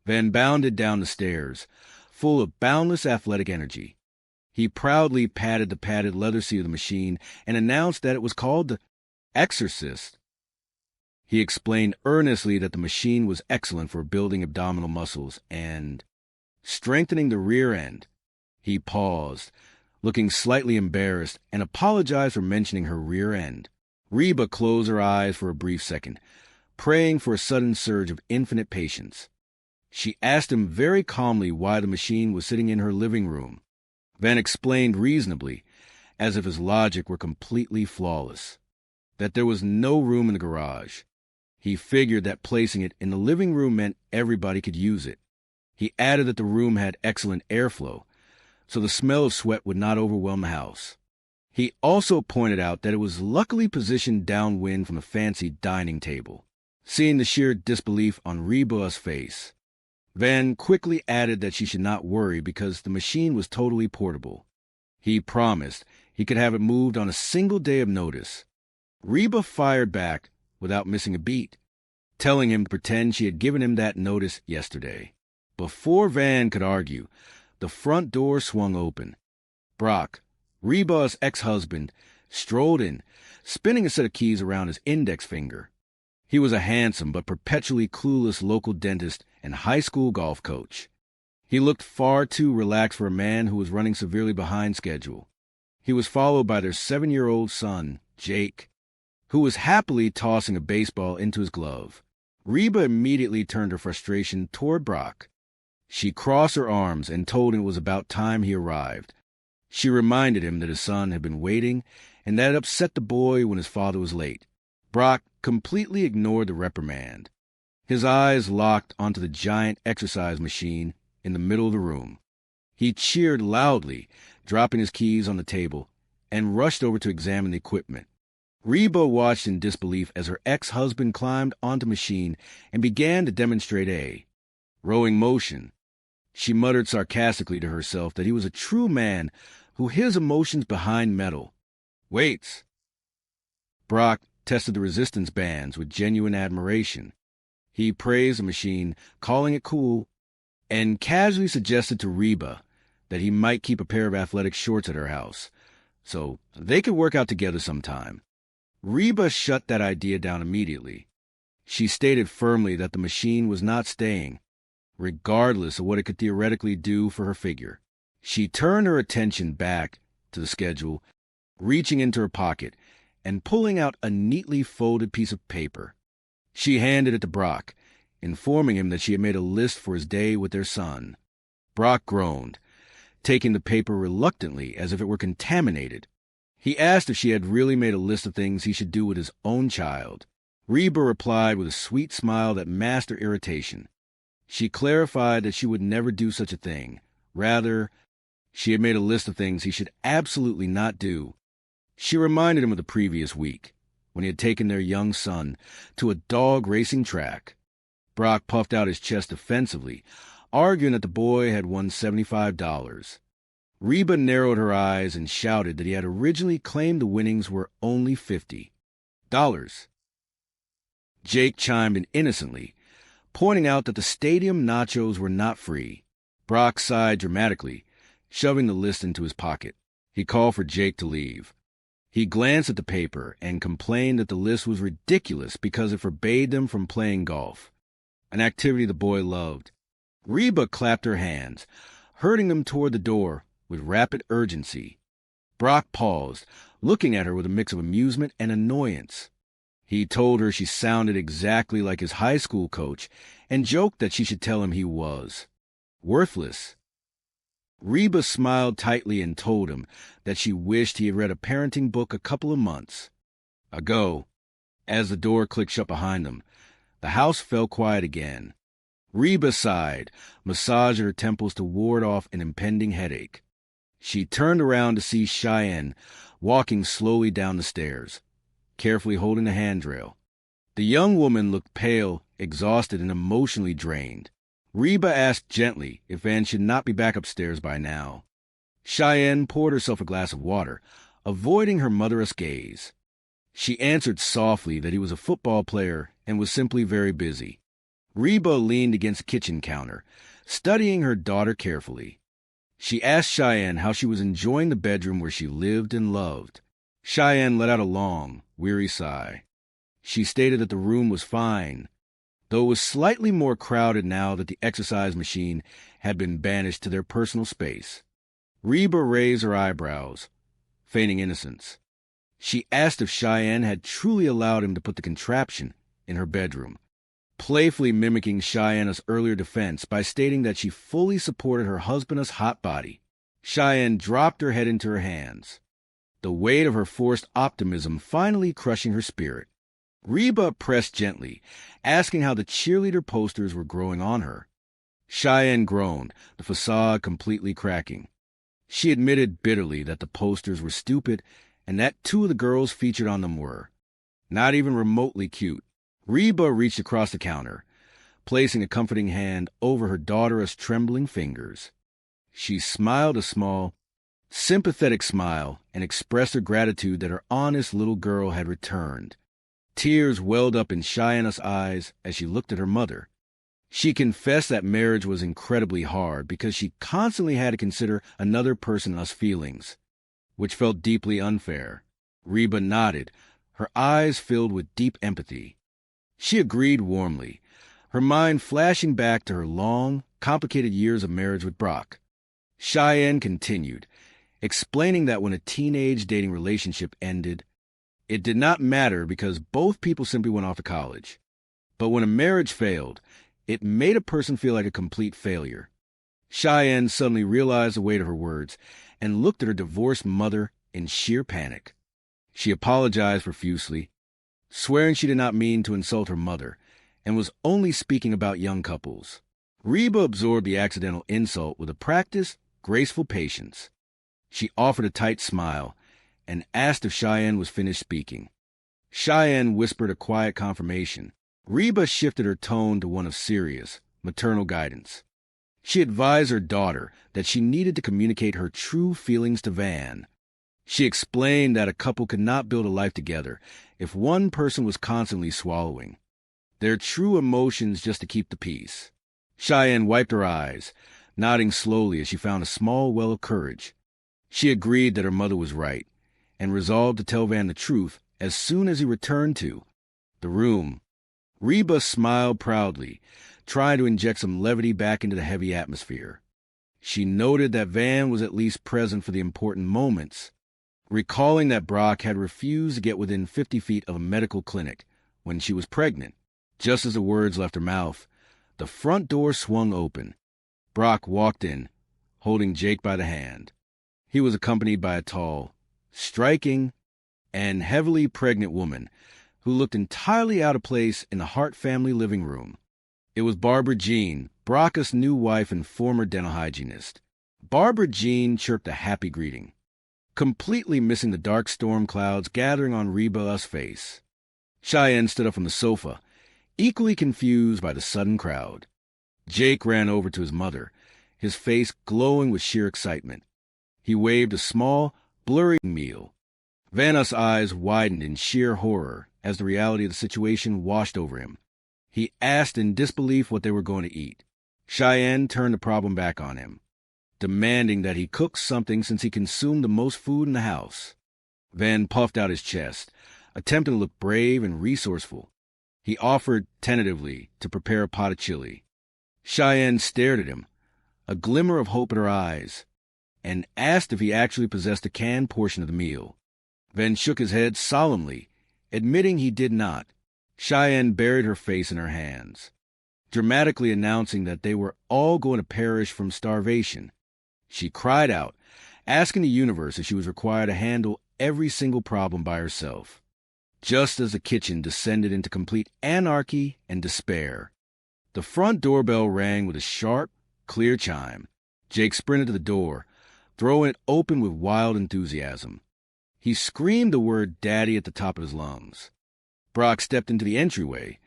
Van bounded down the stairs, full of boundless athletic energy. He proudly patted the padded leather seat of the machine and announced that it was called the Exorcist. He explained earnestly that the machine was excellent for building abdominal muscles and strengthening the rear end. He paused, looking slightly embarrassed, and apologized for mentioning her rear end. Reba closed her eyes for a brief second, praying for a sudden surge of infinite patience. She asked him very calmly why the machine was sitting in her living room. Van explained reasonably, as if his logic were completely flawless, that there was no room in the garage. He figured that placing it in the living room meant everybody could use it. He added that the room had excellent airflow, so the smell of sweat would not overwhelm the house. He also pointed out that it was luckily positioned downwind from the fancy dining table. Seeing the sheer disbelief on Reba's face, Van quickly added that she should not worry because the machine was totally portable. He promised he could have it moved on a single day of notice. Reba fired back without missing a beat, telling him to pretend she had given him that notice yesterday. Before Van could argue, the front door swung open. Brock, Reba's ex-husband, strolled in, spinning a set of keys around his index finger. He was a handsome but perpetually clueless local dentist and high school golf coach. He looked far too relaxed for a man who was running severely behind schedule. He was followed by their 7-year-old son, Jake, who was happily tossing a baseball into his glove. Reba immediately turned her frustration toward Brock. She crossed her arms and told him it was about time he arrived. She reminded him that his son had been waiting and that it upset the boy when his father was late. Brock completely ignored the reprimand. His eyes locked onto the giant exercise machine in the middle of the room. He cheered loudly, dropping his keys on the table, and rushed over to examine the equipment. Reba watched in disbelief as her ex-husband climbed onto the machine and began to demonstrate a rowing motion. She muttered sarcastically to herself that he was a true man who hid his emotions behind metal. Weights. Brock tested the resistance bands with genuine admiration. He praised the machine, calling it cool, and casually suggested to Reba that he might keep a pair of athletic shorts at her house, so they could work out together sometime. Reba shut that idea down immediately. She stated firmly that the machine was not staying, regardless of what it could theoretically do for her figure. She turned her attention back to the schedule, reaching into her pocket and pulling out a neatly folded piece of paper. She handed it to Brock, informing him that she had made a list for his day with their son. Brock groaned, taking the paper reluctantly as if it were contaminated. He asked if she had really made a list of things he should do with his own child. Reba replied with a sweet smile that masked her irritation. She clarified that she would never do such a thing. Rather, she had made a list of things he should absolutely not do. She reminded him of the previous week, when he had taken their young son to a dog racing track. Brock puffed out his chest defensively, arguing that the boy had won $75. Reba narrowed her eyes and shouted that he had originally claimed the winnings were only $50. Jake chimed in innocently, pointing out that the stadium nachos were not free. Brock sighed dramatically, shoving the list into his pocket. He called for Jake to leave. He glanced at the paper and complained that the list was ridiculous because it forbade them from playing golf, an activity the boy loved. Reba clapped her hands, herding them toward the door with rapid urgency. Brock paused, looking at her with a mix of amusement and annoyance. He told her she sounded exactly like his high school coach and joked that she should tell him he was worthless. Reba smiled tightly and told him that she wished he had read a parenting book a couple of months ago. As the door clicked shut behind them, the house fell quiet again. Reba sighed, massaged her temples to ward off an impending headache. She turned around to see Cheyenne walking slowly down the stairs, carefully holding the handrail. The young woman looked pale, exhausted, and emotionally drained. Reba asked gently if Van should not be back upstairs by now. Cheyenne poured herself a glass of water, avoiding her mother's gaze. She answered softly that he was a football player and was simply very busy. Reba leaned against the kitchen counter, studying her daughter carefully. She asked Cheyenne how she was enjoying the bedroom where she lived and loved. Cheyenne let out a long, weary sigh. She stated that the room was fine, though it was slightly more crowded now that the exercise machine had been banished to their personal space. Reba raised her eyebrows, feigning innocence. She asked if Cheyenne had truly allowed him to put the contraption in her bedroom, playfully mimicking Cheyenne's earlier defense by stating that she fully supported her husband's hot body. Cheyenne dropped her head into her hands, the weight of her forced optimism finally crushing her spirit. Reba pressed gently, asking how the cheerleader posters were growing on her. Cheyenne groaned, the facade completely cracking. She admitted bitterly that the posters were stupid and that 2 of the girls featured on them were not even remotely cute. Reba reached across the counter, placing a comforting hand over her daughter's trembling fingers. She smiled a small, sympathetic smile and expressed her gratitude that her honest little girl had returned. Tears welled up in Cheyenne's eyes as she looked at her mother. She confessed that marriage was incredibly hard because she constantly had to consider another person's feelings, which felt deeply unfair. Reba nodded, her eyes filled with deep empathy. She agreed warmly, her mind flashing back to her long, complicated years of marriage with Brock. Cheyenne continued, explaining that when a teenage dating relationship ended, it did not matter because both people simply went off to college. But when a marriage failed, it made a person feel like a complete failure. Cheyenne suddenly realized the weight of her words and looked at her divorced mother in sheer panic. She apologized profusely, swearing she did not mean to insult her mother and was only speaking about young couples. Reba absorbed the accidental insult with a practiced, graceful patience. She offered a tight smile and asked if Cheyenne was finished speaking. Cheyenne whispered a quiet confirmation. Reba shifted her tone to one of serious, maternal guidance. She advised her daughter that she needed to communicate her true feelings to Van. She explained that a couple could not build a life together if one person was constantly swallowing their true emotions just to keep the peace. Cheyenne wiped her eyes, nodding slowly as she found a small well of courage. She agreed that her mother was right, and resolved to tell Van the truth as soon as he returned to the room. Reba smiled proudly, trying to inject some levity back into the heavy atmosphere. She noted that Van was at least present for the important moments, recalling that Brock had refused to get within 50 feet of a medical clinic when she was pregnant. Just as the words left her mouth, the front door swung open. Brock walked in, holding Jake by the hand. He was accompanied by a tall, striking, and heavily pregnant woman who looked entirely out of place in the Hart family living room. It was Barbara Jean, Brock's new wife and former dental hygienist. Barbara Jean chirped a happy greeting, completely missing the dark storm clouds gathering on Reba's face. Cheyenne stood up from the sofa, equally confused by the sudden crowd. Jake ran over to his mother, his face glowing with sheer excitement. He waved a small, blurry meal. Vanna's eyes widened in sheer horror as the reality of the situation washed over him. He asked in disbelief what they were going to eat. Cheyenne turned the problem back on him, demanding that he cook something since he consumed the most food in the house. Van puffed out his chest, attempting to look brave and resourceful. He offered tentatively to prepare a pot of chili. Cheyenne stared at him, a glimmer of hope in her eyes, and asked if he actually possessed a canned portion of the meal. Van shook his head solemnly, admitting he did not. Cheyenne buried her face in her hands, dramatically announcing that they were all going to perish from starvation. She cried out, asking the universe if she was required to handle every single problem by herself. Just as the kitchen descended into complete anarchy and despair, the front doorbell rang with a sharp, clear chime. Jake sprinted to the door, throwing it open with wild enthusiasm. He screamed the word Daddy at the top of his lungs. Brock stepped into the entryway,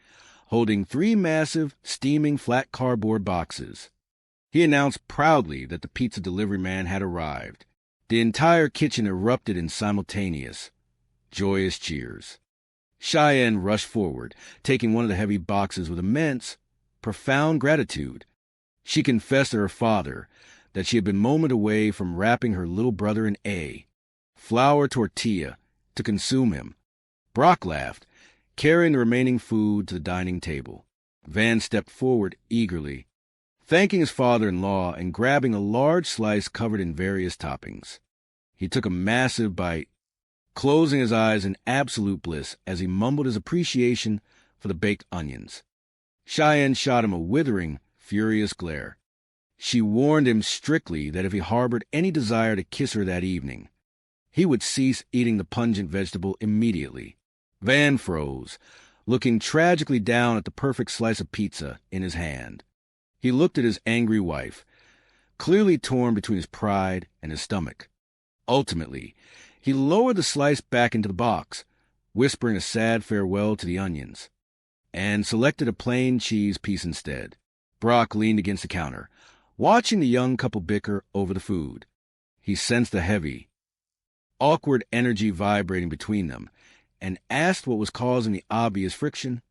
holding 3 massive, steaming flat cardboard boxes. He announced proudly that the pizza delivery man had arrived. The entire kitchen erupted in simultaneous, joyous cheers. Cheyenne rushed forward, taking one of the heavy boxes with immense, profound gratitude. She confessed to her father that she had been moments away from wrapping her little brother in a flour tortilla to consume him. Brock laughed, carrying the remaining food to the dining table. Van stepped forward eagerly, thanking his father-in-law and grabbing a large slice covered in various toppings. He took a massive bite, closing his eyes in absolute bliss as he mumbled his appreciation for the baked onions. Cheyenne shot him a withering, furious glare. She warned him strictly that if he harbored any desire to kiss her that evening, he would cease eating the pungent vegetable immediately. Van froze, looking tragically down at the perfect slice of pizza in his hand. He looked at his angry wife, clearly torn between his pride and his stomach. Ultimately, he lowered the slice back into the box, whispering a sad farewell to the onions, and selected a plain cheese piece instead. Brock leaned against the counter, watching the young couple bicker over the food. He sensed the heavy, awkward energy vibrating between them, and asked what was causing the obvious friction.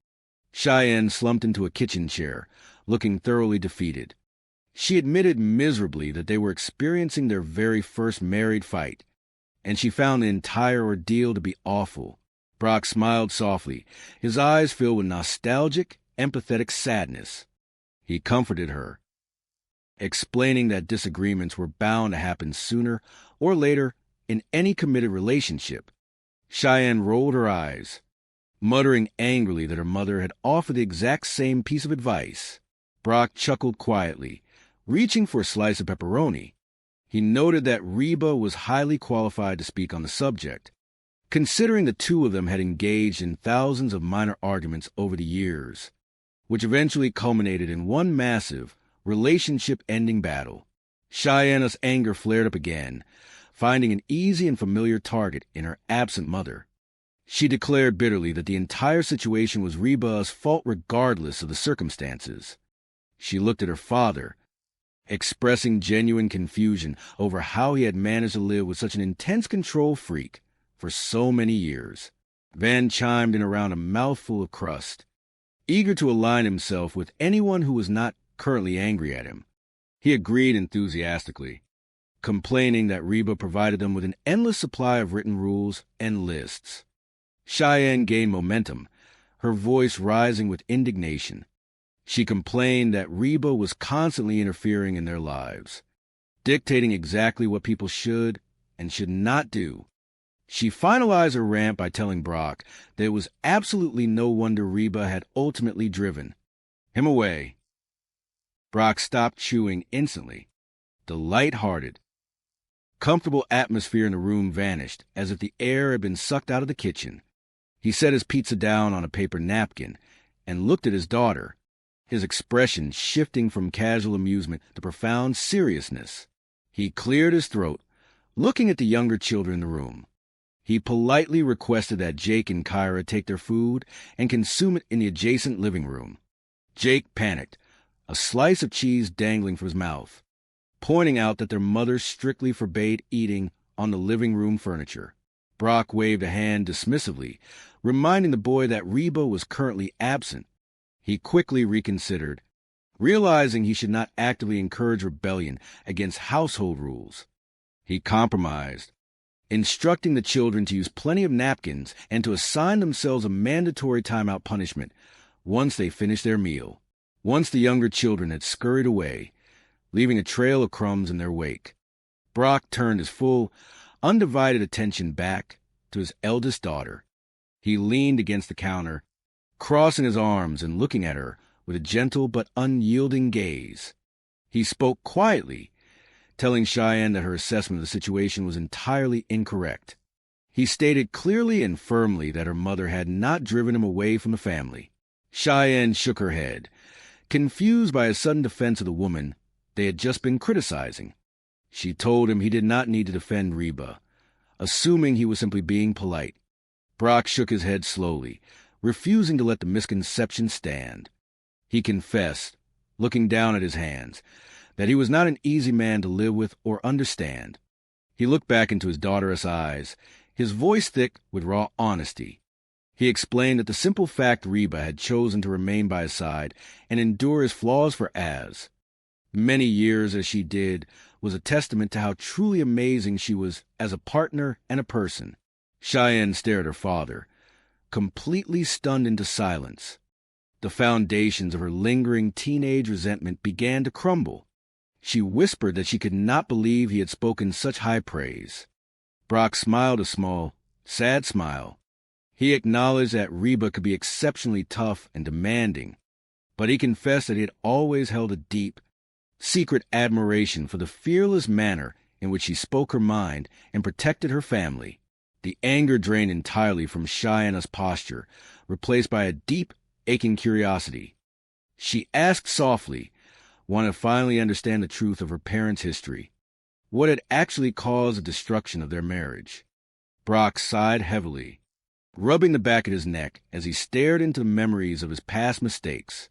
Cheyenne slumped into a kitchen chair, looking thoroughly defeated. She admitted miserably that they were experiencing their very first married fight, and she found the entire ordeal to be awful. Brock smiled softly, his eyes filled with nostalgic, empathetic sadness. He comforted her, explaining that disagreements were bound to happen sooner or later in any committed relationship. Cheyenne rolled her eyes, muttering angrily that her mother had offered the exact same piece of advice. Brock chuckled quietly, reaching for a slice of pepperoni. He noted that Reba was highly qualified to speak on the subject, considering the two of them had engaged in thousands of minor arguments over the years, which eventually culminated in one massive, relationship-ending battle. Cheyenne's anger flared up again, finding an easy and familiar target in her absent mother. She declared bitterly that the entire situation was Reba's fault regardless of the circumstances. She looked at her father, expressing genuine confusion over how he had managed to live with such an intense control freak for so many years. Van chimed in around a mouthful of crust, eager to align himself with anyone who was not currently angry at him. He agreed enthusiastically, complaining that Reba provided them with an endless supply of written rules and lists. Cheyenne gained momentum, her voice rising with indignation. She complained that Reba was constantly interfering in their lives, dictating exactly what people should and should not do. She finalized her rant by telling Brock that it was absolutely no wonder Reba had ultimately driven him away. Brock stopped chewing instantly. The light-hearted, comfortable atmosphere in the room vanished as if the air had been sucked out of the kitchen. He set his pizza down on a paper napkin and looked at his daughter, his expression shifting from casual amusement to profound seriousness. He cleared his throat, looking at the younger children in the room. He politely requested that Jake and Kyra take their food and consume it in the adjacent living room. Jake panicked, a slice of cheese dangling from his mouth, pointing out that their mother strictly forbade eating on the living room furniture. Brock waved a hand dismissively, reminding the boy that Reba was currently absent. He quickly reconsidered, realizing he should not actively encourage rebellion against household rules. He compromised, instructing the children to use plenty of napkins and to assign themselves a mandatory timeout punishment once they finished their meal. Once the younger children had scurried away, leaving a trail of crumbs in their wake, Brock turned his full, undivided attention back to his eldest daughter. He leaned against the counter, crossing his arms and looking at her with a gentle but unyielding gaze. He spoke quietly, telling Cheyenne that her assessment of the situation was entirely incorrect. He stated clearly and firmly that her mother had not driven him away from the family. Cheyenne shook her head, confused by his sudden defense of the woman they had just been criticizing. She told him he did not need to defend Reba, assuming he was simply being polite. Brock shook his head slowly, refusing to let the misconception stand. He confessed, looking down at his hands, that he was not an easy man to live with or understand. He looked back into his daughter's eyes, his voice thick with raw honesty. He explained that the simple fact Reba had chosen to remain by his side and endure his flaws for as many years as she did was a testament to how truly amazing she was as a partner and a person. Cheyenne stared at her father, completely stunned into silence. The foundations of her lingering teenage resentment began to crumble. She whispered that she could not believe he had spoken such high praise. Brock smiled a small, sad smile. He acknowledged that Reba could be exceptionally tough and demanding, but he confessed that he had always held a deep, secret admiration for the fearless manner in which she spoke her mind and protected her family. The anger drained entirely from Cheyenne's posture, replaced by a deep, aching curiosity. She asked softly, wanting to finally understand the truth of her parents' history. What had actually caused the destruction of their marriage? Brock sighed heavily, rubbing the back of his neck as he stared into the memories of his past mistakes.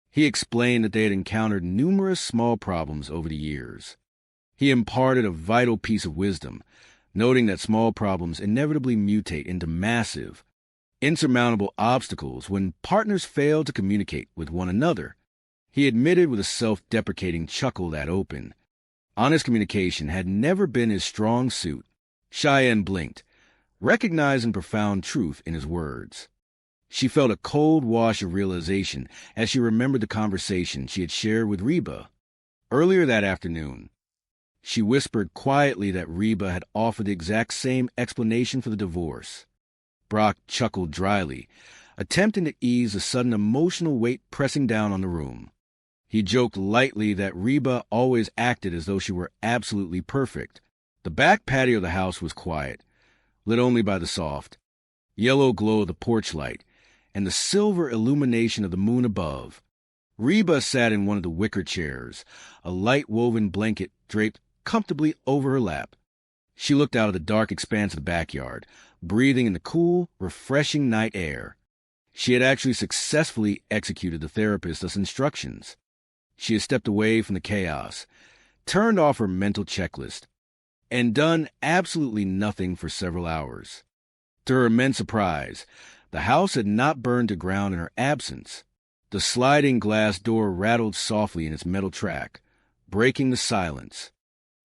He explained that they had encountered numerous small problems over the years. He imparted a vital piece of wisdom, noting that small problems inevitably mutate into massive, insurmountable obstacles when partners fail to communicate with one another. He admitted with a self-deprecating chuckle that open, honest communication had never been his strong suit. Cheyenne blinked, recognizing profound truth in his words. She felt a cold wash of realization as she remembered the conversation she had shared with Reba earlier that afternoon. She whispered quietly that Reba had offered the exact same explanation for the divorce. Brock chuckled dryly, attempting to ease the sudden emotional weight pressing down on the room. He joked lightly that Reba always acted as though she were absolutely perfect. The back patio of the house was quiet, lit only by the soft, yellow glow of the porch light and the silver illumination of the moon above. Reba sat in one of the wicker chairs, a light woven blanket draped comfortably over her lap. She looked out at the dark expanse of the backyard, breathing in the cool, refreshing night air. She had actually successfully executed the therapist's instructions. She had stepped away from the chaos, turned off her mental checklist, and done absolutely nothing for several hours. To her immense surprise, the house had not burned to ground in her absence. The sliding glass door rattled softly in its metal track, breaking the silence.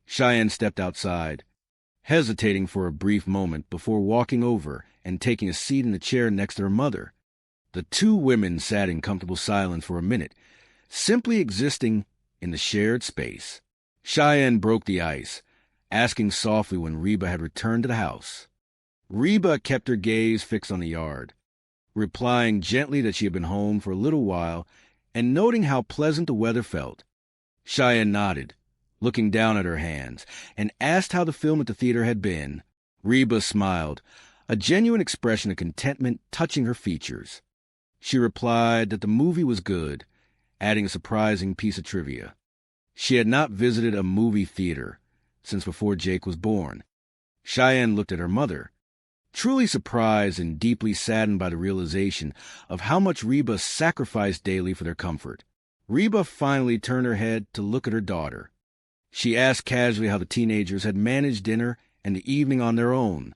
Cheyenne stepped outside, hesitating for a brief moment before walking over and taking a seat in the chair next to her mother. The two women sat in comfortable silence for a minute, simply existing in the shared space. Cheyenne broke the ice, asking softly when Reba had returned to the house. Reba kept her gaze fixed on the yard, replying gently that she had been home for a little while and noting how pleasant the weather felt. Cheyenne nodded, looking down at her hands, and asked how the film at the theater had been. Reba smiled, a genuine expression of contentment touching her features. She replied that the movie was good, adding a surprising piece of trivia. She had not visited a movie theater since before Jake was born. Cheyenne looked at her mother, truly surprised and deeply saddened by the realization of how much Reba sacrificed daily for their comfort. Reba finally turned her head to look at her daughter. She asked casually how the teenagers had managed dinner and the evening on their own.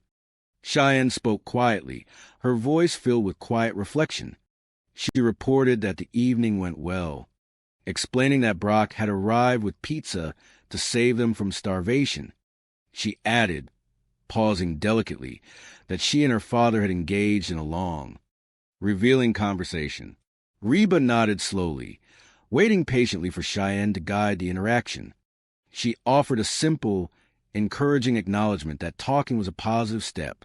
Cheyenne spoke quietly, her voice filled with quiet reflection. She reported that the evening went well, explaining that Brock had arrived with pizza to save them from starvation. She added, pausing delicately, that she and her father had engaged in a long, revealing conversation. Reba nodded slowly, waiting patiently for Cheyenne to guide the interaction. She offered a simple, encouraging acknowledgement that talking was a positive step.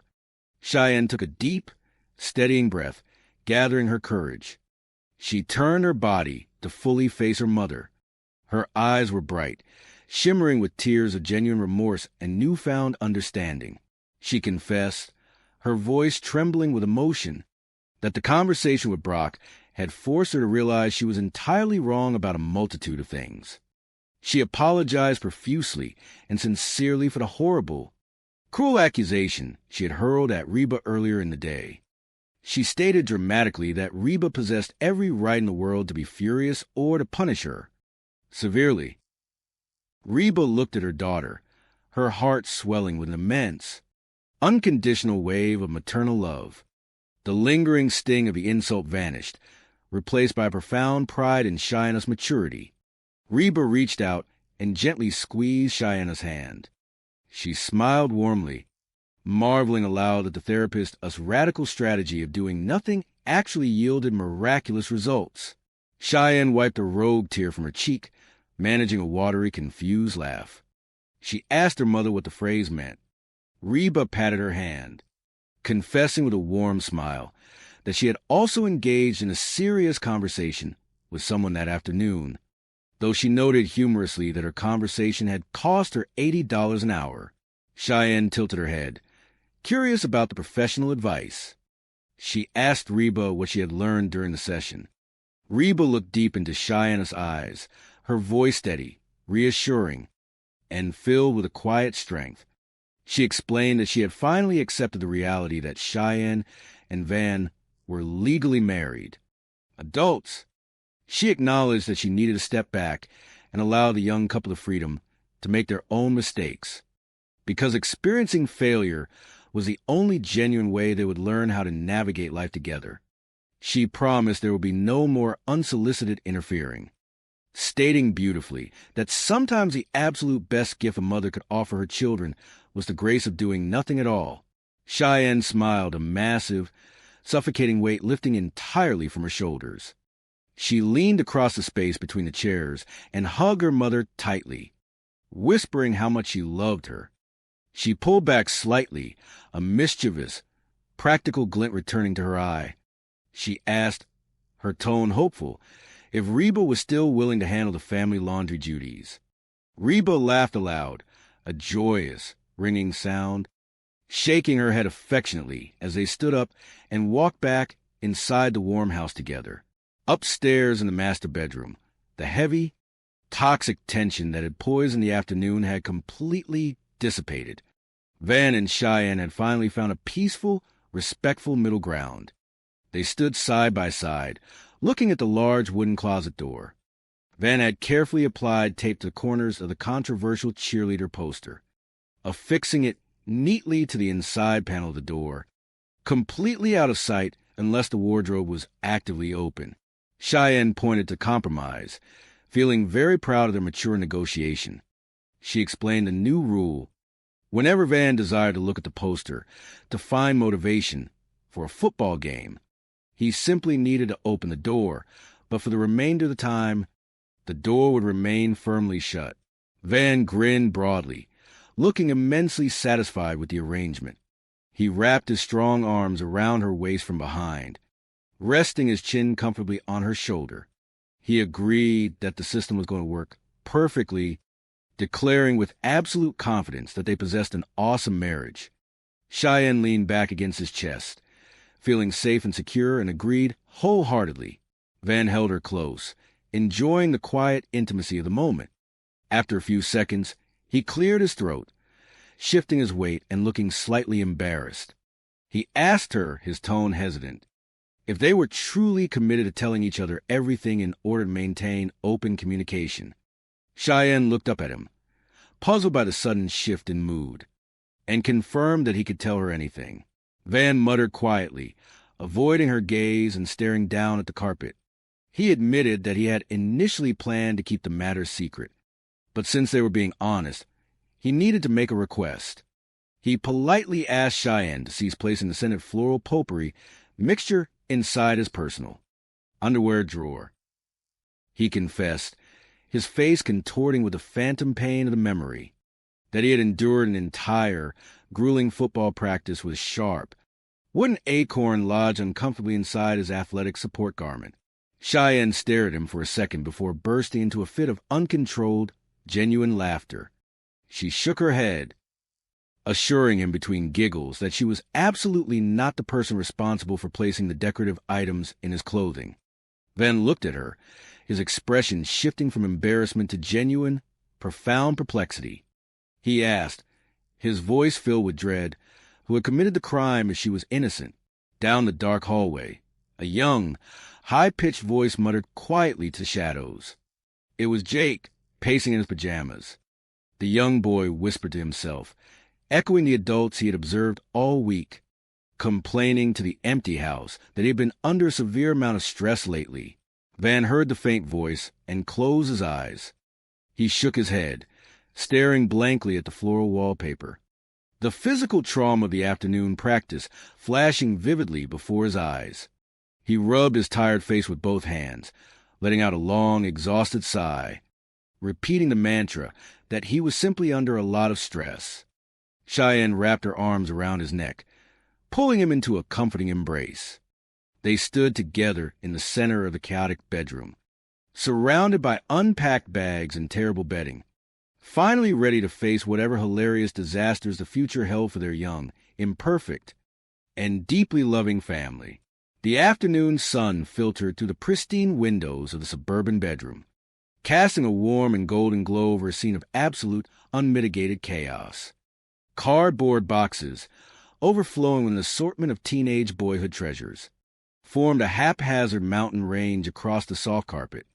Cheyenne took a deep, steadying breath, gathering her courage. She turned her body to fully face her mother. Her eyes were bright, shimmering with tears of genuine remorse and newfound understanding. She confessed, her voice trembling with emotion, that the conversation with Brock had forced her to realize she was entirely wrong about a multitude of things. She apologized profusely and sincerely for the horrible, cruel accusation she had hurled at Reba earlier in the day. She stated dramatically that Reba possessed every right in the world to be furious or to punish her severely. Reba looked at her daughter, her heart swelling with an immense, unconditional wave of maternal love. The lingering sting of the insult vanished, replaced by profound pride in Cheyenne's maturity. Reba reached out and gently squeezed Cheyenne's hand. She smiled warmly, marveling aloud at the therapist's radical strategy of doing nothing actually yielded miraculous results. Cheyenne wiped a rogue tear from her cheek, managing a watery, confused laugh. She asked her mother what the phrase meant. Reba patted her hand, confessing with a warm smile that she had also engaged in a serious conversation with someone that afternoon, though she noted humorously that her conversation had cost her $80 an hour. Cheyenne tilted her head, curious about the professional advice. She asked Reba what she had learned during the session. Reba looked deep into Cheyenne's eyes, her voice steady, reassuring, and filled with a quiet strength. She explained that she had finally accepted the reality that Cheyenne and Van were legally married, adults. She acknowledged that she needed to step back and allow the young couple the freedom to make their own mistakes, because experiencing failure was the only genuine way they would learn how to navigate life together. She promised there would be no more unsolicited interfering, stating beautifully that sometimes the absolute best gift a mother could offer her children was the grace of doing nothing at all. Cheyenne smiled, a massive, suffocating weight lifting entirely from her shoulders. She leaned across the space between the chairs and hugged her mother tightly, whispering how much she loved her. She pulled back slightly, a mischievous, practical glint returning to her eye. She asked, her tone hopeful, if Reba was still willing to handle the family laundry duties. Reba laughed aloud, a joyous, ringing sound, shaking her head affectionately as they stood up and walked back inside the warm house together. Upstairs in the master bedroom, the heavy, toxic tension that had poisoned the afternoon had completely dissipated. Van and Cheyenne had finally found a peaceful, respectful middle ground. They stood side by side, looking at the large wooden closet door. Van had carefully applied tape to the corners of the controversial cheerleader poster, affixing it neatly to the inside panel of the door, completely out of sight unless the wardrobe was actively open. Cheyenne pointed to compromise, feeling very proud of their mature negotiation. She explained the new rule. Whenever Van desired to look at the poster to find motivation for a football game, he simply needed to open the door, but for the remainder of the time, the door would remain firmly shut. Van grinned broadly, looking immensely satisfied with the arrangement. He wrapped his strong arms around her waist from behind, resting his chin comfortably on her shoulder. He agreed that the system was going to work perfectly, declaring with absolute confidence that they possessed an awesome marriage. Cheyenne leaned back against his chest, feeling safe and secure, and agreed wholeheartedly. Van held her close, enjoying the quiet intimacy of the moment. After a few seconds, he cleared his throat, shifting his weight and looking slightly embarrassed. He asked her, his tone hesitant, if they were truly committed to telling each other everything in order to maintain open communication. Cheyenne looked up at him, puzzled by the sudden shift in mood, and confirmed that he could tell her anything. Van muttered quietly, avoiding her gaze and staring down at the carpet. He admitted that he had initially planned to keep the matter secret, but since they were being honest, he needed to make a request. He politely asked Cheyenne to cease placing the scented floral potpourri mixture inside his personal underwear drawer. He confessed, his face contorting with the phantom pain of the memory, that he had endured an entire, grueling football practice with sharp, wooden acorn lodged uncomfortably inside his athletic support garment. Cheyenne stared at him for a second before bursting into a fit of uncontrolled genuine laughter. She shook her head, assuring him between giggles that she was absolutely not the person responsible for placing the decorative items in his clothing. Van looked at her, his expression shifting from embarrassment to genuine, profound perplexity. He asked, his voice filled with dread, who had committed the crime as she was innocent, down the dark hallway. A young, high-pitched voice muttered quietly to shadows. It was Jake, pacing in his pajamas. The young boy whispered to himself, echoing the adults he had observed all week, complaining to the empty house that he had been under a severe amount of stress lately. Van heard the faint voice and closed his eyes. He shook his head, staring blankly at the floral wallpaper, the physical trauma of the afternoon practice flashing vividly before his eyes. He rubbed his tired face with both hands, letting out a long, exhausted sigh, repeating the mantra that he was simply under a lot of stress. Cheyenne wrapped her arms around his neck, pulling him into a comforting embrace. They stood together in the center of the chaotic bedroom, surrounded by unpacked bags and terrible bedding, finally ready to face whatever hilarious disasters the future held for their young, imperfect, and deeply loving family. The afternoon sun filtered through the pristine windows of the suburban bedroom, casting a warm and golden glow over a scene of absolute, unmitigated chaos. Cardboard boxes, overflowing with an assortment of teenage boyhood treasures, formed a haphazard mountain range across the soft carpet.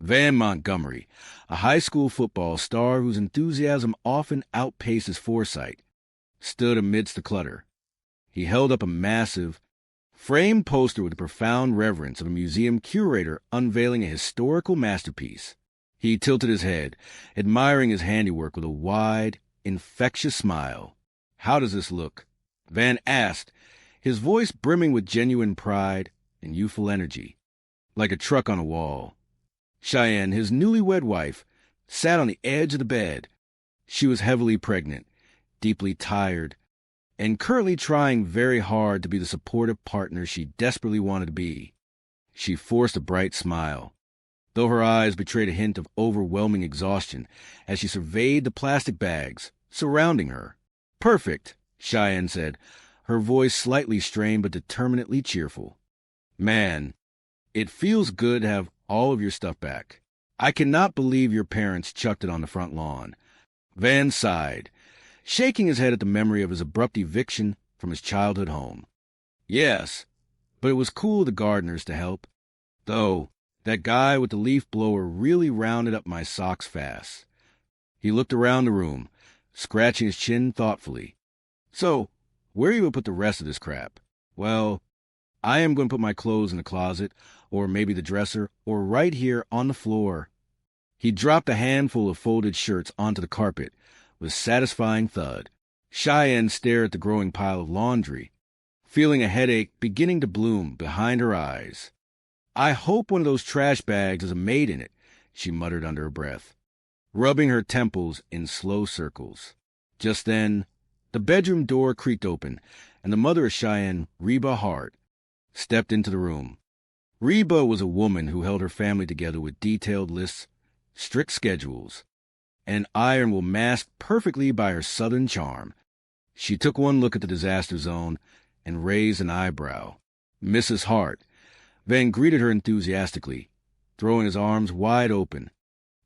Van Montgomery, a high school football star whose enthusiasm often outpaced his foresight, stood amidst the clutter. He held up a massive, framed poster with the profound reverence of a museum curator unveiling a historical masterpiece. He tilted his head, admiring his handiwork with a wide, infectious smile. "How does this look?" Van asked, his voice brimming with genuine pride and youthful energy, like a truck on a wall. Cheyenne, his newlywed wife, sat on the edge of the bed. She was heavily pregnant, deeply tired, and currently trying very hard to be the supportive partner she desperately wanted to be. She forced a bright smile, though her eyes betrayed a hint of overwhelming exhaustion as she surveyed the plastic bags surrounding her. "Perfect," Cheyenne said, her voice slightly strained but determinedly cheerful. "Man, it feels good to have all of your stuff back. I cannot believe your parents chucked it on the front lawn." Van sighed, shaking his head at the memory of his abrupt eviction from his childhood home. "Yes, but it was cool of the gardeners to help. Though, that guy with the leaf blower really rounded up my socks fast." He looked around the room, scratching his chin thoughtfully. "So, where are you going to put the rest of this crap?" "Well, I am going to put my clothes in the closet, or maybe the dresser, or right here on the floor." He dropped a handful of folded shirts onto the carpet with a satisfying thud. Cheyenne stared at the growing pile of laundry, feeling a headache beginning to bloom behind her eyes. "I hope one of those trash bags has a maid in it," she muttered under her breath, rubbing her temples in slow circles. Just then, the bedroom door creaked open, and the mother of Cheyenne, Reba Hart, stepped into the room. Reba was a woman who held her family together with detailed lists, strict schedules, and an iron will masked perfectly by her southern charm. She took one look at the disaster zone and raised an eyebrow. "Mrs. Hart." Van greeted her enthusiastically, throwing his arms wide open.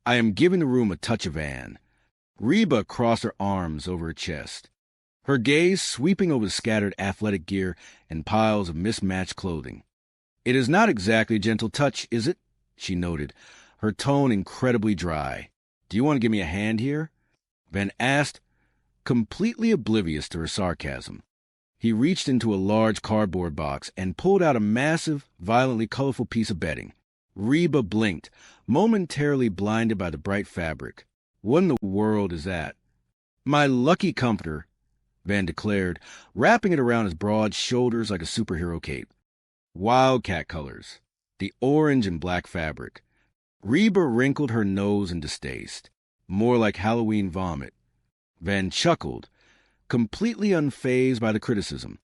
"I am giving the room a touch of Anne." Reba crossed her arms over her chest, her gaze sweeping over the scattered athletic gear and piles of mismatched clothing. "It is not exactly a gentle touch, is it?" she noted, her tone incredibly dry. "Do you want to give me a hand here?" Van asked, completely oblivious to her sarcasm. He reached into a large cardboard box and pulled out a massive, violently colorful piece of bedding. Reba blinked, momentarily blinded by the bright fabric. "What in the world is that?" "My lucky comforter," Van declared, wrapping it around his broad shoulders like a superhero cape. Wildcat colors, the orange and black fabric. Reba wrinkled her nose in distaste, more like Halloween vomit. Van chuckled, completely unfazed by the criticism.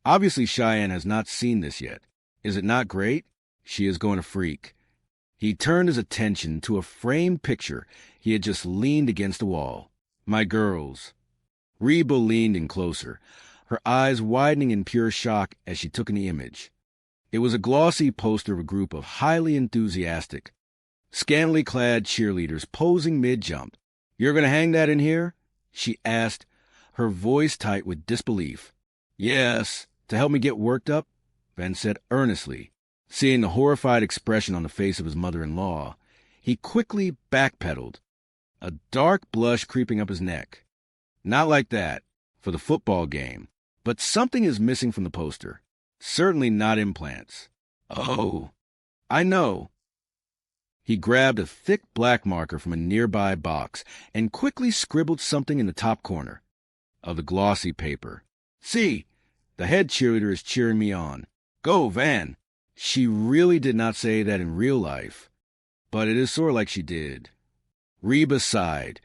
"Obviously Cheyenne has not seen this yet. Is it not great?" "She is going to freak." He turned his attention to a framed picture he had just leaned against the wall. My girls. Reba leaned in closer, her eyes widening in pure shock as she took in the image. It was a glossy poster of a group of highly enthusiastic, scantily clad cheerleaders posing mid-jump. "You're going to hang that in here?" she asked, her voice tight with disbelief. "Yes, to help me get worked up," Van said earnestly. Seeing the horrified expression on the face of his mother-in-law, he quickly backpedaled, a dark blush creeping up his neck. "Not like that, for the football game. But something is missing from the poster. Certainly not implants." "Oh, I know." He grabbed a thick black marker from a nearby box and quickly scribbled something in the top corner of the glossy paper. "See, the head cheerleader is cheering me on. Go, Van." She really did not say that in real life, but it is sort of like she did. Reba sighed,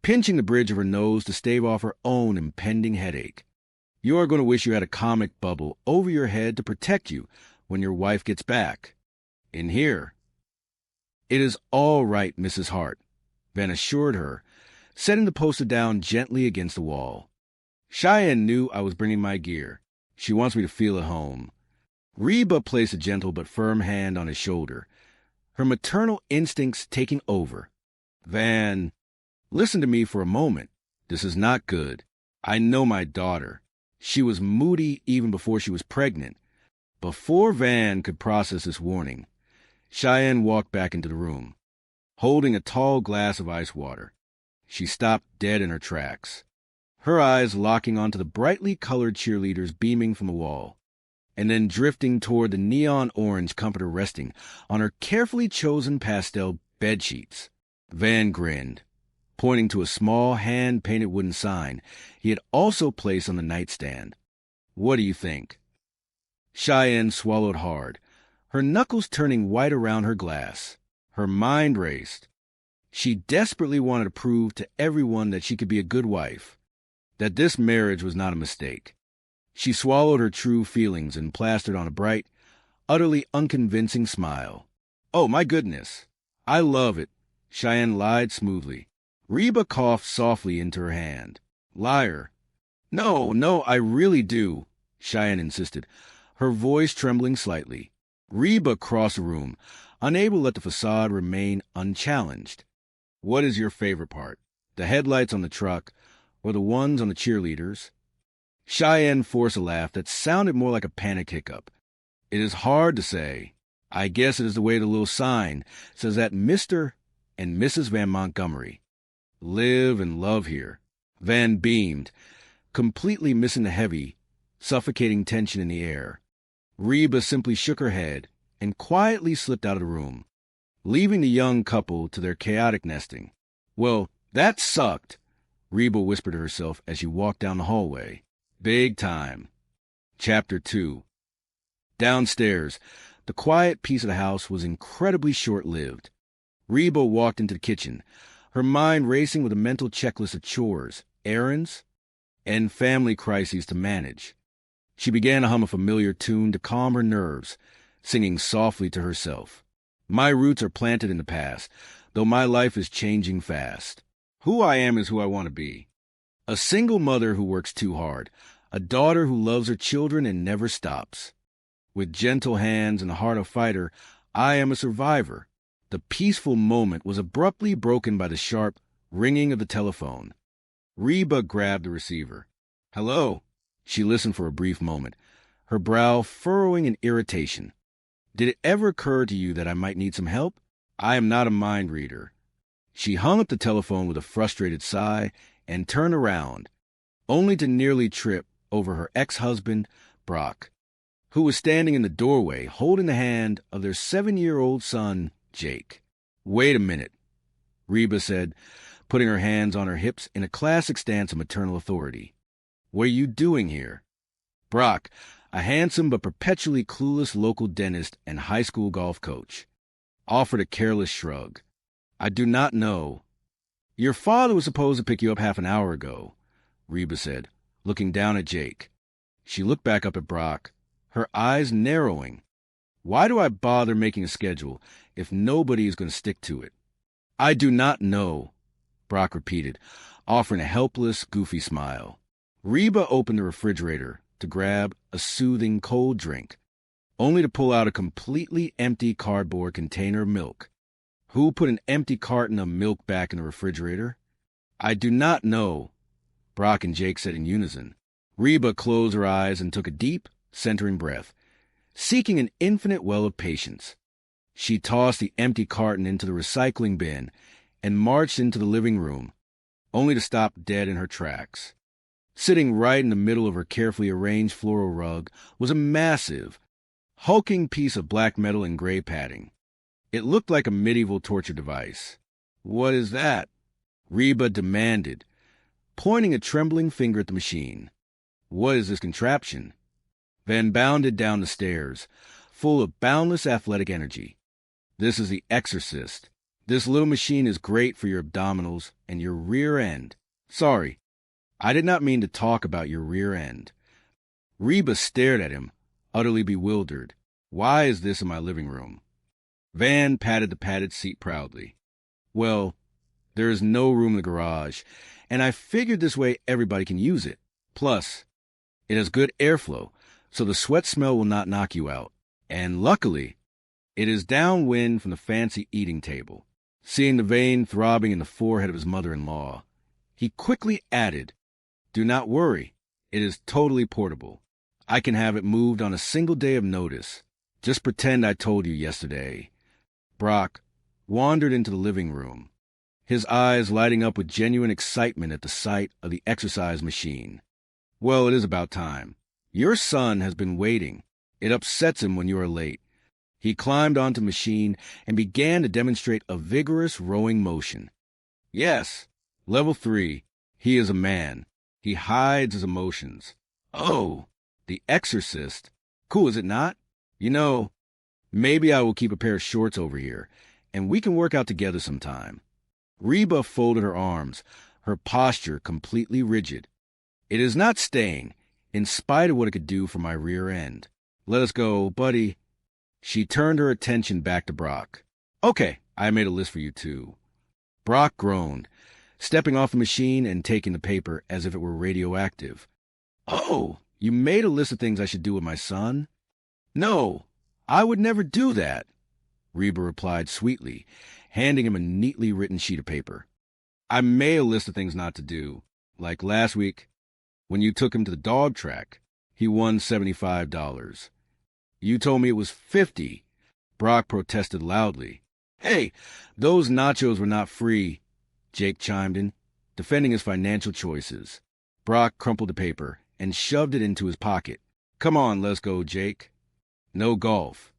pinching the bridge of her nose to stave off her own impending headache. "You are going to wish you had a comic bubble over your head to protect you when your wife gets back. In here." "It is all right, Mrs. Hart," Van assured her, setting the poster down gently against the wall. "Cheyenne knew I was bringing my gear. She wants me to feel at home." Reba placed a gentle but firm hand on his shoulder, her maternal instincts taking over. "Van, listen to me for a moment. This is not good. I know my daughter. She was moody even before she was pregnant." Before Van could process this warning, Cheyenne walked back into the room, holding a tall glass of ice water. She stopped dead in her tracks, her eyes locking onto the brightly colored cheerleaders beaming from the wall, and then drifting toward the neon orange comforter resting on her carefully chosen pastel bedsheets. Van grinned, pointing to a small hand-painted wooden sign he had also placed on the nightstand. "What do you think?" Cheyenne swallowed hard, her knuckles turning white around her glass. Her mind raced. She desperately wanted to prove to everyone that she could be a good wife, that this marriage was not a mistake. She swallowed her true feelings and plastered on a bright, utterly unconvincing smile. "Oh, my goodness. I love it," Cheyenne lied smoothly. Reba coughed softly into her hand. "Liar." No, I really do," Cheyenne insisted, her voice trembling slightly. Reba crossed the room, unable to let the facade remain unchallenged. "What is your favorite part? The headlights on the truck or the ones on the cheerleaders?" Cheyenne forced a laugh that sounded more like a panicked hiccup. "It is hard to say. I guess it is the way the little sign says that Mr. and Mrs. Van Montgomery live and love here." Van beamed, completely missing the heavy, suffocating tension in the air. Reba simply shook her head and quietly slipped out of the room, leaving the young couple to their chaotic nesting. "Well, that sucked," Reba whispered to herself as she walked down the hallway. "Big time." Chapter 2. Downstairs, the quiet peace of the house was incredibly short-lived. Reba walked into the kitchen, her mind racing with a mental checklist of chores, errands, and family crises to manage. She began to hum a familiar tune to calm her nerves, singing softly to herself. "My roots are planted in the past, though my life is changing fast. Who I am is who I want to be. A single mother who works too hard, a daughter who loves her children and never stops. With gentle hands and a heart of fighter, I am a survivor." The peaceful moment was abruptly broken by the sharp ringing of the telephone. Reba grabbed the receiver. "Hello." She listened for a brief moment, her brow furrowing in irritation. "Did it ever occur to you that I might need some help? I am not a mind reader." She hung up the telephone with a frustrated sigh and turned around, only to nearly trip over her ex-husband, Brock, who was standing in the doorway holding the hand of their 7-year-old son, Jake. "Wait a minute," Reba said, putting her hands on her hips in a classic stance of maternal authority. "What are you doing here?" Brock, a handsome but perpetually clueless local dentist and high school golf coach, offered a careless shrug. "I do not know." "Your father was supposed to pick you up half an hour ago," Reba said, looking down at Jake. She looked back up at Brock, her eyes narrowing. Why do I bother making a schedule if nobody is going to stick to it? I do not know, Brock repeated, offering a helpless, goofy smile. Reba opened the refrigerator to grab a soothing cold drink, only to pull out a completely empty cardboard container of milk. Who put an empty carton of milk back in the refrigerator? I do not know, Brock and Jake said in unison. Reba closed her eyes and took a deep, centering breath, seeking an infinite well of patience. She tossed the empty carton into the recycling bin and marched into the living room, only to stop dead in her tracks. Sitting right in the middle of her carefully arranged floral rug was a massive, hulking piece of black metal and gray padding. It looked like a medieval torture device. What is that? Reba demanded, pointing a trembling finger at the machine. What is this contraption? Van bounded down the stairs, full of boundless athletic energy. This is the Exorcist. This little machine is great for your abdominals and your rear end. Sorry, I did not mean to talk about your rear end. Reba stared at him, utterly bewildered. Why is this in my living room? Van patted the padded seat proudly. Well, there is no room in the garage, and I figured this way everybody can use it. Plus, it has good airflow, so the sweat smell will not knock you out. And luckily, it is downwind from the fancy eating table. Seeing the vein throbbing in the forehead of his mother-in-law, he quickly added, Do not worry, it is totally portable. I can have it moved on a single day of notice. Just pretend I told you yesterday. Brock wandered into the living room, his eyes lighting up with genuine excitement at the sight of the exercise machine. Well, it is about time. Your son has been waiting. It upsets him when you are late. He climbed onto the machine and began to demonstrate a vigorous rowing motion. Yes, level 3. He is a man. He hides his emotions. Oh, the Exorcist. Cool, is it not? You know, maybe I will keep a pair of shorts over here, and we can work out together sometime. Reba folded her arms, her posture completely rigid. It is not staying, in spite of what it could do for my rear end. Let us go, buddy. She turned her attention back to Brock. Okay, I made a list for you too. Brock groaned, stepping off the machine and taking the paper as if it were radioactive. Oh, you made a list of things I should do with my son? No, I would never do that, Reba replied sweetly, handing him a neatly written sheet of paper. I made a list of things not to do, like last week, when you took him to the dog track. He won $75. You told me it was $50. Brock protested loudly. Hey, those nachos were not free, Jake chimed in, defending his financial choices. Brock crumpled the paper and shoved it into his pocket. Come on, let's go, Jake. No golf.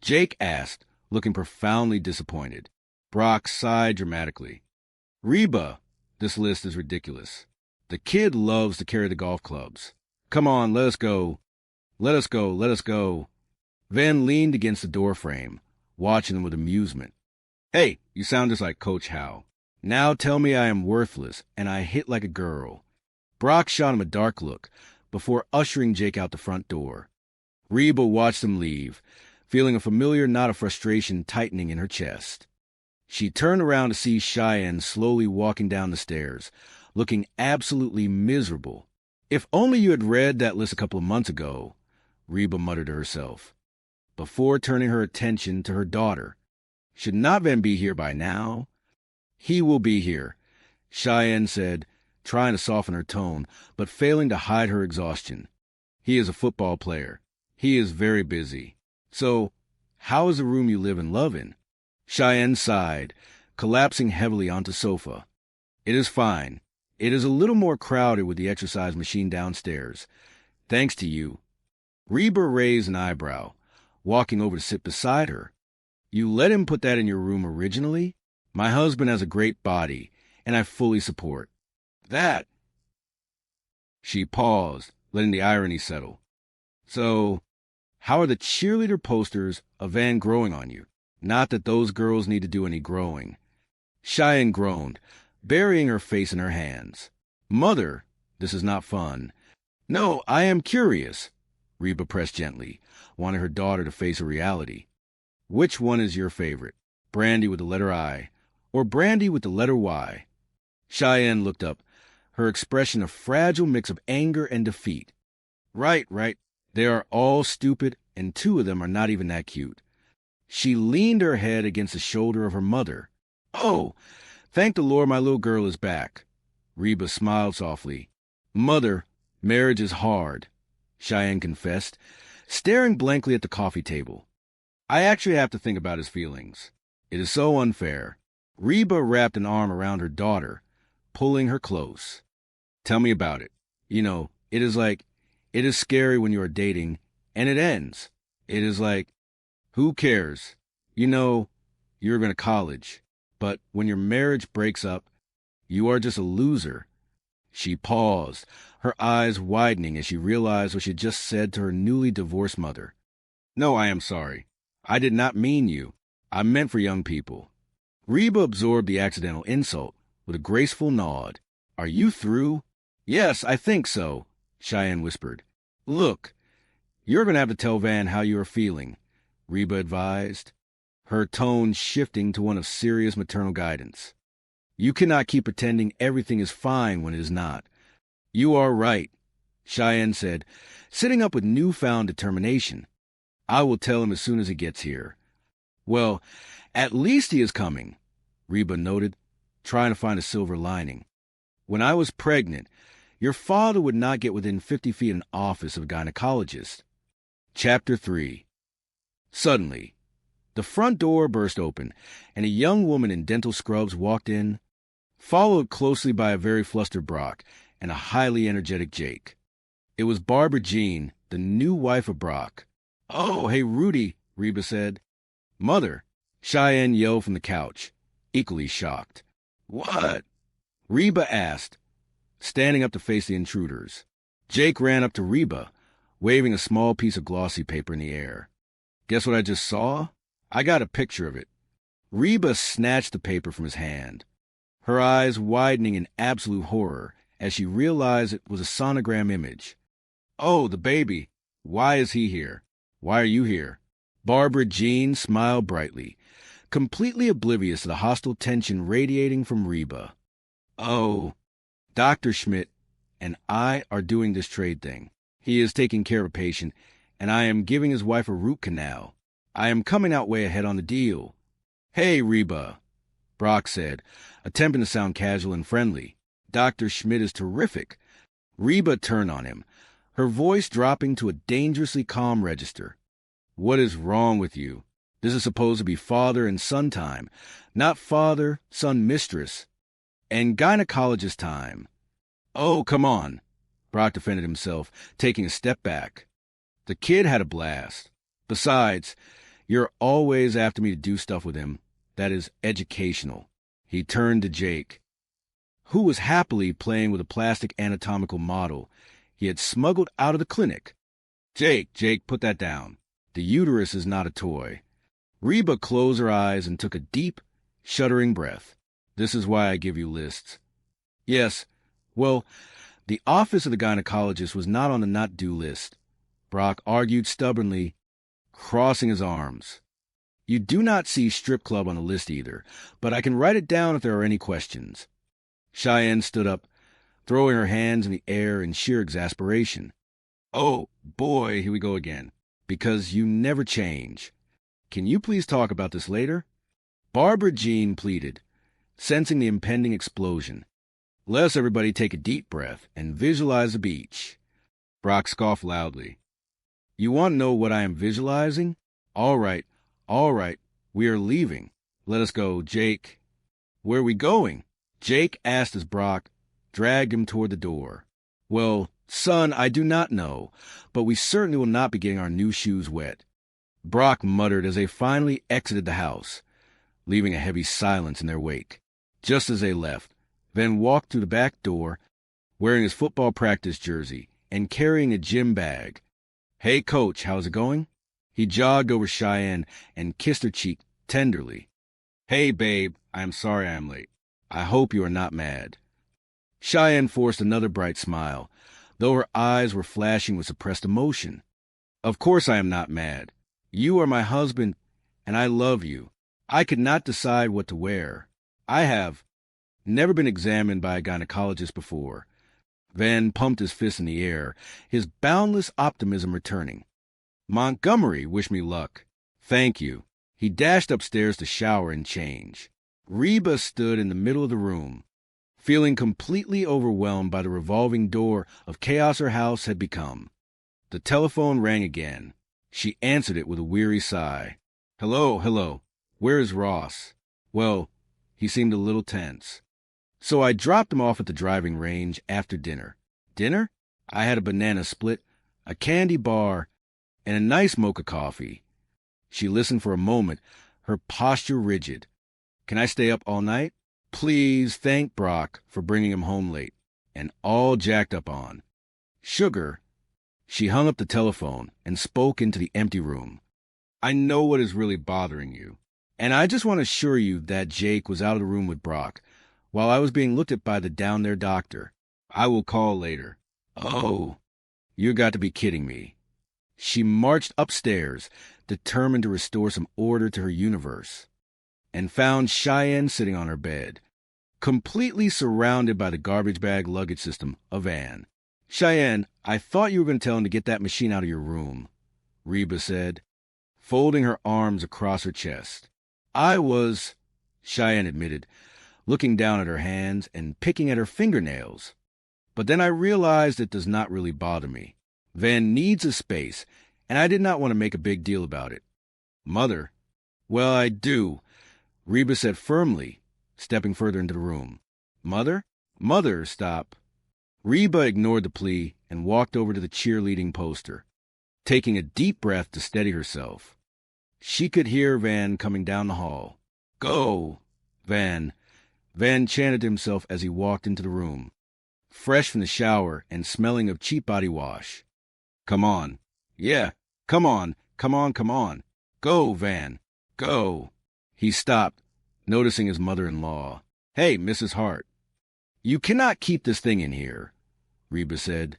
Jake asked, looking profoundly disappointed. Brock sighed dramatically. Reba, this list is ridiculous. The kid loves to carry the golf clubs. Come on, let us go. Let us go, let us go. Van leaned against the doorframe, watching them with amusement. Hey, you sound just like Coach Howe. Now tell me I am worthless, and I hit like a girl. Brock shot him a dark look before ushering Jake out the front door. Reba watched them leave, feeling a familiar knot of frustration tightening in her chest. She turned around to see Cheyenne slowly walking down the stairs, looking absolutely miserable. If only you had read that list a couple of months ago, Reba muttered to herself, before turning her attention to her daughter. Should not Van be here by now? He will be here, Cheyenne said, trying to soften her tone, but failing to hide her exhaustion. He is a football player. He is very busy. So, how is the room you live and love in? Cheyenne sighed, collapsing heavily onto the sofa. It is fine. It is a little more crowded with the exercise machine downstairs. Thanks to you. Reba raised an eyebrow, walking over to sit beside her. You let him put that in your room originally? My husband has a great body, and I fully support. That. She paused, letting the irony settle. So, how are the cheerleader posters of Van growing on you? Not that those girls need to do any growing. Cheyenne groaned, burying her face in her hands. Mother, this is not fun. No, I am curious. Reba pressed gently, wanting her daughter to face a reality. Which one is your favorite? Brandy with the letter I, or Brandy with the letter Y? Cheyenne looked up, her expression a fragile mix of anger and defeat. Right. They are all stupid, and 2 of them are not even that cute. She leaned her head against the shoulder of her mother. Oh, thank the Lord my little girl is back. Reba smiled softly. Mother, marriage is hard, Cheyenne confessed, staring blankly at the coffee table. I actually have to think about his feelings. It is so unfair. Reba wrapped an arm around her daughter, pulling her close. Tell me about it. You know, it is scary when you are dating, and it ends. It is like, who cares? You know, you're going to college. But when your marriage breaks up, you are just a loser. She paused, her eyes widening as she realized what she had just said to her newly divorced mother. No, I am sorry. I did not mean you. I meant for young people. Reba absorbed the accidental insult with a graceful nod. Are you through? Yes, I think so, Cheyenne whispered. Look, you're going to have to tell Van how you are feeling, Reba advised, her tone shifting to one of serious maternal guidance. You cannot keep pretending everything is fine when it is not. You are right, Cheyenne said, sitting up with newfound determination. I will tell him as soon as he gets here. Well, at least he is coming, Reba noted, trying to find a silver lining. When I was pregnant, your father would not get within 50 feet of an office of a gynecologist. Chapter 3. Suddenly, the front door burst open, and a young woman in dental scrubs walked in, followed closely by a very flustered Brock and a highly energetic Jake. It was Barbara Jean, the new wife of Brock. Oh, hey, Rudy, Reba said. Mother, Cheyenne yelled from the couch, equally shocked. What? Reba asked, standing up to face the intruders. Jake ran up to Reba, waving a small piece of glossy paper in the air. Guess what I just saw? I got a picture of it. Reba snatched the paper from his hand, her eyes widening in absolute horror as she realized it was a sonogram image. Oh, the baby. Why is he here? Why are you here? Barbara Jean smiled brightly, completely oblivious to the hostile tension radiating from Reba. Oh, Dr. Schmidt and I are doing this trade thing. He is taking care of a patient, and I am giving his wife a root canal. I am coming out way ahead on the deal. Hey, Reba, Brock said, attempting to sound casual and friendly. Dr. Schmidt is terrific. Reba turned on him, her voice dropping to a dangerously calm register. What is wrong with you? This is supposed to be father and son time, not father, son, mistress, and gynecologist time. Oh, come on, Brock defended himself, taking a step back. The kid had a blast. Besides, you're always after me to do stuff with him that is educational. He turned to Jake, who was happily playing with a plastic anatomical model he had smuggled out of the clinic. Jake, put that down. The uterus is not a toy. Reba closed her eyes and took a deep, shuddering breath. This is why I give you lists. Yes, well, the office of the gynecologist was not on the not-do list, Brock argued stubbornly, crossing his arms. You do not see strip club on the list either, but I can write it down if there are any questions. Cheyenne stood up, throwing her hands in the air in sheer exasperation. Oh, boy, here we go again. Because you never change. Can you please talk about this later? Barbara Jean pleaded, sensing the impending explosion. Let's everybody take a deep breath and visualize the beach. Brock scoffed loudly. You want to know what I am visualizing? All right, we are leaving. Let us go, Jake. Where are we going? Jake asked as Brock dragged him toward the door. Well, son, I do not know, but we certainly will not be getting our new shoes wet. Brock muttered as they finally exited the house, leaving a heavy silence in their wake. Just as they left, Van walked through the back door, wearing his football practice jersey and carrying a gym bag. Hey, Coach, how's it going? He jogged over Cheyenne and kissed her cheek tenderly. Hey, babe, I am sorry I am late. I hope you are not mad. Cheyenne forced another bright smile, though her eyes were flashing with suppressed emotion. Of course I am not mad. You are my husband, and I love you. I could not decide what to wear. I have never been examined by a gynecologist before. Van pumped his fist in the air, his boundless optimism returning. Montgomery wished me luck. Thank you. He dashed upstairs to shower and change. Reba stood in the middle of the room, feeling completely overwhelmed by the revolving door of chaos her house had become. The telephone rang again. She answered it with a weary sigh. Hello. Where is Ross? Well, he seemed a little tense. So I dropped him off at the driving range after dinner. Dinner? I had a banana split, a candy bar, and a nice mocha coffee. She listened for a moment, her posture rigid. Can I stay up all night? Please thank Brock for bringing him home late, and all jacked up on. Sugar. She hung up the telephone and spoke into the empty room. I know what is really bothering you, and I just want to assure you that Jake was out of the room with Brock while I was being looked at by the down there doctor. I will call later. Oh, you got to be kidding me. She marched upstairs, determined to restore some order to her universe, and found Cheyenne sitting on her bed, completely surrounded by the garbage bag luggage system of Anne. Cheyenne, I thought you were going to tell him to get that machine out of your room, Reba said, folding her arms across her chest. I was, Cheyenne admitted, looking down at her hands and picking at her fingernails. But then I realized it does not really bother me. Van needs a space, and I did not want to make a big deal about it. Mother? Well, I do, Reba said firmly, stepping further into the room. Mother? Mother, stop. Reba ignored the plea and walked over to the cheerleading poster, taking a deep breath to steady herself. She could hear Van coming down the hall. Go, Van. Van chanted to himself as he walked into the room, fresh from the shower and smelling of cheap body wash. Come on. Yeah, come on. Go, Van. Go. He stopped, noticing his mother-in-law. Hey, Mrs. Hart. You cannot keep this thing in here, Reba said,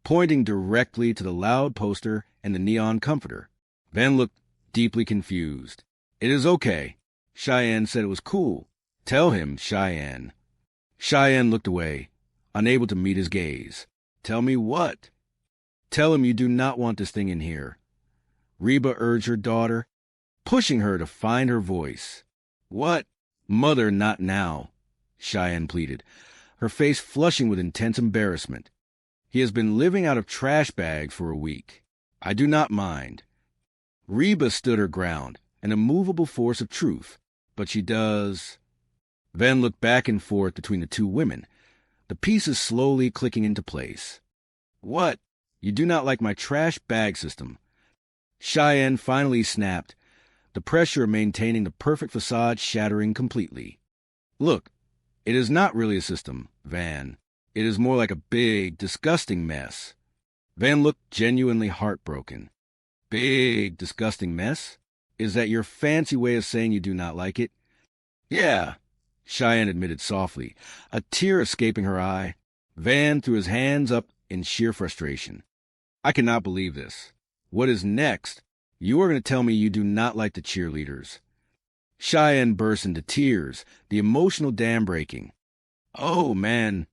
pointing directly to the loud poster and the neon comforter. Van looked deeply confused. It is okay. Cheyenne said it was cool. Tell him, Cheyenne. Cheyenne looked away, unable to meet his gaze. Tell me what? Tell him you do not want this thing in here, Reba urged her daughter, pushing her to find her voice. What? Mother, not now, Cheyenne pleaded, her face flushing with intense embarrassment. He has been living out of trash bags for a week. I do not mind. Reba stood her ground, an immovable force of truth, but she does... Van looked back and forth between the two women, the pieces slowly clicking into place. What? You do not like my trash bag system? Cheyenne finally snapped, the pressure of maintaining the perfect facade shattering completely. Look, it is not really a system, Van. It is more like a big, disgusting mess. Van looked genuinely heartbroken. Big, disgusting mess? Is that your fancy way of saying you do not like it? Yeah, Cheyenne admitted softly, a tear escaping her eye. Van threw his hands up in sheer frustration. I cannot believe this. What is next? You are going to tell me you do not like the cheerleaders. Cheyenne burst into tears, the emotional dam breaking. Oh, man.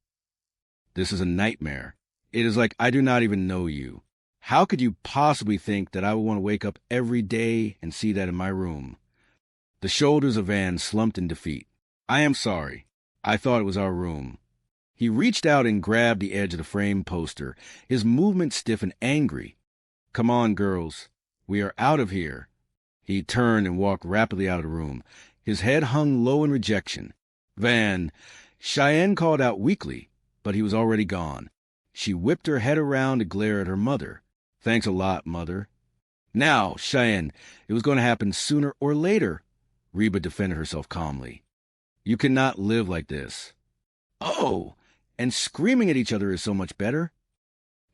This is a nightmare. It is like I do not even know you. How could you possibly think that I would want to wake up every day and see that in my room? The shoulders of Van slumped in defeat. I am sorry. I thought it was our room. He reached out and grabbed the edge of the framed poster, his movement stiff and angry. Come on, girls. We are out of here. He turned and walked rapidly out of the room, his head hung low in rejection. Van, Cheyenne called out weakly, but he was already gone. She whipped her head around to glare at her mother. Thanks a lot, Mother. Now, Cheyenne, it was going to happen sooner or later, Reba defended herself calmly. You cannot live like this. Oh, and screaming at each other is so much better.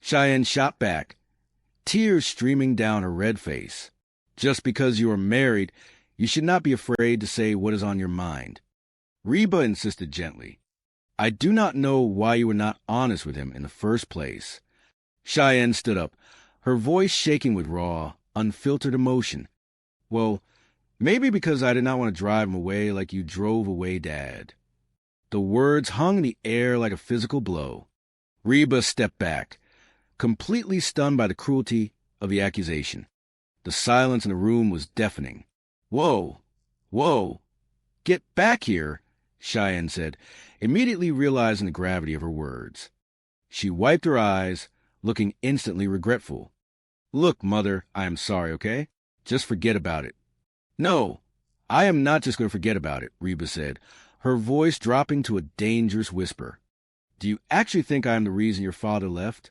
Cheyenne shot back, tears streaming down her red face. Just because you are married, you should not be afraid to say what is on your mind. Reba insisted gently. I do not know why you were not honest with him in the first place. Cheyenne stood up, her voice shaking with raw, unfiltered emotion. Well, maybe because I did not want to drive him away like you drove away Dad. The words hung in the air like a physical blow. Reba stepped back, completely stunned by the cruelty of the accusation. The silence in the room was deafening. Whoa, whoa, get back here, Cheyenne said, immediately realizing the gravity of her words. She wiped her eyes, looking instantly regretful. Look, Mother, I am sorry, okay? Just forget about it. No, I am not just going to forget about it, Reba said, her voice dropping to a dangerous whisper. Do you actually think I am the reason your father left?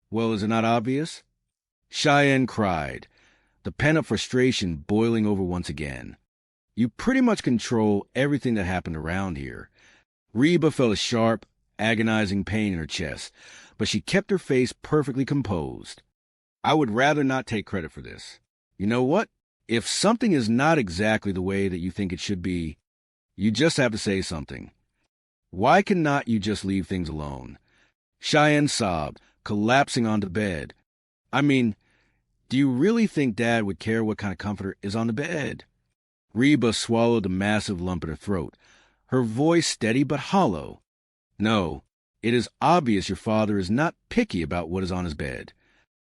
Well, is it not obvious? Cheyenne cried, the pent-up frustration boiling over once again. You pretty much control everything that happened around here. Reba felt a sharp, agonizing pain in her chest, but she kept her face perfectly composed. I would rather not take credit for this. You know what? If something is not exactly the way that you think it should be, you just have to say something. Why cannot you just leave things alone? Cheyenne sobbed, collapsing onto the bed. I mean, do you really think Dad would care what kind of comforter is on the bed? Reba swallowed a massive lump in her throat, her voice steady but hollow. No, it is obvious your father is not picky about what is on his bed.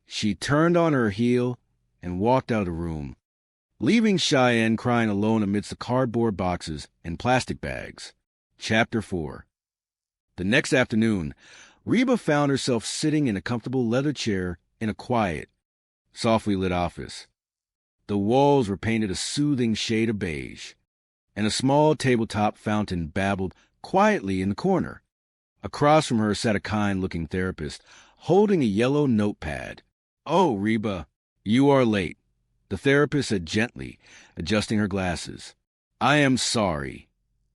She turned on her heel and walked out of the room, leaving Cheyenne crying alone amidst the cardboard boxes and plastic bags. Chapter 4. The next afternoon, Reba found herself sitting in a comfortable leather chair in a quiet, softly lit office. The walls were painted a soothing shade of beige, and a small tabletop fountain babbled quietly in the corner. Across from her sat a kind-looking therapist, holding a yellow notepad. Oh, Reba, you are late, the therapist said gently, adjusting her glasses. I am sorry,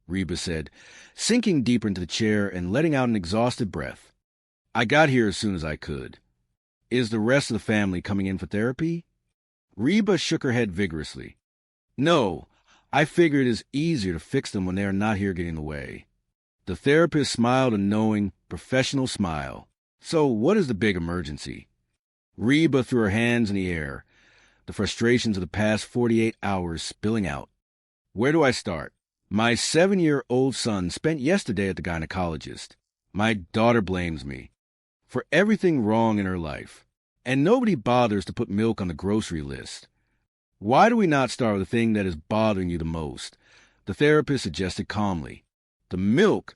Reba said, sinking deeper into the chair and letting out an exhausted breath. I got here as soon as I could. Is the rest of the family coming in for therapy? Reba shook her head vigorously. No, I figure it is easier to fix them when they are not here getting in the way. The therapist smiled a knowing, professional smile. So what is the big emergency? Reba threw her hands in the air, the frustrations of the past 48 hours spilling out. Where do I start? My 7-year-old son spent yesterday at the gynecologist. My daughter blames me for everything wrong in her life, and nobody bothers to put milk on the grocery list. Why do we not start with the thing that is bothering you the most? The therapist suggested calmly. The milk.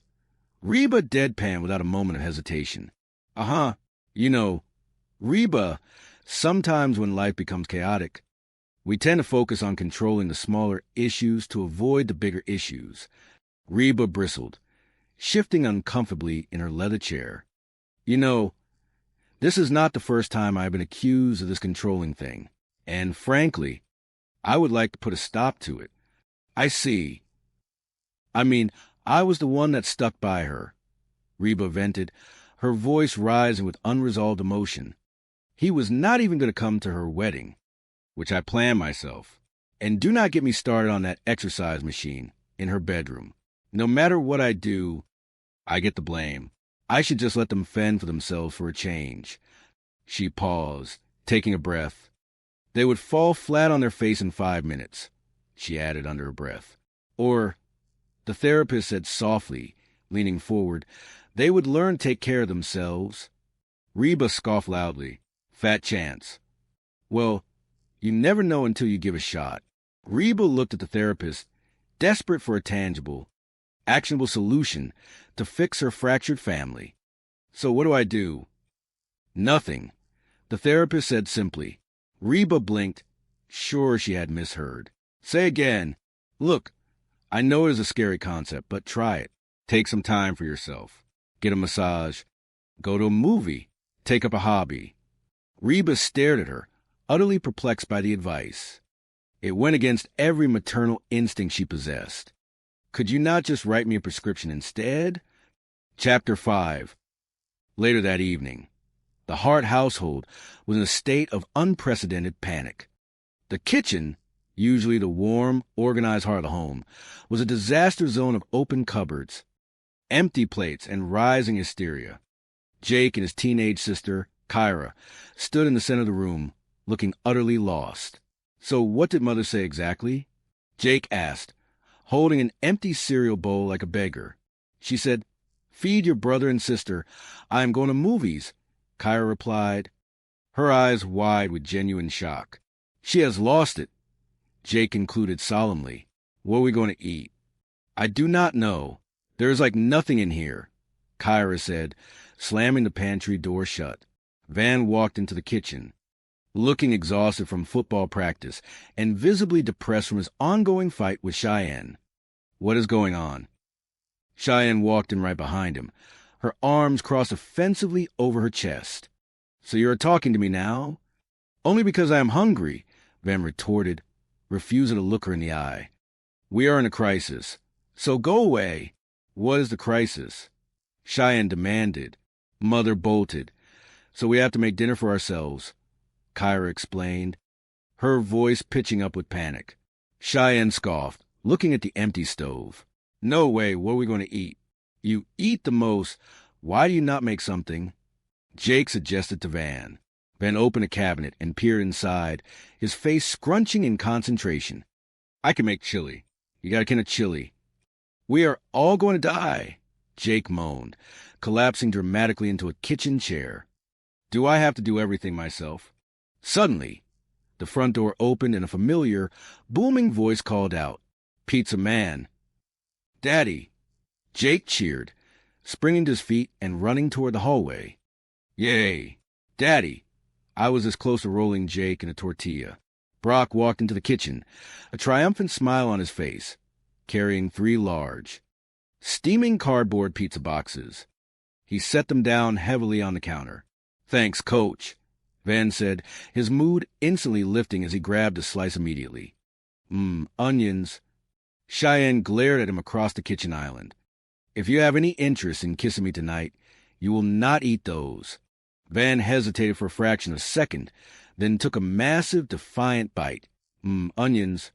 Reba deadpanned without a moment of hesitation. Uh-huh. You know, Reba, sometimes when life becomes chaotic, we tend to focus on controlling the smaller issues to avoid the bigger issues. Reba bristled, shifting uncomfortably in her leather chair. You know, this is not the first time I've been accused of this controlling thing, and frankly, I would like to put a stop to it. I see. I mean, I was the one that stuck by her, Reba vented, her voice rising with unresolved emotion. He was not even going to come to her wedding, which I planned myself. And do not get me started on that exercise machine in her bedroom. No matter what I do, I get the blame. I should just let them fend for themselves for a change. She paused, taking a breath. They would fall flat on their face in 5 minutes, she added under her breath. Or, the therapist said softly, leaning forward, they would learn to take care of themselves. Reba scoffed loudly. Fat chance. Well, you never know until you give a shot. Reba looked at the therapist, desperate for a tangible, actionable solution to fix her fractured family. So what do I do? Nothing, the therapist said simply. Reba blinked, sure she had misheard. Say again. Look, I know it is a scary concept, but try it. Take some time for yourself. Get a massage. Go to a movie. Take up a hobby. Reba stared at her, utterly perplexed by the advice. It went against every maternal instinct she possessed. Could you not just write me a prescription instead? Chapter 5. Later that evening, the Hart household was in a state of unprecedented panic. The kitchen, usually the warm, organized heart of the home, was a disaster zone of open cupboards, empty plates, and rising hysteria. Jake and his teenage sister, Kyra, stood in the center of the room, looking utterly lost. So what did Mother say exactly? Jake asked, holding an empty cereal bowl like a beggar. She said, "Feed your brother and sister. I am going to movies," Kyra replied, her eyes wide with genuine shock. "She has lost it," Jake concluded solemnly. "What are we going to eat?" "I do not know. There is like nothing in here," Kyra said, slamming the pantry door shut. Van walked into the kitchen, looking exhausted from football practice and visibly depressed from his ongoing fight with Cheyenne. "What is going on?" Cheyenne walked in right behind him, her arms crossed offensively over her chest. "So you are talking to me now?" "Only because I am hungry," Van retorted, refusing to look her in the eye. "We are in a crisis, so go away." "What is the crisis?" Cheyenne demanded. Mother bolted. "So we have to make dinner for ourselves," Kyra explained, her voice pitching up with panic. Cheyenne scoffed, looking at the empty stove. "No way, what are we going to eat?" "You eat the most. Why do you not make something?" Jake suggested to Van. Van opened a cabinet and peered inside, his face scrunching in concentration. "I can make chili. You got a can of chili." "We are all going to die," Jake moaned, collapsing dramatically into a kitchen chair. "Do I have to do everything myself?" Suddenly, the front door opened and a familiar, booming voice called out, "Pizza Man." "Daddy!" Jake cheered, springing to his feet and running toward the hallway. "Yay! Daddy!" I was as close to rolling Jake in a tortilla. Brock walked into the kitchen, a triumphant smile on his face, carrying 3 large, steaming cardboard pizza boxes. He set them down heavily on the counter. "Thanks, Coach," Van said, his mood instantly lifting as he grabbed a slice immediately. Onions." Cheyenne glared at him across the kitchen island. "If you have any interest in kissing me tonight, you will not eat those." Van hesitated for a fraction of a second, then took a massive, defiant bite. Onions."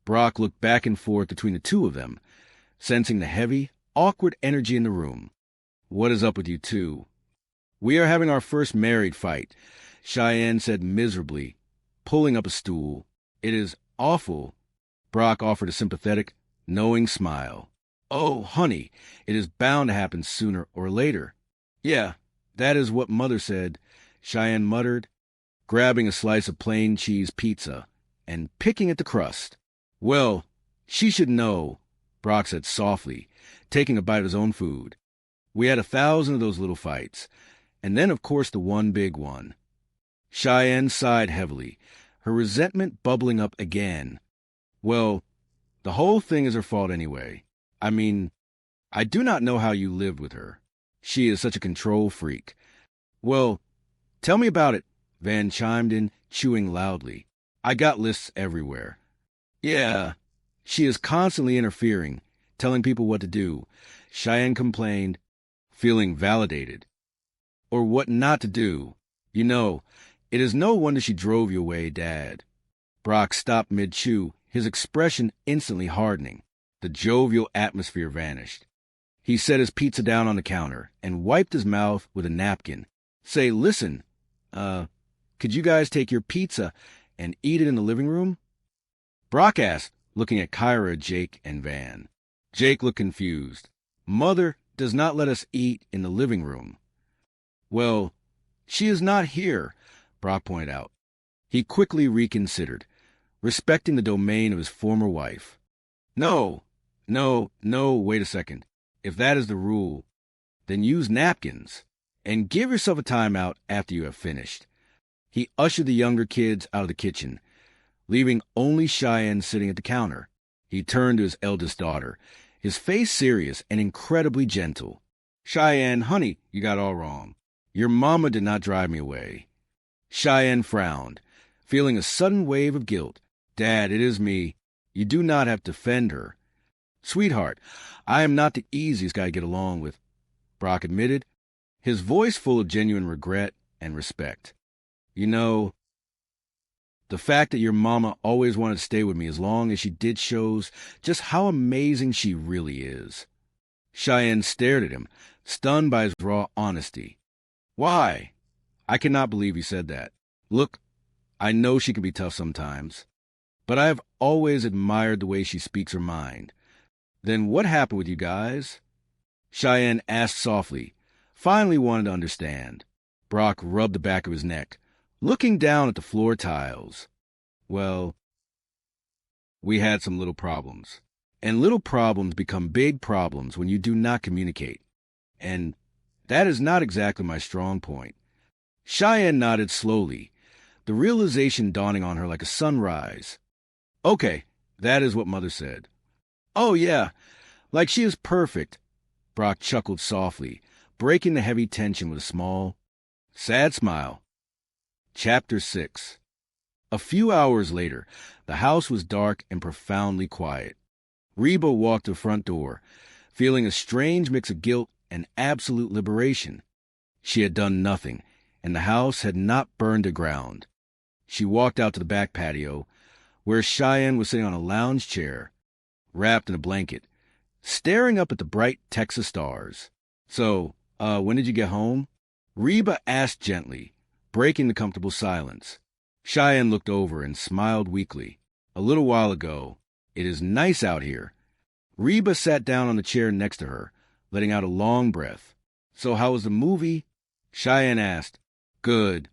Brock looked back and forth between the two of them, sensing the heavy, awkward energy in the room. "What is up with you two?" "We are having our first married fight," Cheyenne said miserably, pulling up a stool. "It is awful." Brock offered a sympathetic, knowing smile. "Oh, honey, it is bound to happen sooner or later." "Yeah, that is what Mother said," Cheyenne muttered, grabbing a slice of plain cheese pizza and picking at the crust. "Well, she should know," Brock said softly, taking a bite of his own food. "We had 1,000 of those little fights, and then, of course, the one big one." Cheyenne sighed heavily, her resentment bubbling up again. "Well, the whole thing is her fault anyway. I mean, I do not know how you lived with her. She is such a control freak." "Well, tell me about it," Van chimed in, chewing loudly. "I got lists everywhere." "Yeah, she is constantly interfering, telling people what to do," Cheyenne complained, feeling validated. "Or what not to do. You know, it is no wonder she drove you away, Dad." Brock stopped mid-chew, his expression instantly hardening. The jovial atmosphere vanished. He set his pizza down on the counter and wiped his mouth with a napkin. "Say, listen, could you guys take your pizza and eat it in the living room?" Brock asked, looking at Kyra, Jake, and Van. Jake looked confused. "Mother does not let us eat in the living room." "Well, she is not here," Brock pointed out. He quickly reconsidered, respecting the domain of his former wife. No, wait a second. If that is the rule, then use napkins, and give yourself a timeout after you have finished." He ushered the younger kids out of the kitchen, leaving only Cheyenne sitting at the counter. He turned to his eldest daughter, his face serious and incredibly gentle. "Cheyenne, honey, you got it all wrong. Your mama did not drive me away." Cheyenne frowned, feeling a sudden wave of guilt. "Dad, it is me. You do not have to defend her." "Sweetheart, I am not the easiest guy to get along with," Brock admitted, his voice full of genuine regret and respect. "You know, the fact that your mama always wanted to stay with me as long as she did shows just how amazing she really is." Cheyenne stared at him, stunned by his raw honesty. "Why? I cannot believe you said that. Look, I know she can be tough sometimes, but I have always admired the way she speaks her mind. Then what happened with you guys? Cheyenne asked softly, finally wanted to understand. Brock rubbed the back of his neck, looking down at the floor tiles. Well, we had some little problems. And little problems become big problems when you do not communicate. And that is not exactly my strong point. Cheyenne nodded slowly, the realization dawning on her like a sunrise. Okay, that is what Mother said. Oh, yeah, like she is perfect. Brock chuckled softly, breaking the heavy tension with a small, sad smile. Chapter 6. A few hours later, the house was dark and profoundly quiet. Reba walked to the front door, feeling a strange mix of guilt and absolute liberation. She had done nothing, and the house had not burned to ground. She walked out to the back patio, where Cheyenne was sitting on a lounge chair, wrapped in a blanket, staring up at the bright Texas stars. So, when did you get home? Reba asked gently, breaking the comfortable silence. Cheyenne looked over and smiled weakly. A little while ago. It is nice out here. Reba sat down on the chair next to her, letting out a long breath. So how was the movie? Cheyenne asked. Good.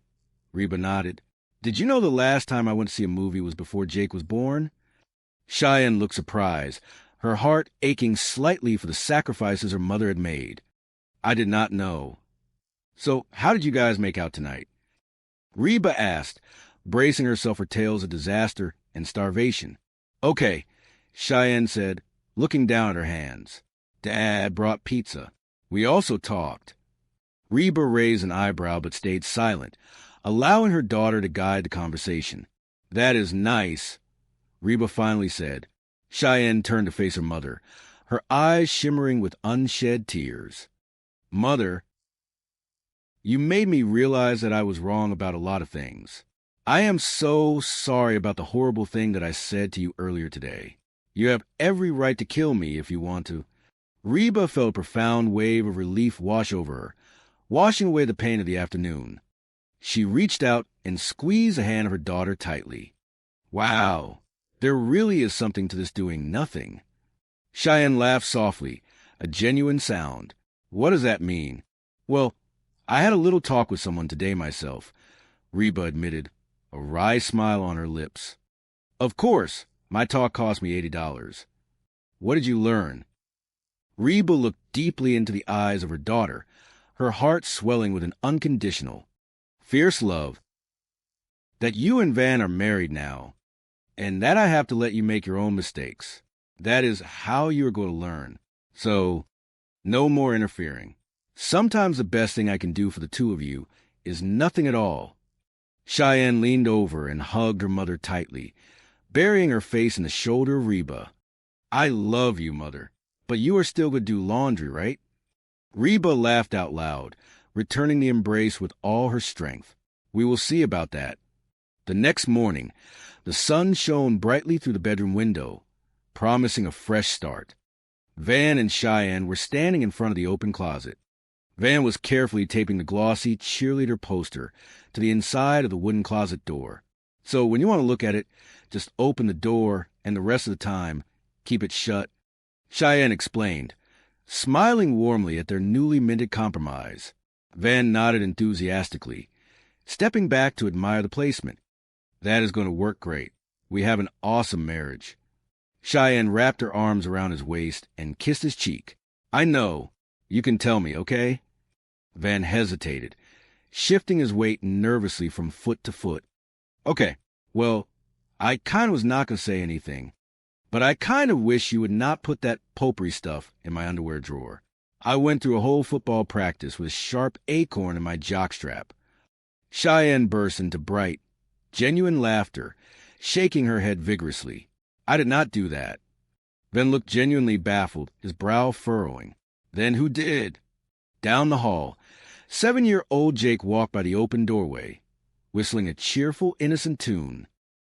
Reba nodded. Did you know the last time I went to see a movie was before Jake was born? Cheyenne looked surprised, her heart aching slightly for the sacrifices her mother had made. I did not know. So how did you guys make out tonight? Reba asked, bracing herself for tales of disaster and starvation. Okay, Cheyenne said, looking down at her hands. Dad brought pizza. We also talked. Reba raised an eyebrow but stayed silent, allowing her daughter to guide the conversation. That is nice, Reba finally said. Cheyenne turned to face her mother, her eyes shimmering with unshed tears. Mother, you made me realize that I was wrong about a lot of things. I am so sorry about the horrible thing that I said to you earlier today. You have every right to kill me if you want to. Reba felt a profound wave of relief wash over her, washing away the pain of the afternoon. She reached out and squeezed the hand of her daughter tightly. Wow, there really is something to this doing nothing. Cheyenne laughed softly, a genuine sound. What does that mean? Well, I had a little talk with someone today myself, Reba admitted, a wry smile on her lips. Of course, my talk cost me $80. What did you learn? Reba looked deeply into the eyes of her daughter, her heart swelling with an unconditional, fierce love. That you and Van are married now, and that I have to let you make your own mistakes. That is how you are going to learn. So, no more interfering. Sometimes the best thing I can do for the two of you is nothing at all. Cheyenne leaned over and hugged her mother tightly, burying her face in the shoulder of Reba. I love you, Mother, but you are still going to do laundry, right? Reba laughed out loud, returning the embrace with all her strength. We will see about that. The next morning, the sun shone brightly through the bedroom window, promising a fresh start. Van and Cheyenne were standing in front of the open closet. Van was carefully taping the glossy cheerleader poster to the inside of the wooden closet door. So when you want to look at it, just open the door, and the rest of the time, keep it shut. Cheyenne explained, smiling warmly at their newly minted compromise. Van nodded enthusiastically, stepping back to admire the placement. That is going to work great. We have an awesome marriage. Cheyenne wrapped her arms around his waist and kissed his cheek. I know. You can tell me, okay? Van hesitated, shifting his weight nervously from foot to foot. Okay, well, I kind of was not going to say anything, but I kind of wish you would not put that potpourri stuff in my underwear drawer. I went through a whole football practice with a sharp acorn in my jockstrap. Cheyenne burst into bright, genuine laughter, shaking her head vigorously. I did not do that. Van looked genuinely baffled, his brow furrowing. Then who did? Down the hall, 7-year-old Jake walked by the open doorway, whistling a cheerful, innocent tune,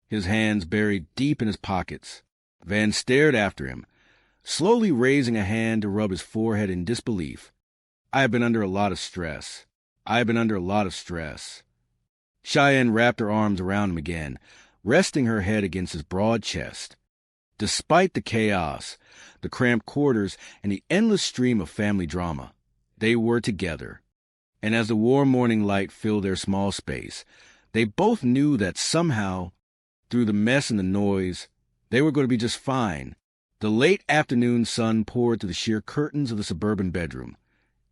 his hands buried deep in his pockets. Van stared after him, slowly raising a hand to rub his forehead in disbelief. I have been under a lot of stress. I've been under a lot of stress." Cheyenne wrapped her arms around him again, resting her head against his broad chest. Despite the chaos, the cramped quarters, and the endless stream of family drama, they were together. And as the warm morning light filled their small space, they both knew that somehow, through the mess and the noise, they were going to be just fine. The late afternoon sun poured through the sheer curtains of the suburban bedroom,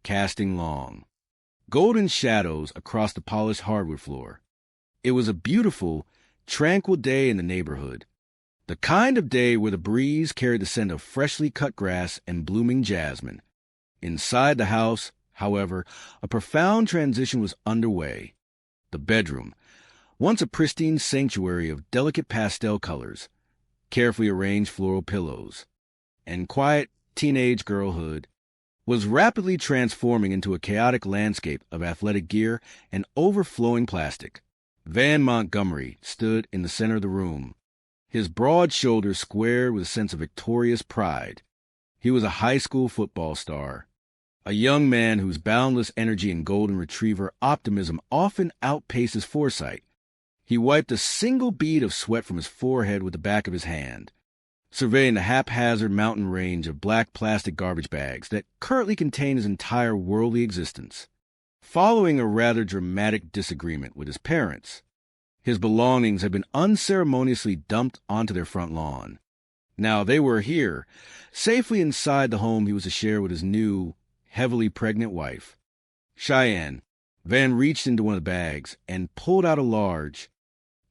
casting long, golden shadows across the polished hardwood floor. It was a beautiful, tranquil day in the neighborhood. The kind of day where the breeze carried the scent of freshly cut grass and blooming jasmine. Inside the house, however, a profound transition was underway. The bedroom, once a pristine sanctuary of delicate pastel colors, carefully arranged floral pillows, and quiet teenage girlhood, was rapidly transforming into a chaotic landscape of athletic gear and overflowing plastic. Van Montgomery stood in the center of the room, his broad shoulders squared with a sense of victorious pride. He was a high school football star, a young man whose boundless energy and golden retriever optimism often outpaced his foresight. He wiped a single bead of sweat from his forehead with the back of his hand, surveying the haphazard mountain range of black plastic garbage bags that currently contain his entire worldly existence. Following a rather dramatic disagreement with his parents, his belongings had been unceremoniously dumped onto their front lawn. Now they were here, safely inside the home he was to share with his new, heavily pregnant wife. Cheyenne. Van reached into one of the bags and pulled out a large,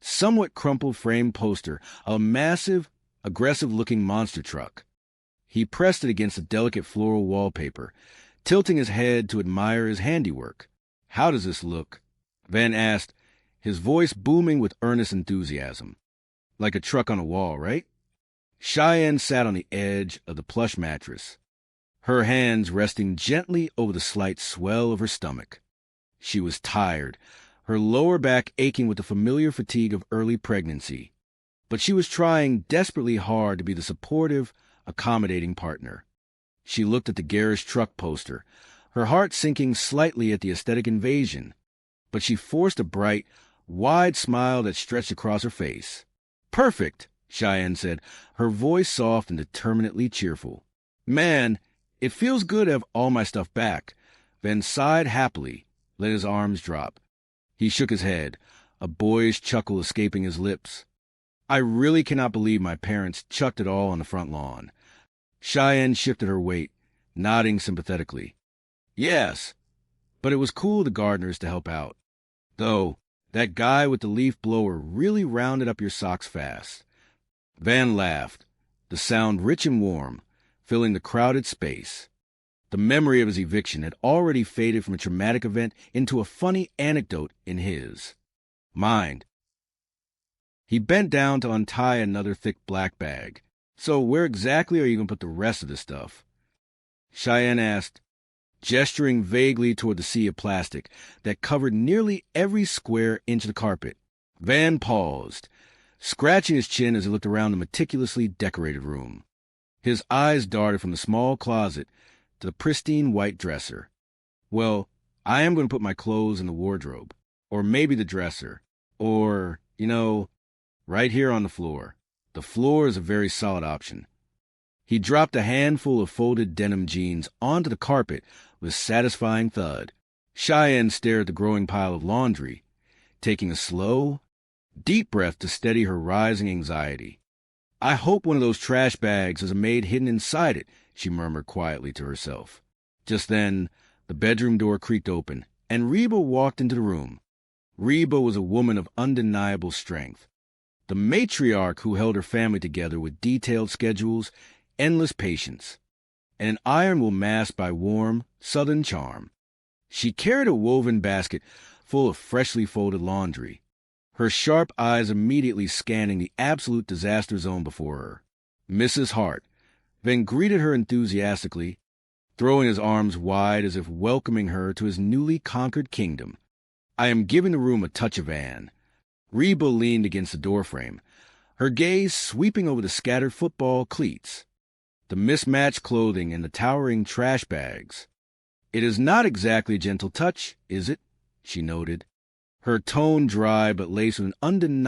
somewhat crumpled framed poster of a massive, aggressive-looking monster truck. He pressed it against the delicate floral wallpaper, tilting his head to admire his handiwork. "How does this look?" Van asked, his voice booming with earnest enthusiasm. "Like a truck on a wall, right?" Cheyenne sat on the edge of the plush mattress, her hands resting gently over the slight swell of her stomach. She was tired, her lower back aching with the familiar fatigue of early pregnancy, but she was trying desperately hard to be the supportive, accommodating partner. She looked at the garish truck poster, her heart sinking slightly at the aesthetic invasion, but she forced a bright, wide smile that stretched across her face. "Perfect," Cheyenne said, her voice soft and determinedly cheerful. "Man, it feels good to have all my stuff back." Van sighed happily, let his arms drop. He shook his head, a boyish chuckle escaping his lips. "I really cannot believe my parents chucked it all on the front lawn." Cheyenne shifted her weight, nodding sympathetically. "Yes, but it was cool of the gardeners to help out. Though, that guy with the leaf blower really rounded up your socks fast." Van laughed, the sound rich and warm, filling the crowded space. The memory of his eviction had already faded from a traumatic event into a funny anecdote in his mind. He bent down to untie another thick black bag. "So where exactly are you going to put the rest of this stuff?" Cheyenne asked, gesturing vaguely toward the sea of plastic that covered nearly every square inch of the carpet. Van paused, scratching his chin as he looked around the meticulously decorated room. His eyes darted from the small closet to the pristine white dresser. "Well, I am going to put my clothes in the wardrobe, or maybe the dresser, or, right here on the floor. The floor is a very solid option." He dropped a handful of folded denim jeans onto the carpet with a satisfying thud. Cheyenne stared at the growing pile of laundry, taking a slow, deep breath to steady her rising anxiety. "I hope one of those trash bags has a maid hidden inside it," she murmured quietly to herself. Just then, the bedroom door creaked open, and Reba walked into the room. Reba was a woman of undeniable strength, the matriarch who held her family together with detailed schedules, endless patience, and an iron will masked by warm, southern charm. She carried a woven basket full of freshly folded laundry, her sharp eyes immediately scanning the absolute disaster zone before her. Mrs. Hart then greeted her enthusiastically, throwing his arms wide as if welcoming her to his newly conquered kingdom. "I am giving the room a touch of Anne." Reba leaned against the doorframe, her gaze sweeping over the scattered football cleats, the mismatched clothing, and the towering trash bags. "It is not exactly a gentle touch, is it?" she noted, her tone dry but laced with an undeniable